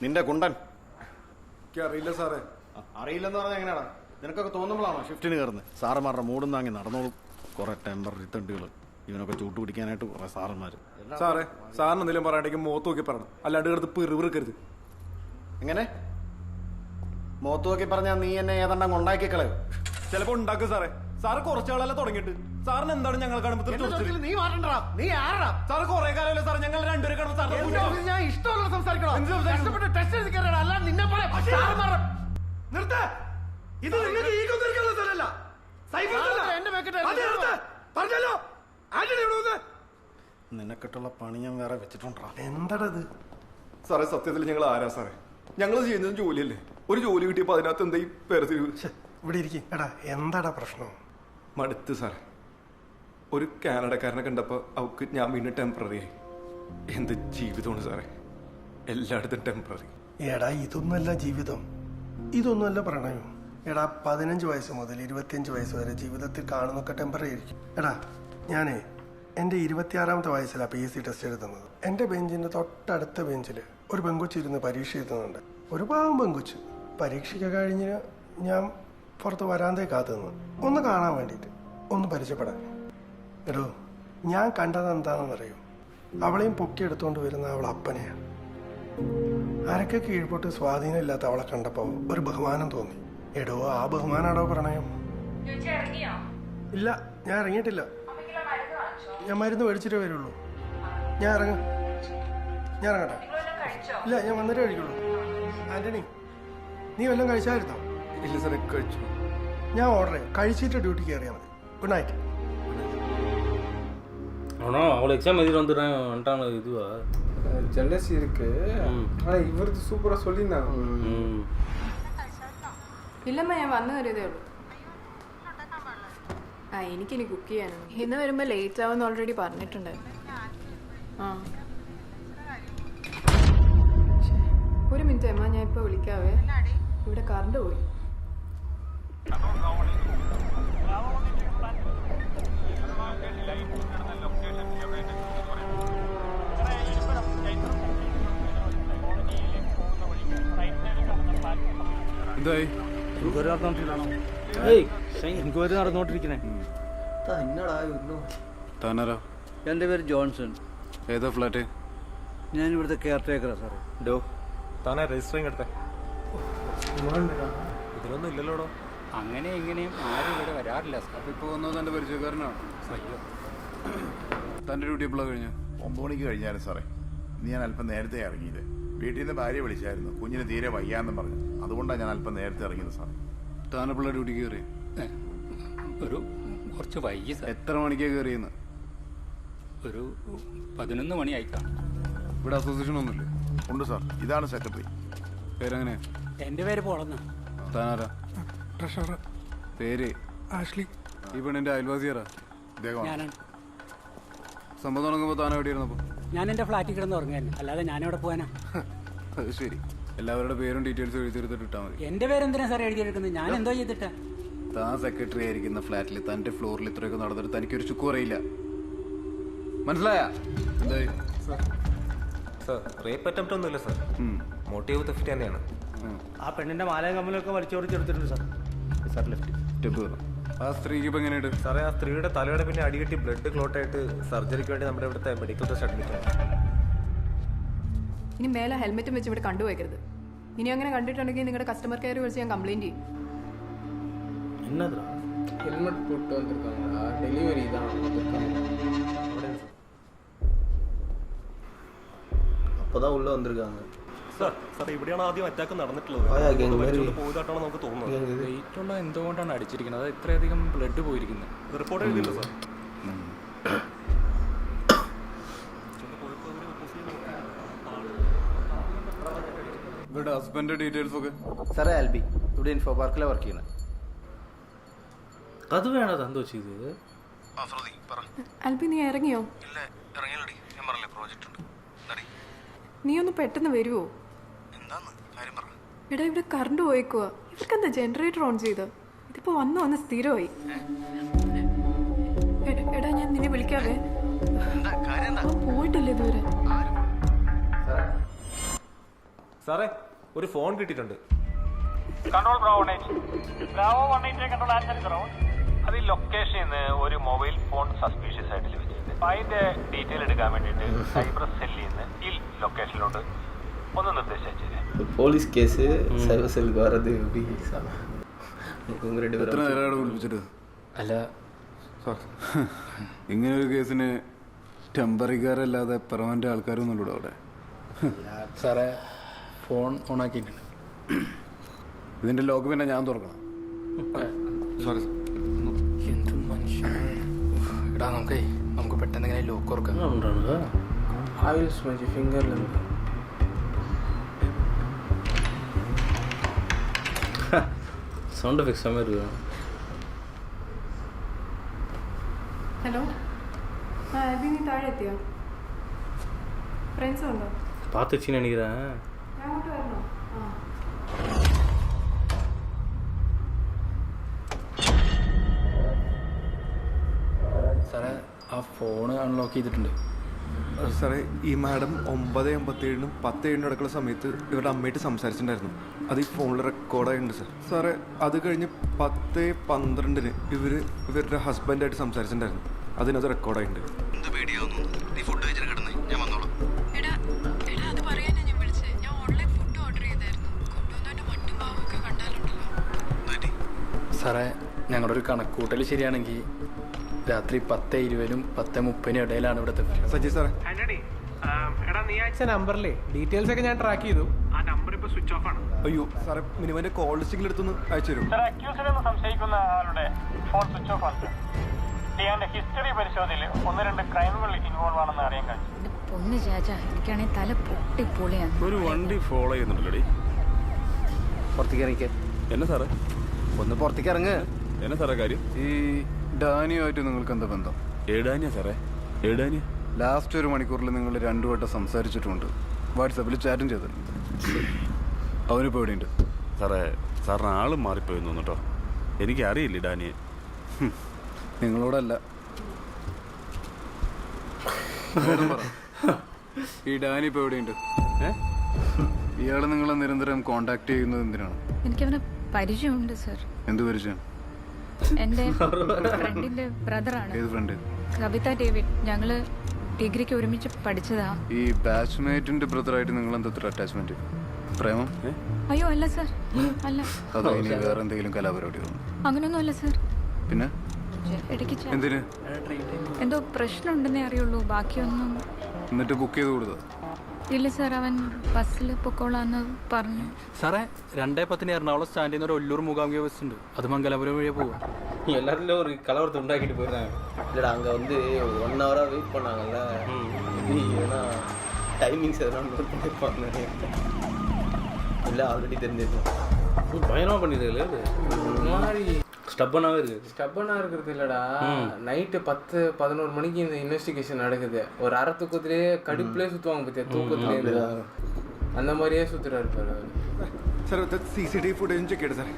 നിന്റെ കുണ്ടൻ? അറിയില്ല സാറേ. അറിയില്ലെന്ന് പറഞ്ഞാൽ എങ്ങനെയാടാ? നിനക്കൊക്കെ തോന്നുമ്പോഴാണോ ഷിഫ്റ്റിന് കയറുന്നത്? സാറുമാരുടെ മൂടും താങ്ങി നടന്നോളും. കുറെ ടെമ്പററി തണ്ടുകൾ, ഇവനൊക്കെ ചൂട്ട് പിടിക്കാനായിട്ട് കുറെ സാറന്മാർ. സാറേ, സാറിന് എന്തെങ്കിലും പറയാണ്ടെങ്കിൽ മുഖത്ത് നോക്കി പറയണം, അല്ലാണ്ട് കിടത്ത് പിറുപിറുക്കരുത്. എങ്ങനെ മുഖത്ത് നോക്കി പറഞ്ഞാൽ നീ എന്നെ ഏതാണ്ട് ഉണ്ടാക്കി കളയോ? ചിലപ്പോ ഉണ്ടാക്കും സാറേ. സാറ് കുറച്ചാളല്ല തുടങ്ങിയിട്ട്. സാറിന് എന്താണ് ഞങ്ങൾ കാണുമ്പോൾ നീ മാറ്റണ്ടാ. നീ ആരടാ? സാറ് കുറെ കാലമല്ലേ സാർ ഞങ്ങൾ രണ്ടുപേരെ കാണുമ്പോൾ ഞാൻ ഇഷ്ടമുള്ള സംസാരിക്കണം. ടെസ്റ്റ് എഴുതി കയറിയടാ, അല്ല നിന്നെ പോലെ നിർത്ത്. ഇത് നിങ്ങൾക്ക് ഈഗോ തിരിക്കാനുള്ള സ്ഥലമല്ല. പറഞ്ഞല്ലോ നിനക്കിട്ടുള്ള പണി ഞാൻ വേറെ വെച്ചിട്ടുണ്ടാ. എന്താടത് സാറേ? സത്യത്തിൽ ഞങ്ങൾ ആരാ സാറേ? ഞങ്ങൾ ചെയ്യുന്നത് ജോലിയല്ലേ. ഒരു ജോലി കിട്ടിയപ്പോ അതിനകത്ത് എന്താ ഈ പേരത്തിരിവ്? ഇവിടെ ഇരിക്കും. എടാ എന്താടാ പ്രശ്നം? മടുത്ത് സാറേ. ഒരു കാനഡക്കാരനെ കണ്ടപ്പോൾ അവൾക്ക് ഞാൻ വീണ്ടും ടെമ്പററി ആയി. എന്ത് ജീവിതമാണ് സാറേ, എല്ലായിടത്തും ടെമ്പററി. എടാ ഇതൊന്നുമല്ല ജീവിതം, ഇതൊന്നുമല്ല പ്രണയം. എടാ 15 വയസ്സ് മുതൽ 25 വയസ്സ് വരെ ജീവിതത്തിൽ കാണുന്നൊക്കെ ടെമ്പററി ആയിരിക്കും. എടാ ഞാനേ എൻ്റെ 26ാമത്തെ വയസ്സിലാണ് PSC ടെസ്റ്റ് എഴുതുന്നത്. എൻ്റെ ബെഞ്ചിൻ്റെ തൊട്ടടുത്ത ബെഞ്ചിൽ ഒരു പെങ്കൊച്ച് ഇരുന്ന് പരീക്ഷ എഴുതുന്നുണ്ട്. ഒരു പാവം പെങ്കൊച്ച്. പരീക്ഷയ്ക്ക് കഴിഞ്ഞ് ഞാൻ പുറത്ത് വരാന്തേ കാത്തു നിന്ന് ഒന്ന് കാണാൻ വേണ്ടിയിട്ട്, ഒന്ന് പരിചയപ്പെടാൻ. എടോ ഞാൻ കണ്ടത് എന്താണെന്നറിയോ? അവളെയും പൊക്കിയെടുത്തുകൊണ്ട് വരുന്ന അവൾ അപ്പനെയാണ്. അരക്ക് കീഴ്പോട്ട് സ്വാധീനമില്ലാത്ത അവളെ കണ്ടപ്പോൾ ഒരു ബഹുമാനം തോന്നി. എടോ ആ ബഹുമാനാടോ പ്രണയം? ഇല്ല, ഞാൻ ഇറങ്ങിയിട്ടില്ല. ഞാൻ മരുന്ന് മേടിച്ചിട്ടേ വരുള്ളൂ. ഞാൻ ഇറങ്ങട്ടെ? ഇല്ല, ഞാൻ വന്നിട്ടേ കഴിക്കുള്ളൂ. ആന്റണി, നീ വല്ലതും കഴിച്ചായിരുന്നോ? ഇല്ല സാറേ, കഴിച്ചു. ഞാൻ ഓർഡർ ചെയ്യാം. കഴിച്ചിട്ട് ഡ്യൂട്ടിക്ക് കയറിയാൽ മതി. Good night. ஆனா அவளை எக்ஸாம் எழுதிட்டு வந்துட்டாங்க. இதுவா ஜெலசி இருக்கு. ஆனால் இவருக்கு சூப்பராக சொல்லியிருந்தாங்க. ഇല്ലമ്മ, ഞാൻ വന്നു കയറിയതേ ഉള്ളൂ. ആ എനിക്കിനി കുക്ക് ചെയ്യാനുണ്ട്. ഇന്ന് വരുമ്പോൾ ലേറ്റ് ആവുമെന്ന് ഓൾറെഡി പറഞ്ഞിട്ടുണ്ടായിരുന്നു. ആ ഒരു മിനിറ്റ് അമ്മ, ഞാൻ ഇപ്പോൾ വിളിക്കാവേ. ഇവിടെ കറണ്ട് പോയി. എന്തായി? എൻക്വയറി നടന്നുകൊണ്ടിരിക്കണേ. താനാരോ? എൻ്റെ പേര് ജോൺസൺ. ഏതാ ഫ്ലാറ്റ്? ഞാൻ ഇവിടുത്തെ കെയർ ടേക്കറാ സാറേ. ഡോ താനാ രജിസ്റ്ററിങ് എടുത്തേ? ഇതിലൊന്നും ഇല്ലല്ലോടോ. അങ്ങനെ ഇങ്ങനെയും ആരും ഇവിടെ വരാറില്ല സാർ. ഇപ്പോൾ വന്നത് എൻ്റെ പരിചയക്കാരനാണ്. തൻ്റെ ഡ്യൂട്ടി എപ്പോഴാണ് കഴിഞ്ഞ? 9 മണിക്ക് കഴിഞ്ഞാലും സാറേ. ഞാൻ അല്പം നേരത്തെ ഇറങ്ങിയത്. വീട്ടിൽ നിന്ന് ഭാര്യ വിളിച്ചായിരുന്നു, കുഞ്ഞിന് തീരെ വയ്യാന്നും പറഞ്ഞു. അതുകൊണ്ടാണ് ഞാൻ അല്പം നേരത്തെ ഇറങ്ങിയത് സാറേ. താനെപ്പോഴാണ് ഡ്യൂട്ടിക്ക് കയറി? ഒരു കുറച്ച് വൈകി സാർ. എത്ര മണിക്കാണ് കയറിയെന്ന്? ഒരു 11 മണിയായി കാണും. ഇവിടെ അസോസിയേഷൻ ഒന്നുമില്ലേ? ഉണ്ട് സാർ, ഇതാണ് സെക്രട്ടറി. പേരെങ്ങനെ? എൻ്റെ പേര് പോളന്ന്. താനാരാ? ട്രഷറർ. പേര്? ആഷ്ലി. ഈ പെണ്ണിൻ്റെ അയൽവാസിയാരാ? ഞാനാണ്. സംഭവം തുടങ്ങുമ്പോൾ താൻ എവിടെയായിരുന്നപ്പോൾ? ഞാൻ എൻ്റെ ഫ്ലാറ്റിൽ കിടന്ന് ഉറങ്ങായിരുന്നു, അല്ലാതെ ഞാനെവിടെ പോകാനാ? അത് ശരി. എല്ലാവരുടെ പേരും ഡീറ്റെയിൽസും എഴുതിയെടുത്തിട്ട് ഇട്ടാൽ മതി. എൻ്റെ പേരെന്തിനാ സാർ എഴുതിയെടുക്കുന്നത്? ഞാൻ എന്തോ ചെയ്തിട്ടാ? താൻ സെക്രട്ടറി ആയിരിക്കുന്ന ഫ്ലാറ്റിൽ തൻ്റെ ഫ്ലോറിൽ ഇത്രയൊക്കെ നടന്നിട്ട് തനിക്കൊരു ചുക്കും അറിയില്ല. മനസ്സിലായ? എന്തായി? സാർ റേപ്പ് അറ്റംപ്റ്റ് ഒന്നുമില്ല സാർ. മോട്ടീവ് തെഫ്റ്റ് തന്നെയാണ്. ആ പെണ്ണിൻ്റെ മാലയും കമ്മലൊക്കെ വലിച്ചോടിച്ചെടുത്തിട്ടുണ്ട് സാർ. സാർ ലെഫ്റ്റ് സ്റ്റെപ്പ് കയറും. ആ സ്ത്രീക്ക് ഇപ്പം എങ്ങനെയുണ്ട് സാറേ? ആ സ്ത്രീയുടെ തലയുടെ പിന്നെ അടികെട്ടി ബ്ലഡ് ക്ലോട്ട് ആയിട്ട് സർജറിക്ക് വേണ്ടി നമ്മുടെ ഇവിടുത്തെ മെഡിക്കൽ ടെസ്റ്റ് അഡ്മിറ്റ് ആണ്. ഇനി മേലെ ഹെൽമെറ്റും വെച്ച് ഇവിടെ കണ്ടുപോയരുത്. ഇനി അങ്ങനെ കണ്ടിട്ടുണ്ടെങ്കിൽ നിങ്ങളുടെ കസ്റ്റമർ കെയർ വിളിച്ച് ഞാൻ കംപ്ലൈൻറ്റ് ചെയ്യും. Helmet pot വന്നിരിക്കാங்க. ഡെലിവറി ഇതാണ്. அப்போதான் உள்ள வந்திருக்காங்க. സാർ ഇവിടെയാണ് ആദ്യം അറ്റാക്ക് നടന്നിട്ടുള്ളത്. പോയതായിട്ടാണ് നമുക്ക് തോന്നുന്നത്. വെയിറ്റുള്ള എന്തുകൊണ്ടാണ് അടിച്ചിരിക്കുന്നത്? അത് ഇത്രയധികം ബ്ലഡ് പോയിരിക്കുന്നത്. റിപ്പോർട്ട് എഴുതിയില്ല സാർ. ഇവരുടെ ഹസ്ബൻഡ് ഡീറ്റെയിൽസ് ഒക്കെ? സാറേ ആൽബി, ഇവിടെ ഇൻഫോ പാർക്കിലാണ് വർക്ക് ചെയ്യുന്നത്. അത് വേണോ തന്നു വെച്ചത്? ആൽബി, നീ ഇറങ്ങിയോ? നീ ഒന്ന് പെട്ടെന്ന് വരുമോ? എടാ ഇവിടെ കറണ്ട് പോയേക്കുവാ. ഇവർക്കെന്താ ജനറേറ്റർ ഓൺ ചെയ്ത്? ഇതിപ്പോ വന്ന് സ്ഥിരമായി. എടാ ഞാൻ നിന്നെ വിളിക്കാം. വിളിക്കാവേ. പോയിട്ടില്ല ഇതുവരെ. സാറേ ഒരു ഫോൺ കിട്ടിയിട്ടുണ്ട്. Control Bravo 180. Bravo 180 control answer ground. അത് ഈ ലൊക്കേഷനിൽ നിന്ന് ഒരു മൊബൈൽ ഫോൺ സസ്പീഷ്യസ് ആയിട്ട് ലഭിച്ചിട്ടുണ്ട്. അതിന്റെ ഡീറ്റെയിൽ എടുക്കാൻ വേണ്ടിയിട്ട് സൈബർ സെല്ലിൽ നിന്ന് ഈ ലൊക്കേഷനിലോട്ട് ഒന്ന് നിർദ്ദേശിച്ചു. പോലീസ് കേസ് സൈബർ സെല്ലുக்கு വர்றது எப்படி എത്ര നേരമാണ് വിളിപ്പിച്ചിട്ട്? അല്ല സാർ, ഇങ്ങനൊരു കേസിന് ടെമ്പറിക്കാരല്ലാതെ പെർമനന്റ് ആൾക്കാരൊന്നുമില്ല അവിടെ. സാറേ ഫോൺ ഓണാക്കിയിട്ടുണ്ട്. ഇതിന്റെ ലോക്ക് പിന്നെ ഞാൻ തുറക്കണം. Sorry sir. എന്ത് മനുഷ്യൻ. എടാ നമുക്ക് പെട്ടെന്ന് ഇങ്ങനെ ലോക്ക് തുറക്കാം. ഓയിൽ സ്മജ് ഫിംഗറിലുണ്ട്. സൗണ്ട് എഫക്ട്സ് സമയം ഇருக்கு. ഹലോ, നീ താഴെ എത്തിയോ? ഫ്രണ്ട്സ് ഉണ്ടോ? பார்த்துச்சின்னு நினைக்கிறேன். ഞാൻ അങ്ങോട്ട് വരണോ? സാറേ ആ ഫോൺ അൺലോക്ക് ചെയ്തിട്ടുണ്ട്. സാറേ ഈ മാഡം 9:57 10:07 നടക്കുന്ന സമയത്ത് ഇവരുടെ അമ്മയായിട്ട് സംസാരിച്ചിട്ടുണ്ടായിരുന്നു. അത് ഈ ഫോണിൽ റെക്കോർഡായിട്ടുണ്ട് സാർ. സാറേ അത് കഴിഞ്ഞ് 10:12 ഇവരുടെ ഹസ്ബൻഡായിട്ട് സംസാരിച്ചിട്ടുണ്ടായിരുന്നു. അതിനത് റെക്കോർഡായിട്ടുണ്ട്. സാറേ ഞങ്ങളുടെ ഒരു കണക്കൂട്ടൽ ശരിയാണെങ്കിൽ രാത്രി 10:20 10:30 ഇടയിലാണ് ഇവിടുത്തെ. സജി സാറേ, എടാ നീ അയച്ച നമ്പറിലെ ഡീറ്റെയിൽസ് ഒക്കെ ഞാൻ ട്രാക്ക് ചെയ്തു. ആ നമ്പർ ഇപ്പോൾ സ്വിച്ച് ഓഫ് ആണ്. അയ്യോ സാറേ, മിനിമന്റെ കോൾ ലിസ്റ്റിംഗിൽ എടുത്തൊന്ന് അയച്ചു തരും. സാർ, അക്യൂസിഡ് എന്ന് സംശയിക്കുന്ന ആളുടെ ഫോൺ സ്വിച്ച് ഓഫ് ആണ്. ഇയാളുടെ ഹിസ്റ്ററി പരിശോധനയിൽ 1-2 ക്രൈമുകൾ ഇൻവോൾവ് ആണെന്ന് അറിയാൻ കഴിയും. പൊന്ന് ചാച്ചാ, എനിക്കാണെങ്കിൽ തല പൊട്ടിപ്പൊളിയാണ്. ഒരു വണ്ടി ഫോളോ ചെയ്യുന്നുണ്ടല്ലോടി. പുറത്തേക്ക് ഇറങ്ങിക്കേ. എന്നാ സാറേ? ഒന്ന് പുറത്തേക്ക് ഇറങ്ങ്. എന്നാ സാറേ കാര്യം? ഈ ഡാനിയുമായിട്ട് നിങ്ങൾക്ക് എന്താ ബന്ധം? ഏടാനിയ സാറേ? ഏടാനിയ ലാസ്റ്റ് 1 മണിക്കൂറിൽ നിങ്ങൾ 2 വട്ടം സംസാരിച്ചിട്ടുണ്ട്. വാട്സാപ്പിൽ ചാറ്റും ചെയ്തിട്ടുണ്ട്. അവനിപ്പോൾ എവിടെയുണ്ട്? സാറേ, സാറിന് ആളും മാറിപ്പോയെന്ന് തോന്നുട്ടോ. എനിക്ക് അറിയില്ല ഡാനിയെ. നിങ്ങളോടല്ല, ഈ ഡാനി ഇപ്പോൾ എവിടെയുണ്ട്? ഇയാൾ നിങ്ങളെ നിരന്തരം കോണ്ടാക്ട് ചെയ്യുന്നത് എന്തിനാണ്? എനിക്കവനെ പരിചയമുണ്ട് സർ. എന്ത് പരിചയം? എൻ്റെ ഫ്രണ്ടിന്റെ ബ്രദറാണ്. ഏത് ഫ്രണ്ട്? കവിത ഡേവിഡ്. ഞങ്ങള് ഡിഗ്രിക്ക് ഒരുമിച്ച് പഠിച്ചതാ. ഈ ബാച്ച്മേറ്റിന്റെ ബ്രദറായിട്ട് നിങ്ങൾ എന്താ അറ്റാച്ച്മെന്റ്? പ്രേമം? അയ്യോ അല്ല സർ, അല്ല. അതോ ഇനി വേറെ എന്തെങ്കിലും കലാപരിപാടികളോ? അങ്ങനെയൊന്നും അല്ല സർ. പിന്നെ ഇടയ്ക്ക് എന്തിന്? എന്തോ പ്രശ്നം ഉണ്ടെന്നേ അറിയുള്ളൂ, ബാക്കിയൊന്നും. എന്നിട്ട് ബുക്ക് ചെയ്ത് കൊടുത്തോ? ഇല്ല സർ, അവൻ ബസ്സിൽ പൊക്കോളാന്ന് പറഞ്ഞു. സാറേ 2:10 എറണാകുളം സ്റ്റാൻഡിൽ നിന്ന് ഒരു ഒല്ലൂർ മൂകാംബിക ബസ് ഉണ്ട്. അത് മംഗലാപുരം വഴിയെ പോവാ. எல்லாரும் ஒரு கலவரத்தை உண்டாக்கிட்டு போயிருந்தாங்க. இல்லைடா, அங்கே வந்து 1 ஹவராக வெயிட் பண்ணாங்கல்ல. ஏன்னா டைமிங்ஸ் எதனால் நோட் பண்ணியிருப்பாங்க. இல்லை ஆல்ரெடி தெரிஞ்சிருக்கோம். பயணம் பண்ணிடுது மாதிரி ஸ்டப்பனாகவே இருக்குது. ஸ்டப்பனாக இருக்கிறது இல்லைடா. நைட்டு 10-11 மணிக்கு இந்த இன்வெஸ்டிகேஷன் நடக்குது. ஒரு அரை தூக்கத்திலேயே கடுப்புலேயே சுற்றுவாங்க பற்றியா, தூக்கத்துலேயே அந்த மாதிரியே சுற்றுறாரு பாரு. സാർ CCTV ഫുട്ടേജ് ചെക്ക് ചെയ്തു സാറേ.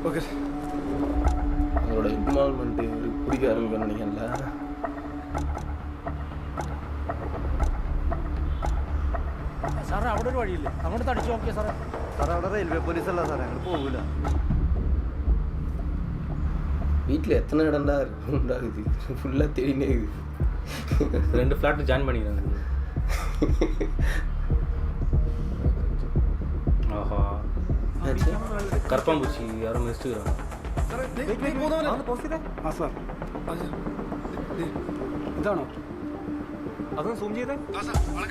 Okay sir. அவங்களோட இன்வால்மெண்ட் பிடிக்க ஆரம்பிக்கணும் நினைக்கல. സാറേ അവിടെ ഒരു വഴിയില്ലേ, അങ്ങോട്ട് തടിച്ചു നോക്കിയാ സാറേ. സാറേ അവിടെ റെയിൽവേ പോലീസ് അല്ല സാറേ, ഞങ്ങൾ പോകില്ല. வீட்டில் எத்தனை இடம்டா உண்டாகுது, ஃபுல்லாக தேடினே இருக்குது. 2 ஃப்ளாட் ஜாயின் பண்ணிக்கிறாங்க. ஆஹா, கற்பாம்பூச்சி யாரும் மிஸ்ட்டுக்கிறாங்க. ഇതാണോ? അതൊന്ന് സൂം ചെയ്തേ. ആളെ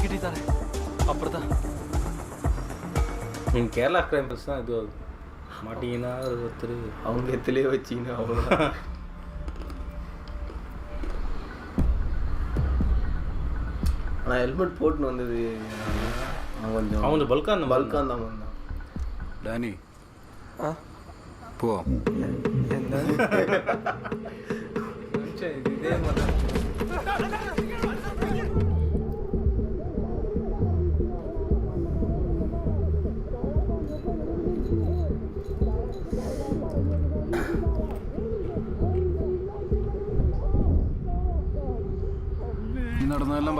കിട്ടി സാറേ, അപ്പുറത്താ. நீங்கள் கேரளா கிரைம்ஸ் தான் இது மாட்டிங்கன்னா ஒருத்தர் அவங்க எத்திலே வச்சிங்கன்னா அவ்வளோ. ஆனால் ஹெல்மெட் போட்டுன்னு வந்தது கொஞ்சம் அவங்க பல்காக தான் வந்தான். ഡാനി പോവാം. இதே மாதிரி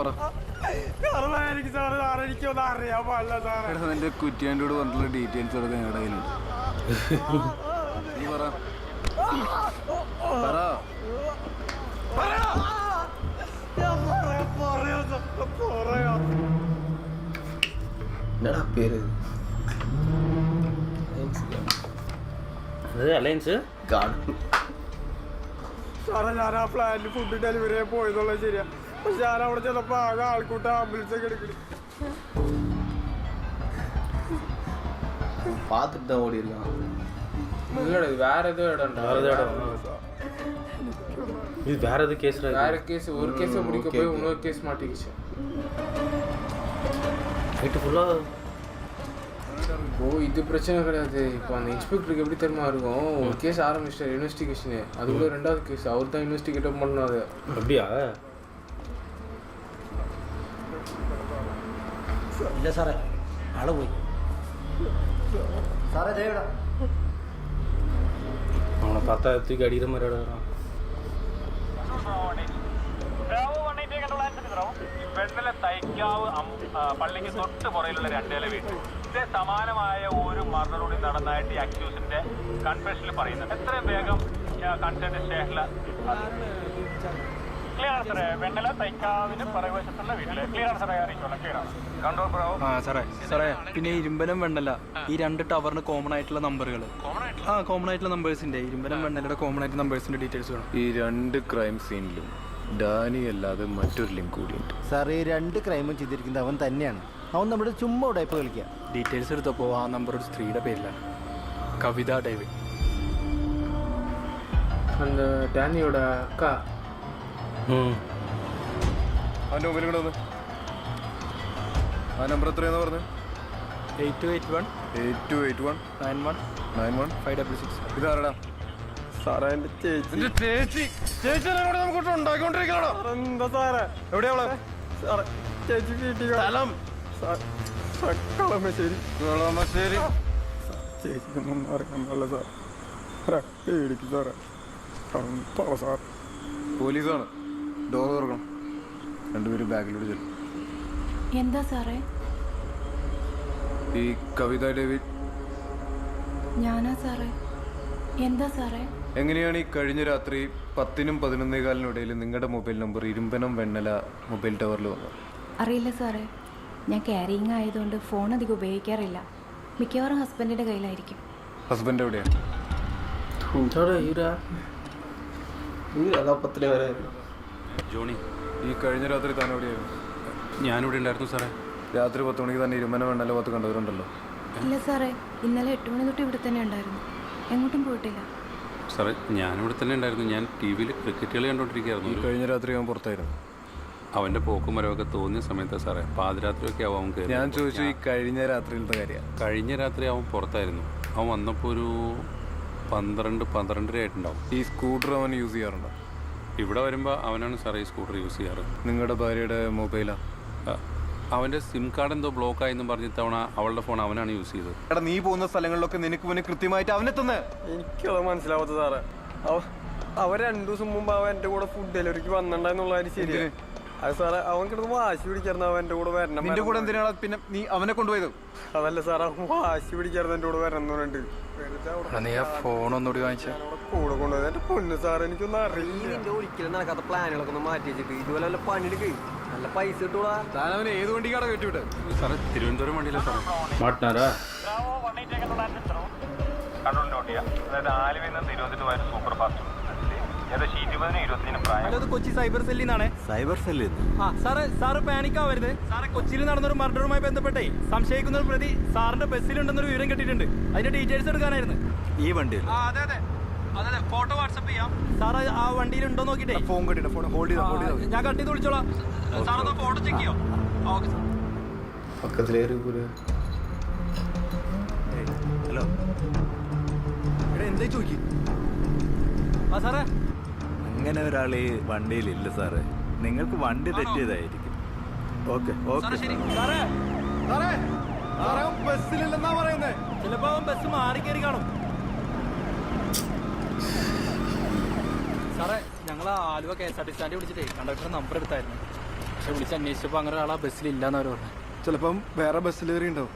പറയാൻ പറ. എനിക്ക് സാറ് എനിക്കൊന്നും അറിയാൻ പാടില്ല സാറേ. എടാ നിന്റെ കുറ്റിയാൻ്റോട് പറഞ്ഞിട്ടുള്ള ഡീറ്റെയിൽസ് ഒക്കെ ഞങ്ങളുടെ കയ്യിലുണ്ട്. നീ പറ என்னடா பேரு അലയൻസ് ഗാർഡ്. സാറേ ഞാൻ ആ പ്ലാനിൽ ഫുഡ് ഡെലിവറി പോയതുള്ളത് ശരിയാ. പക്ഷെ ഞാൻ അവിടെ ചെന്നപ്പോ ആകെ ആൾക്കൂട്ടം ആംബുലൻസ് ഒക്കെ എടുക്കണി. பார்த்துட்டு தான் ஓடி இருக்கான். இல்லடா இது வேற ஏதோ இடம். இது வேற எது கேஸ்? வேற கேஸ். ஒரு கேஸை முடிக்க போய் இன்னொரு கேஸ் மாட்டிக்கிச்சு. நைட்டு ஃபுல்லாக ஓ இது பிரச்சனை கிடையாது. இப்போ அந்த இன்ஸ்பெக்டருக்கு எப்படி தெரியுமா இருக்கும், ஒரு கேஸ் ஆரம்பிச்சிட்டார் இன்வெஸ்டிகேஷனு, அதுக்குள்ள 2வது கேஸ் அவர் தான் இன்வெஸ்டிகேட் பண்ணணும். அது அப்படியா? ഇല്ല സാറേ, ആള് പോയി. സാറേ ദേവിടാ അവനെ പത്തായിരത്തേക്ക് അടിയുടെ മരം വെണ്ണല തൈക്കാവ് പള്ളിക്ക് തൊട്ട് പുറയിലുള്ള 2 നില വീട്. ഇതേ സമാനമായ ഒരു മർഡർ കൂടി നടന്നതായിട്ട് ഈ അക്യൂസിന്റെ കൺഫെഷനിൽ പറയുന്നുണ്ട്. എത്രയും വേഗം കൺസേൺ സ്റ്റേഷനിൽ ക്ലിയർ ആണ് സാറേ. വെണ്ണല തൈക്കാവിന് പുറകുവശത്തുള്ള വീട്ടില് ക്ലിയർ ആണ് സാറേ. അറിയിച്ചോളാം. ക്ലിയർ ആണ്. Control Bravo. സാറേ പിന്നെ ഇരുമ്പലം വെണ്ണല ഈ 2 ടവറിന് കോമൺ ആയിട്ടുള്ള നമ്പറുകൾ, കോമൺ ആയിട്ടുള്ള നമ്പേഴ്സിന്റെ ഇരുമ്പലം വെണ്ണലയുടെ കോമൺ ആയിട്ട് നമ്പേഴ്സിന്റെ ഡീറ്റെയിൽസ് വേണം. ഈ 2 ക്രൈം സീനിലും ഡാനി അല്ലാതെ മറ്റൊരു ലിങ്ക് കൂടിയുണ്ട്. സാർ ഈ 2 ക്രൈമും ചെയ്തിരിക്കുന്നത് അവൻ തന്നെയാണ്. അവൻ നമ്മുടെ ചുമ്മാ ഉടായ്പ കളിക്കുക. ഡീറ്റെയിൽസ് എടുത്തപ്പോൾ ആ നമ്പർ ഒരു സ്ത്രീയുടെ പേരിലാണ്, കവിത ഡേവിഡ്. அந்த டேனியோட அக்கா. അവൻ്റെ മൊബൈൽ കൂടെ വന്ന് ആ നമ്പർ എത്രയാന്ന് പറഞ്ഞു? 8281 91 566. ഇതാരടാ? സാറേ എന്റെ ചേച്ചി നമുക്ക് ഉണ്ടാക്കിക്കൊണ്ടിരിക്കണോ? എന്താ സാറേ എവിടെയാ സാറേ? ചേച്ചി വീട്ടിൽ കളമശ്ശേരി. ചേച്ചിക്കൊന്നും അറിയാൻ പാടില്ല സാർ. പേടിക്കും സാറേ. സാർ പോലീസാണ്. ഡോർ തുറക്കണം. 2 പേരും ബാഗിലൂടെ ചെല്ലും. എന്താ സാറേ? ഈ കവിത ഡേവിഡ് ഞാനാ സാറേ. എന്താ സാറേ? എങ്ങനെയാണ് ഈ കഴിഞ്ഞ രാത്രി 10-നും 11:15 ഇടയിൽ നിങ്ങളുടെ mobile number Irumbanam Vennala mobile ടവറിൽ വന്നത്? അറിയില്ല സാറേ. ഞാൻ ക്യാരിങ് ആയതുകൊണ്ട് ഫോൺ അധികം ഉപയോഗിക്കാറില്ല. മിക്കവാറും ഹസ്ബൻഡിൻ്റെ കയ്യിലായിരിക്കും. ഹസ്ബൻഡ് എവിടെയാണ്? ജോണി, ഈ കഴിഞ്ഞ രാത്രി താൻ എവിടെയായിരുന്നു? ഞാനിവിടെ ഉണ്ടായിരുന്നു സാറേ. രാത്രി 10 മണിക്ക് തന്നെ ഇരുമ്പനം വെണ്ണല ഭാഗത്ത് കണ്ടവരുണ്ടല്ലോ. ഇല്ല സാറേ, ഇന്നലെ 8 മണി തൊട്ട് ഇവിടെ തന്നെ ഉണ്ടായിരുന്നു. എങ്ങോട്ടും പോയിട്ടില്ല. സാറേ ഞാനിവിടെ തന്നെ ഉണ്ടായിരുന്നു. ഞാൻ TV-യിൽ ക്രിക്കറ്റ് കളി കണ്ടോണ്ടിരിക്കുകയായിരുന്നു. ഈ കഴിഞ്ഞ രാത്രി അവൻ പുറത്തായിരുന്നു. അവൻ്റെ പോക്കും വരവൊക്കെ തോന്നിയ സമയത്ത് സാറേ, പാതിരാത്രിയൊക്കെ ആവും കയറി. ഞാൻ ചോദിച്ചു ഈ കഴിഞ്ഞ രാത്രിയിലത്തെ കാര്യമാണ്. കഴിഞ്ഞ രാത്രി അവൻ പുറത്തായിരുന്നു. അവൻ വന്നപ്പോൾ ഒരു 12-12:30 ആയിട്ടുണ്ടാവും. ഈ സ്കൂട്ടർ അവൻ യൂസ് ചെയ്യാറുണ്ടോ? ഇവിടെ വരുമ്പോൾ അവനാണ് സാറേ ഈ സ്കൂട്ടർ യൂസ് ചെയ്യാറ്. നിങ്ങളുടെ ഭാര്യയുടെ മൊബൈലാ? അവൻ്റെ സിം കാർഡ് എന്തോ ബ്ലോക്ക് ആയെന്നും പറഞ്ഞ തവണ അവളുടെ ഫോൺ അവനാണ് യൂസ് ചെയ്തത്. എടാ നീ പോകുന്ന സ്ഥലങ്ങളിലൊക്കെ നിനക്ക് മുന്നേ കൃത്യമായിട്ട് അവനെത്തുന്നേ. എനിക്കത് മനസ്സിലാവാത്ത സാറേ. അവൻ 2 ദിവസം മുമ്പ് അവൻ എൻ്റെ കൂടെ ഫുഡ് ഡെലിവറിക്ക് വന്നിട്ടുണ്ടെന്നുള്ള കാര്യം ശരിയാണ്. അത് സാറേ അവൻ കിടന്ന് വാശി പിടിക്കായിരുന്നു അവൻ എൻ്റെ കൂടെ വരണം. നിന്റെ കൂടെ എന്തിനാണ് പിന്നെ നീ അവനെ കൊണ്ടുപോയത്? അതല്ല സാറേ, അവൻ വാശി പിടിക്കായിരുന്നു എൻ്റെ കൂടെ വരണം എന്ന് പറഞ്ഞിട്ട്. നീ ആ ഫോൺ ഒന്നുകൂടി വാങ്ങിച്ച കൂടെ കൊണ്ടുപോയത്. എൻ്റെ പൊന്ന് സാറേ എനിക്കൊന്നും അറിയില്ല. ഒരിക്കലും നടക്കാത്ത പ്ലാനുകളൊക്കെ ഒന്ന് മാറ്റി വെച്ചിട്ട് ഇതുപോലെ വല്ല പണിയെടുക്കേ, നല്ല പൈസ കിട്ടൂടാ. താൻ അവനെ ഏത് വണ്ടിക്കാണ് കയറ്റിവിട്ടെ? സാറേ തിരുവനന്തപുരം വണ്ടിയില്ല സാറേ. മാട്ടിനാരാ? കൺട്രോൾ നോട്ട് ചെയ്യാം. അതായത് ആലുവയിൽ നിന്ന് തിരുവനന്തപുരം വരെ സൂപ്പർ ഫാസ്റ്റ്. ഷീറ്റ് 20-25 പ്രായം. അത് കൊച്ചി സൈബർ സെല്ലിൽ നിന്നാണ്. സൈബർ സെല്ലിൽ ആ സാറ് പാനിക്കാവരുത്. സാറേ കൊച്ചിയിൽ നടന്നൊരു മർഡറുമായി ബന്ധപ്പെട്ടേ സംശയിക്കുന്ന ഒരു പ്രതി സാറിന്റെ ബസ്സിലുണ്ടെന്നൊരു വിവരം കിട്ടിയിട്ടുണ്ട്. അതിന്റെ ഡീറ്റെയിൽസ് എടുക്കാനായിരുന്നു. ഈ വണ്ടിയിൽ? അതെ ഫോട്ടോ വാട്സപ്പ് ചെയ്യാം. സാറ് ആ വണ്ടിയിൽ ഉണ്ടോ നോക്കിട്ടേ ഫോൺ കട്ടിട്ട് ഫോൺ ഹോൾഡ് ചെയ്താൽ ഞാൻ കട്ട് ചെയ്ത് വിളിച്ചോളാം. സാറെന്നാ ഫോട്ടോ ചെക്ക് ചെയ്യോ? Okay sir. ഹലോ എന്താ ചോദിക്കും? ആ സാറേ അങ്ങനെ ഒരാൾ ഈ വണ്ടിയിലില്ല സാറേ. നിങ്ങൾക്ക് വണ്ടി തെറ്റിയതായിരിക്കും. ഓക്കെ ശരി. സാറേ ബസ്സിലില്ലെന്നാ പറയുന്നേ. ചിലപ്പോ അവൻ ബസ് മാറി കയറി കാണും. സാറേ ഞങ്ങൾ ആലുവ KSRTC സ്റ്റാൻഡിൽ വിളിച്ചിട്ടേ കണ്ടക്ടറുടെ നമ്പർ എടുത്തായിരുന്നു. പക്ഷെ വിളിച്ച് അന്വേഷിച്ചപ്പോൾ അങ്ങനെ ഒരാളാ ബസ്സിലില്ലാന്ന് അവർ പറഞ്ഞു. ചിലപ്പം വേറെ ബസ്സിൽ കയറി ഉണ്ടാവും.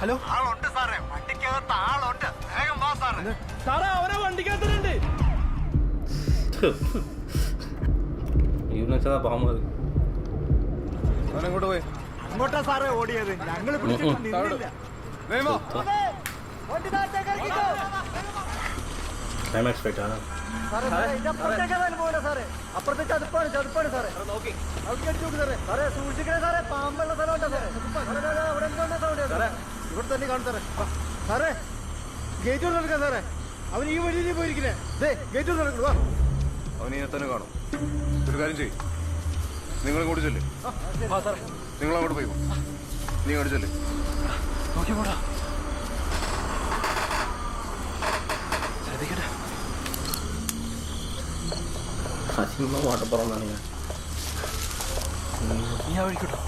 ഹലോ ആളുണ്ട് സാറേ, വണ്ടിക്കകത്ത് ആളുണ്ട്, വേഗം വാ സാറേ. സാറേ അവരെ വണ്ടിക്കകത്തുണ്ട്. ഇവനെച്ചാ പാമ്പ് അവനെങ്ങോട്ട് പോയി? അങ്ങോട്ടാ സാറേ ഓടിയത്, ഞങ്ങൾ പിടിച്ചിട്ടില്ല. ക്ലൈമാക്സ് ഫൈറ്റാണ്. അപ്പുറത്തെ ചതുപ്പാണ് സാറേ. സൂക്ഷിക്കണേ സാറേ, പാമ്പുള്ള സ്ഥലമുണ്ട് സാറേ. അവിടെ എന്തുകൊണ്ട് സാറേ? ഇവിടെ തന്നെ കാണും സാറേ. സാറേ ഗേറ്റ് കൊണ്ട് നടക്കാം സാറേ. അവൻ ഈ വഴിയിൽ പോയിരിക്കുന്നേ. ഗേറ്റ് കൊണ്ട് നടക്കൂ. അവൻ ഇതിനെ തന്നെ കാണും. ഒരു കാര്യം ചെയ്യും, നിങ്ങൾ ഇങ്ങോട്ട് ചെല്ലേ. നിങ്ങൾ അങ്ങോട്ട് പോയി, നീ അങ്ങോട്ട് ചെല്ലേ. നോക്കി പോടാ. വാട്ടപ്പുറം ഞാൻ നീ ആ വഴിക്കോട്ടോ.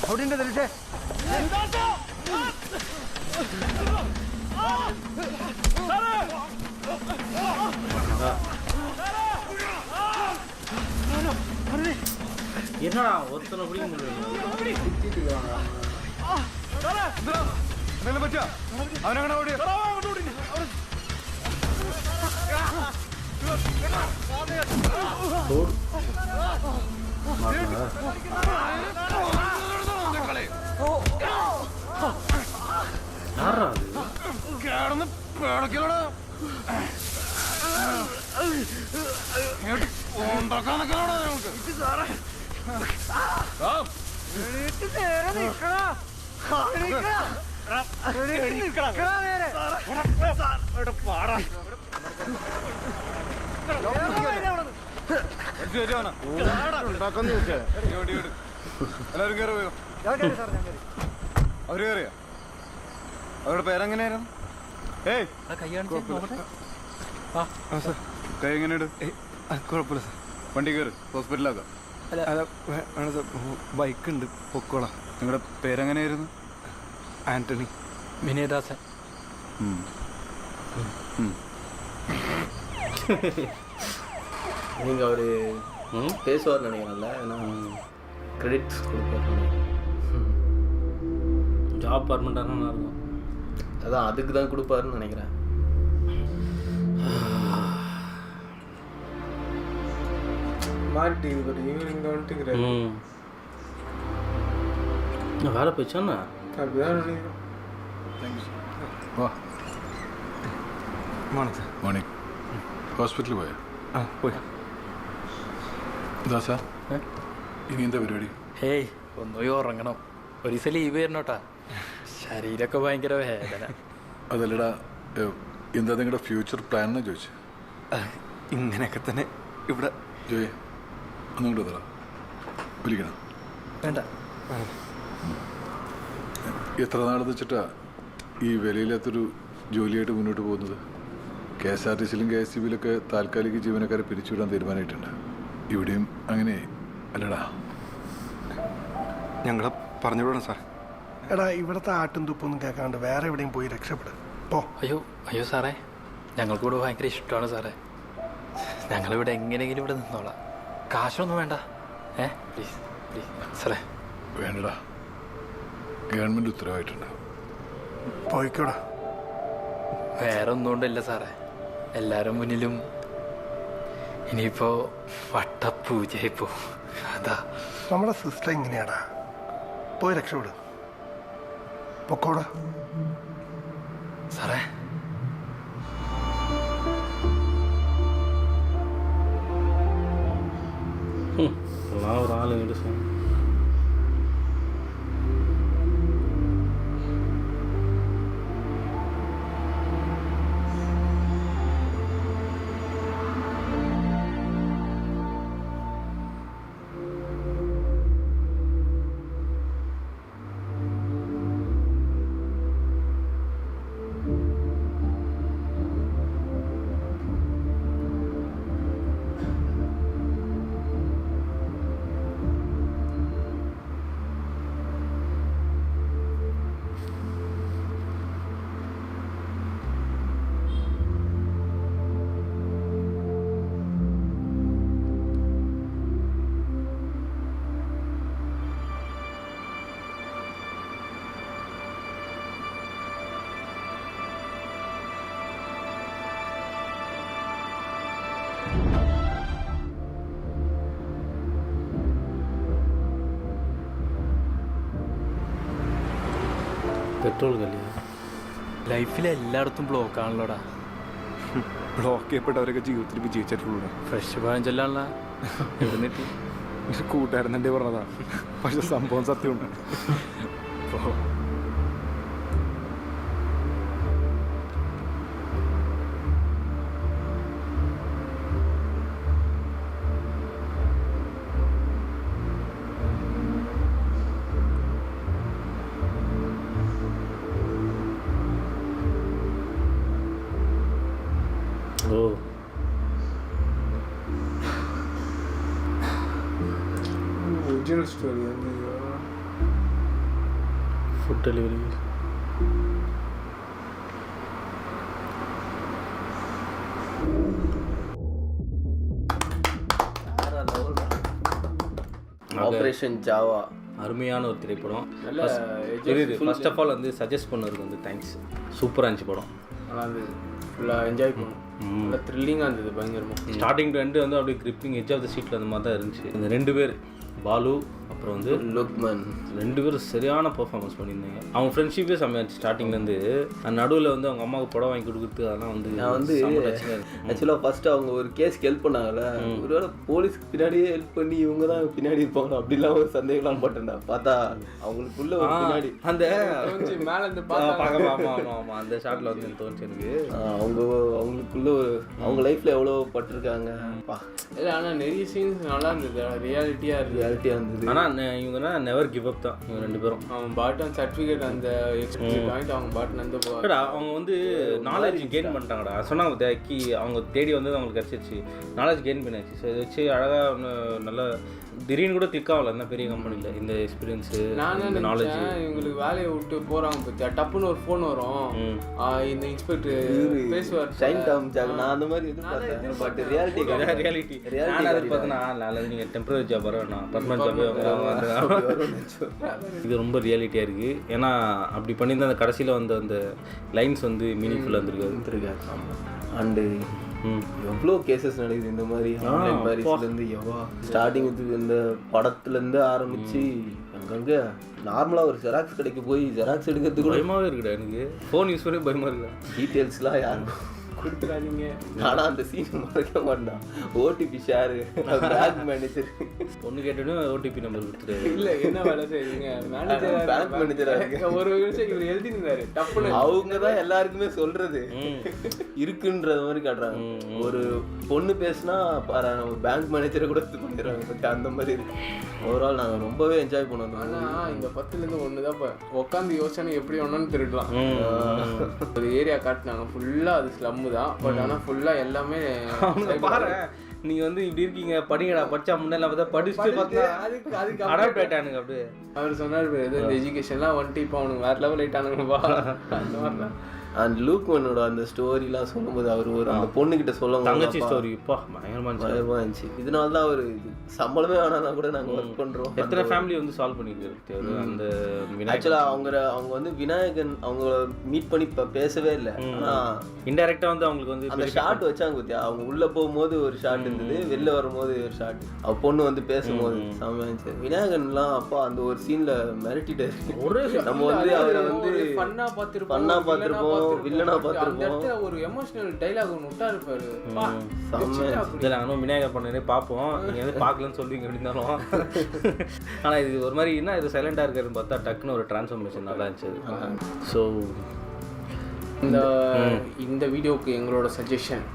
അവിടെ ഉണ്ട് ദലിഷേ. என்னடா ஒருத்தனை பிடிக்க முடியும்? പറ്റാ അവനങ്ങനെ ഓടിയ എല്ലാവരും കയറി പോയോ? അവര് കയറിയോ? അവരുടെ പേരെങ്ങനെയായിരുന്നു? ഏയ് കൈ എങ്ങനെയുണ്ട്? കുഴപ്പമില്ല സാർ. വണ്ടി കയറി ഹോസ്പിറ്റലാക്കാം. വേണം സാർ, ബൈക്ക് ഉണ്ട്, പൊക്കോളാം. നിങ്ങളുടെ പേരെങ്ങനെയായിരുന്നു? ആന്റണി. വിനയദാസൻ. நீங்கள் அவர் பேசுவார்னு நினைக்கிறேன்ல, ஏன்னா கிரெடிட்ஸ் கொடுப்பார். ஜாப் பர்மனெண்ட்டாக நல்லா இருக்கும். அதான் அதுக்கு தான் கொடுப்பாருன்னு நினைக்கிறேன். மாட்டி ஒரு ஈவினிங் வந்துட்டுக்கிறேன். வேலை போயிச்சாண்ணா? அப்படிதான் நினைக்கிறேன். വാ മോർണിംഗ് സാർ. മോർണിംഗ്. ഹോസ്പിറ്റലിൽ പോയോ? ആ പോയി. ദാസാ ഇനി എന്താ പരിപാടി? ഹേയ് ഒന്നുപോയി ഉറങ്ങണം. ഒരു ദിവസം ലീവ് തരണോട്ടാ, ശരീരമൊക്കെ ഭയങ്കര വേദന. അതല്ലടാ, എന്താ നിങ്ങളുടെ ഫ്യൂച്ചർ പ്ലാൻ എന്നാ ചോദിച്ചു? ഇങ്ങനെയൊക്കെ തന്നെ ഇവിടെ. ജോയ് ഒന്നുകൂടെ തരാം, വിളിക്കണം. വേണ്ട. എത്ര നാളെന്ന് വെച്ചിട്ടാ ഈ വിലയില്ലാത്തൊരു ജോലിയായിട്ട് മുന്നോട്ട് പോകുന്നത്? KSRTCയിലും KSCBയിലൊക്കെ താൽക്കാലിക ജീവനക്കാരെ പിരിച്ചുവിടാൻ തീരുമാനമായിട്ടുണ്ട്. ഇവിടെയും അങ്ങനെ അല്ലടാ? ഞങ്ങളെ പറഞ്ഞുവിടണം സാർ. എടാ ഇവിടുത്തെ ആട്ടും തുപ്പൊന്നും കേൾക്കാണ്ട് വേറെ എവിടെയും പോയി രക്ഷപ്പെടും. പോ. അയ്യോ സാറേ, ഞങ്ങൾക്കിവിടെ ഭയങ്കര ഇഷ്ടമാണ് സാറേ. ഞങ്ങളിവിടെ എങ്ങനെയെങ്കിലും ഇവിടെ നിന്നോളാം. കാശൊന്നും വേണ്ട. പ്ലീസ് പ്ലീസ് സാറേ. വേണ്ടടാ, ഗവൺമെൻറ് ഉത്തരവായിട്ടുണ്ട്. പോയിക്കോടാ. വേറെ ഒന്നും കൊണ്ടല്ല സാറേ, എല്ലാവരും മുന്നിലും ഇനിയിപ്പോ വട്ടപ്പൂജയായിപ്പോ. അതാ നമ്മുടെ സിസ്റ്റർ ഇങ്ങനെയാടാ, പോയി രക്ഷപ്പെടും. പൊക്കോടാ സാറേ. ஒரு ஆள் எங்கிட்ட சொன்ன പെട്രോൾ കളി ലൈഫിൽ എല്ലായിടത്തും ബ്ലോക്ക് ആണല്ലോടാ. ബ്ലോക്ക് ചെയ്യപ്പെട്ടവരൊക്കെ ജീവിതത്തിൽ വിജയിച്ചിട്ടുള്ളൂ. ഫ്രഷ് പഴഞ്ചൊല്ലാണല്ലോ. എഴുന്നിട്ട് കൂട്ടുകാരൻ എൻ്റെ പറഞ്ഞതാ, പക്ഷെ സംഭവം സത്യമുണ്ട്. ஒரிஜினல் ஸ்டோரி வந்து ஃபுட் டெலிவரி. ஆப்ரேஷன் ஜாவா அருமையான ஒரு திரைப்படம். நல்ல ஃபர்ஸ்ட் ஆஃப் ஆல் வந்து சஜஸ்ட் பண்ணதுக்கு வந்து தேங்க்ஸ். சூப்பராக இருந்துச்சு படம். ஆனால் அது ஃபுல்லாக என்ஜாய் பண்ணும். நல்லா த்ரில்லிங்காக இருந்தது பயங்கரமாக. ஸ்டார்டிங் டு எண்டு வந்து அப்படியே கிரிப்பிங் எட்ஜ் ஆஃப் த சீட்டில் அந்த மாதிரி தான் இருந்துச்சு. இந்த 2 பேர் பாலு அப்புறம் வந்து லுக்மன் 2 பேரும் சரியான பர்ஃபார்மன்ஸ் பண்ணியிருந்தாங்க. அவங்க ஃப்ரெண்ட்ஷிப்பே செம்மையாச்சு ஸ்டார்டிங்லேருந்து. நடுவில் வந்து அவங்க அம்மாவுக்கு படம் வாங்கி கொடுக்குறது அதெல்லாம் வந்து நான் வந்து ஆக்சுவலாக ஃபஸ்ட்டு அவங்க ஒரு கேஸ்க்கு ஹெல்ப் பண்ணாங்கல்ல, ஒருவேளை போலீஸ்க்கு பின்னாடியே ஹெல்ப் பண்ணி இவங்க தான் பின்னாடி இருப்பாங்க அப்படிலாம் ஒரு சந்தேகம்லாம் போட்டேன்டா. பார்த்தா அவங்களுக்குள்ள ஒரு பின்னாடி அந்த மேலே இருந்து ஆமாம் அந்த ஷாட்டில் வந்து எனக்கு தோணுச்சு எனக்கு. அவங்களுக்குள்ள ஒரு அவங்க லைஃப்பில் எவ்வளோ பட்டிருக்காங்க. இல்லை ஆனால் நிறைய சீன்ஸ் நல்லா இருந்தது, ரியாலிட்டியாக இருந்தது. ஆனால் இவங்கன்னா நெவர் கிவ் அப் தான் இவங்க 2 பேரும். அவன் பாட்டன் சர்டிஃபிகேட் அந்த எக்ஸ்பீரியன்ஸ் வாங்கிட்டு அவங்க பாட்டன் வந்து அவங்க வந்து நாலேஜ் கெயின் பண்ணிட்டாங்கடா. சொன்னாங்க தேக்கி அவங்க தேடி வந்து அவங்களுக்கு கிடச்சிருச்சு, நாலேஜ் கெயின் பண்ணியாச்சு. ஸோ இதை வச்சு அழகாக நல்லா திடீர்னு கூட கிளிக் ஆகல இந்த பெரிய கம்பெனியில் இந்த எக்ஸ்பீரியன்ஸு இந்த நாலேஜ். இவங்களுக்கு வேலையை விட்டு போகிறாங்க பற்றியா, டப்புன்னு ஒரு ஃபோன் வரும், இந்த இன்ஸ்பெக்டர் பேசுவார் ஷைன் டாம் ஜாக். நான் அந்த மாதிரி எதிர்பார்த்தேன், பட் ரியாலிட்டி நான் அது பார்த்தீங்கன்னா நீங்கள் டெம்பரரி ஜாப் வரணும், பர்மனன்ட் ஜாப் இது ரொம்ப ரியாலிட்டியாக இருக்குது. ஏன்னா அப்படி பண்ணியிருந்தா அந்த கடைசியில் வந்து அந்த லைன்ஸ் வந்து மீனிங்ஃபுல்லாக இருந்திருக்காரு. அண்டு எவ்வளோ கேசஸ் நடக்குது இந்த மாதிரி ஆன்லைன் மேரேஜ்லேருந்து. எவ்வளோ ஸ்டார்டிங் இந்த படத்துலேருந்து ஆரம்பித்து அங்கங்கே நார்மலாக ஒரு ஜெராக்ஸ் கடைக்கு போய் ஜெராக்ஸ் எடுக்கிறதுக்கு பயமாகவே இருக்குடா எனக்கு. ஃபோன் யூஸ் பண்ணி பயமாக இருக்குடா. டீட்டெயில்ஸ்லாம் யாரும் கொடுத்துறாதீங்க. ஆனால் அந்த சீன் மறைக்க மாட்டான். ஓடிபி ஷேரு பேங்க் மேனேஜர் ஒன்று கேட்டோன்னே ஓடிபி நம்பர் கொடுத்துரு. இல்லை என்ன வேலை செய்வீங்க மேனேஜர் பேங்க் மேனேஜராக ஒரு விஷயம் இவர் எழுதிருந்தாரு டப்புன்னு. அவங்க தான் எல்லாருக்குமே சொல்றது இருக்குன்றது மாதிரி காட்டுறாங்க. ஒரு பொண்ணு பேசினா பேங்க் மேனேஜரை கூட இது பண்ணிடுறாங்க பற்றி அந்த மாதிரி இருக்கு. ஓவரால் நாங்கள் ரொம்பவே என்ஜாய் பண்ணுவோம். ஆனால் இந்த 10லேருந்து 1 தான் இப்போ உட்காந்து யோசனை எப்படி ஒன்றுன்னு திருடலாம். ஒரு ஏரியா காட்டினாங்க ஃபுல்லாக அது ஸ்லம்மு தான், பட் ஆனால் ஃபுல்லாக எல்லாமே பாரு. நீங்கள் வந்து இப்படி இருக்கீங்க படிங்கடா, படித்தா முன்னே பார்த்தா படிச்சுட்டு பார்த்தா அதுக்கு அடாப்ட் ஆகிட்டானுங்க. அப்படியே அவர் சொன்னார் இந்த எஜுகேஷன்லாம் வந்துட்டு இப்போ அவனுக்கு வேறு லெவல் ஆகிட்டானுங்கப்பா அந்த மாதிரிலாம். அண்ட் லூக்மனோட அந்த ஸ்டோரிலாம் சொல்லும்போது அவர் ஒரு அந்த பொண்ணுக்கிட்ட சொல்லுவாங்க தங்கச்சி ஸ்டோரி இப்போ பயங்கரமாக இருந்துச்சு. இதனால தான் அவர் சம்பளமே வேணாலும் கூட நாங்கள் ஒர்க் பண்ணுறோம். எத்தனை ஃபேமிலி வந்து சால்வ் பண்ணியிருக்காரு அந்த ஆக்சுவலாக அவங்க வந்து விநாயகன் அவங்கள மீட் பண்ணி பேசவே இல்லை. ஆனால் இன்டெரக்டாக வந்து அவங்களுக்கு வந்து அந்த ஷாட் வச்சாங்க பத்தியா. அவங்க உள்ளே போகும்போது ஒரு ஷாட் இருந்தது, வெளில வரும்போது ஒரு ஷாட், அவ பொண்ணு வந்து பேசும்போது செம்மையாச்சு. விநாயகன்லாம் அப்பா அந்த ஒரு சீனில் மிரட்டிட்டாரு. நம்ம வந்து அவரை வந்து பண்ணா பார்த்துருப்போம், வில்லனா பார்த்துருப்போம். ஒரு எமோஷனல் டைலாக் ஒன்று விட்டா இருப்பாரு. நானும் விநாயகர் பண்ணே பார்ப்போம், நீங்கள் வந்து பார்க்கலன்னு சொல்லுவீங்க அப்படின்னாலும். ஆனால் இது ஒரு மாதிரி என்ன இது சைலண்டாக இருக்காருன்னு பார்த்தா டக்குன்னு ஒரு டிரான்ஸ்ஃபர்மேஷன் நல்லா இருந்துச்சு. ஸோ இந்த வீடியோவுக்கு எங்களோட சஜஷன்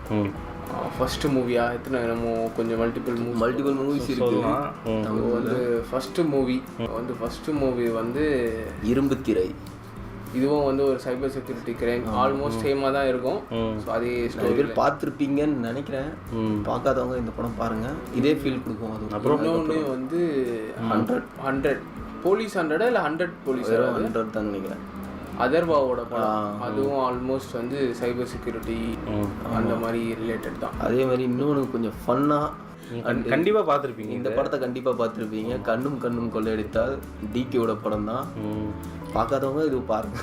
ஃபர்ஸ்ட் மூவியா எத்தனை நம்ம கொஞ்சம் மல்டிபிள் மூவிஸ் இருக்கு. நம்ம வந்து ஃபர்ஸ்ட் மூவி வந்து இரும்பு திரை. இதுவும் வந்து ஒரு சைபர் செக்யூரிட்டி கிரைம், ஆல்மோஸ்ட் சேமாக தான் இருக்கும். ஸோ அதே ஸ்டோரி பார்த்துருப்பீங்கன்னு நினைக்கிறேன். பார்க்காதவங்க இந்த படம் பாருங்க, இதே ஃபீல் கொடுக்கும். அது அப்புறம் இன்னொன்று வந்து 100 போலீஸ் 100 இல்லை 100 போலீஸ் 100 தான் நினைக்கிறேன். அதர்வாவோட படம், அதுவும் ஆல்மோஸ்ட் வந்து சைபர் செக்யூரிட்டி அந்த மாதிரி ரிலேட்டட் தான். அதே மாதிரி இன்னொன்று கொஞ்சம் ஃபன்னாக கண்டிப்பாக பார்த்துருப்பீங்க. இந்த படத்தை கண்டிப்பாக பார்த்துருப்பீங்க. கண்ணும் கண்ணும் கொள்ளையடித்தால் டிகேவோட படம் தான். பார்க்காதவங்க இது பாருங்க.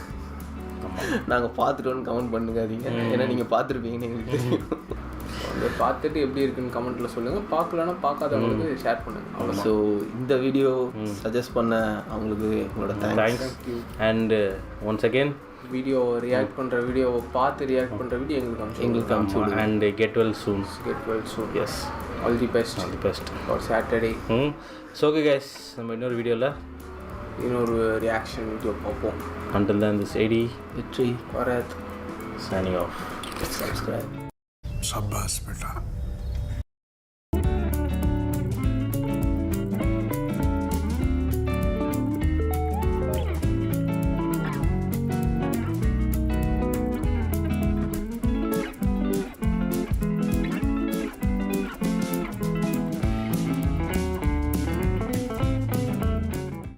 நாங்கள் பார்த்துட்டோன்னு கமெண்ட் பண்ணுக்காதீங்க, ஏன்னா நீங்கள் பார்த்துருப்பீங்கன்னு எங்களுக்கு தெரியும். இதை பார்த்துட்டு எப்படி இருக்குன்னு கமெண்ட்டில் சொல்லுங்கள். பார்க்கலன்னா பார்க்காதவங்களுக்கு ஷேர் பண்ணுங்கள். அவ்வளோ. ஸோ இந்த வீடியோ சஜஸ்ட் பண்ண அவங்களுக்கு எங்களோட thanks. And once again video react பண்ணுற வீடியோவை பார்த்து ரியாக்ட் பண்ணுற வீடியோ எங்களுக்கு அனுப்பிச்சு and get well soon. Yes, all the best for Saturday. So okay guys, நம்ம இன்னொரு வீடியோவில் இன்னொரு ரியாக்ஷன் வீடியோ பார்ப்போம். Until then, this AD Vitri Bharat signing off. Subscribe. शाबाश बेटा.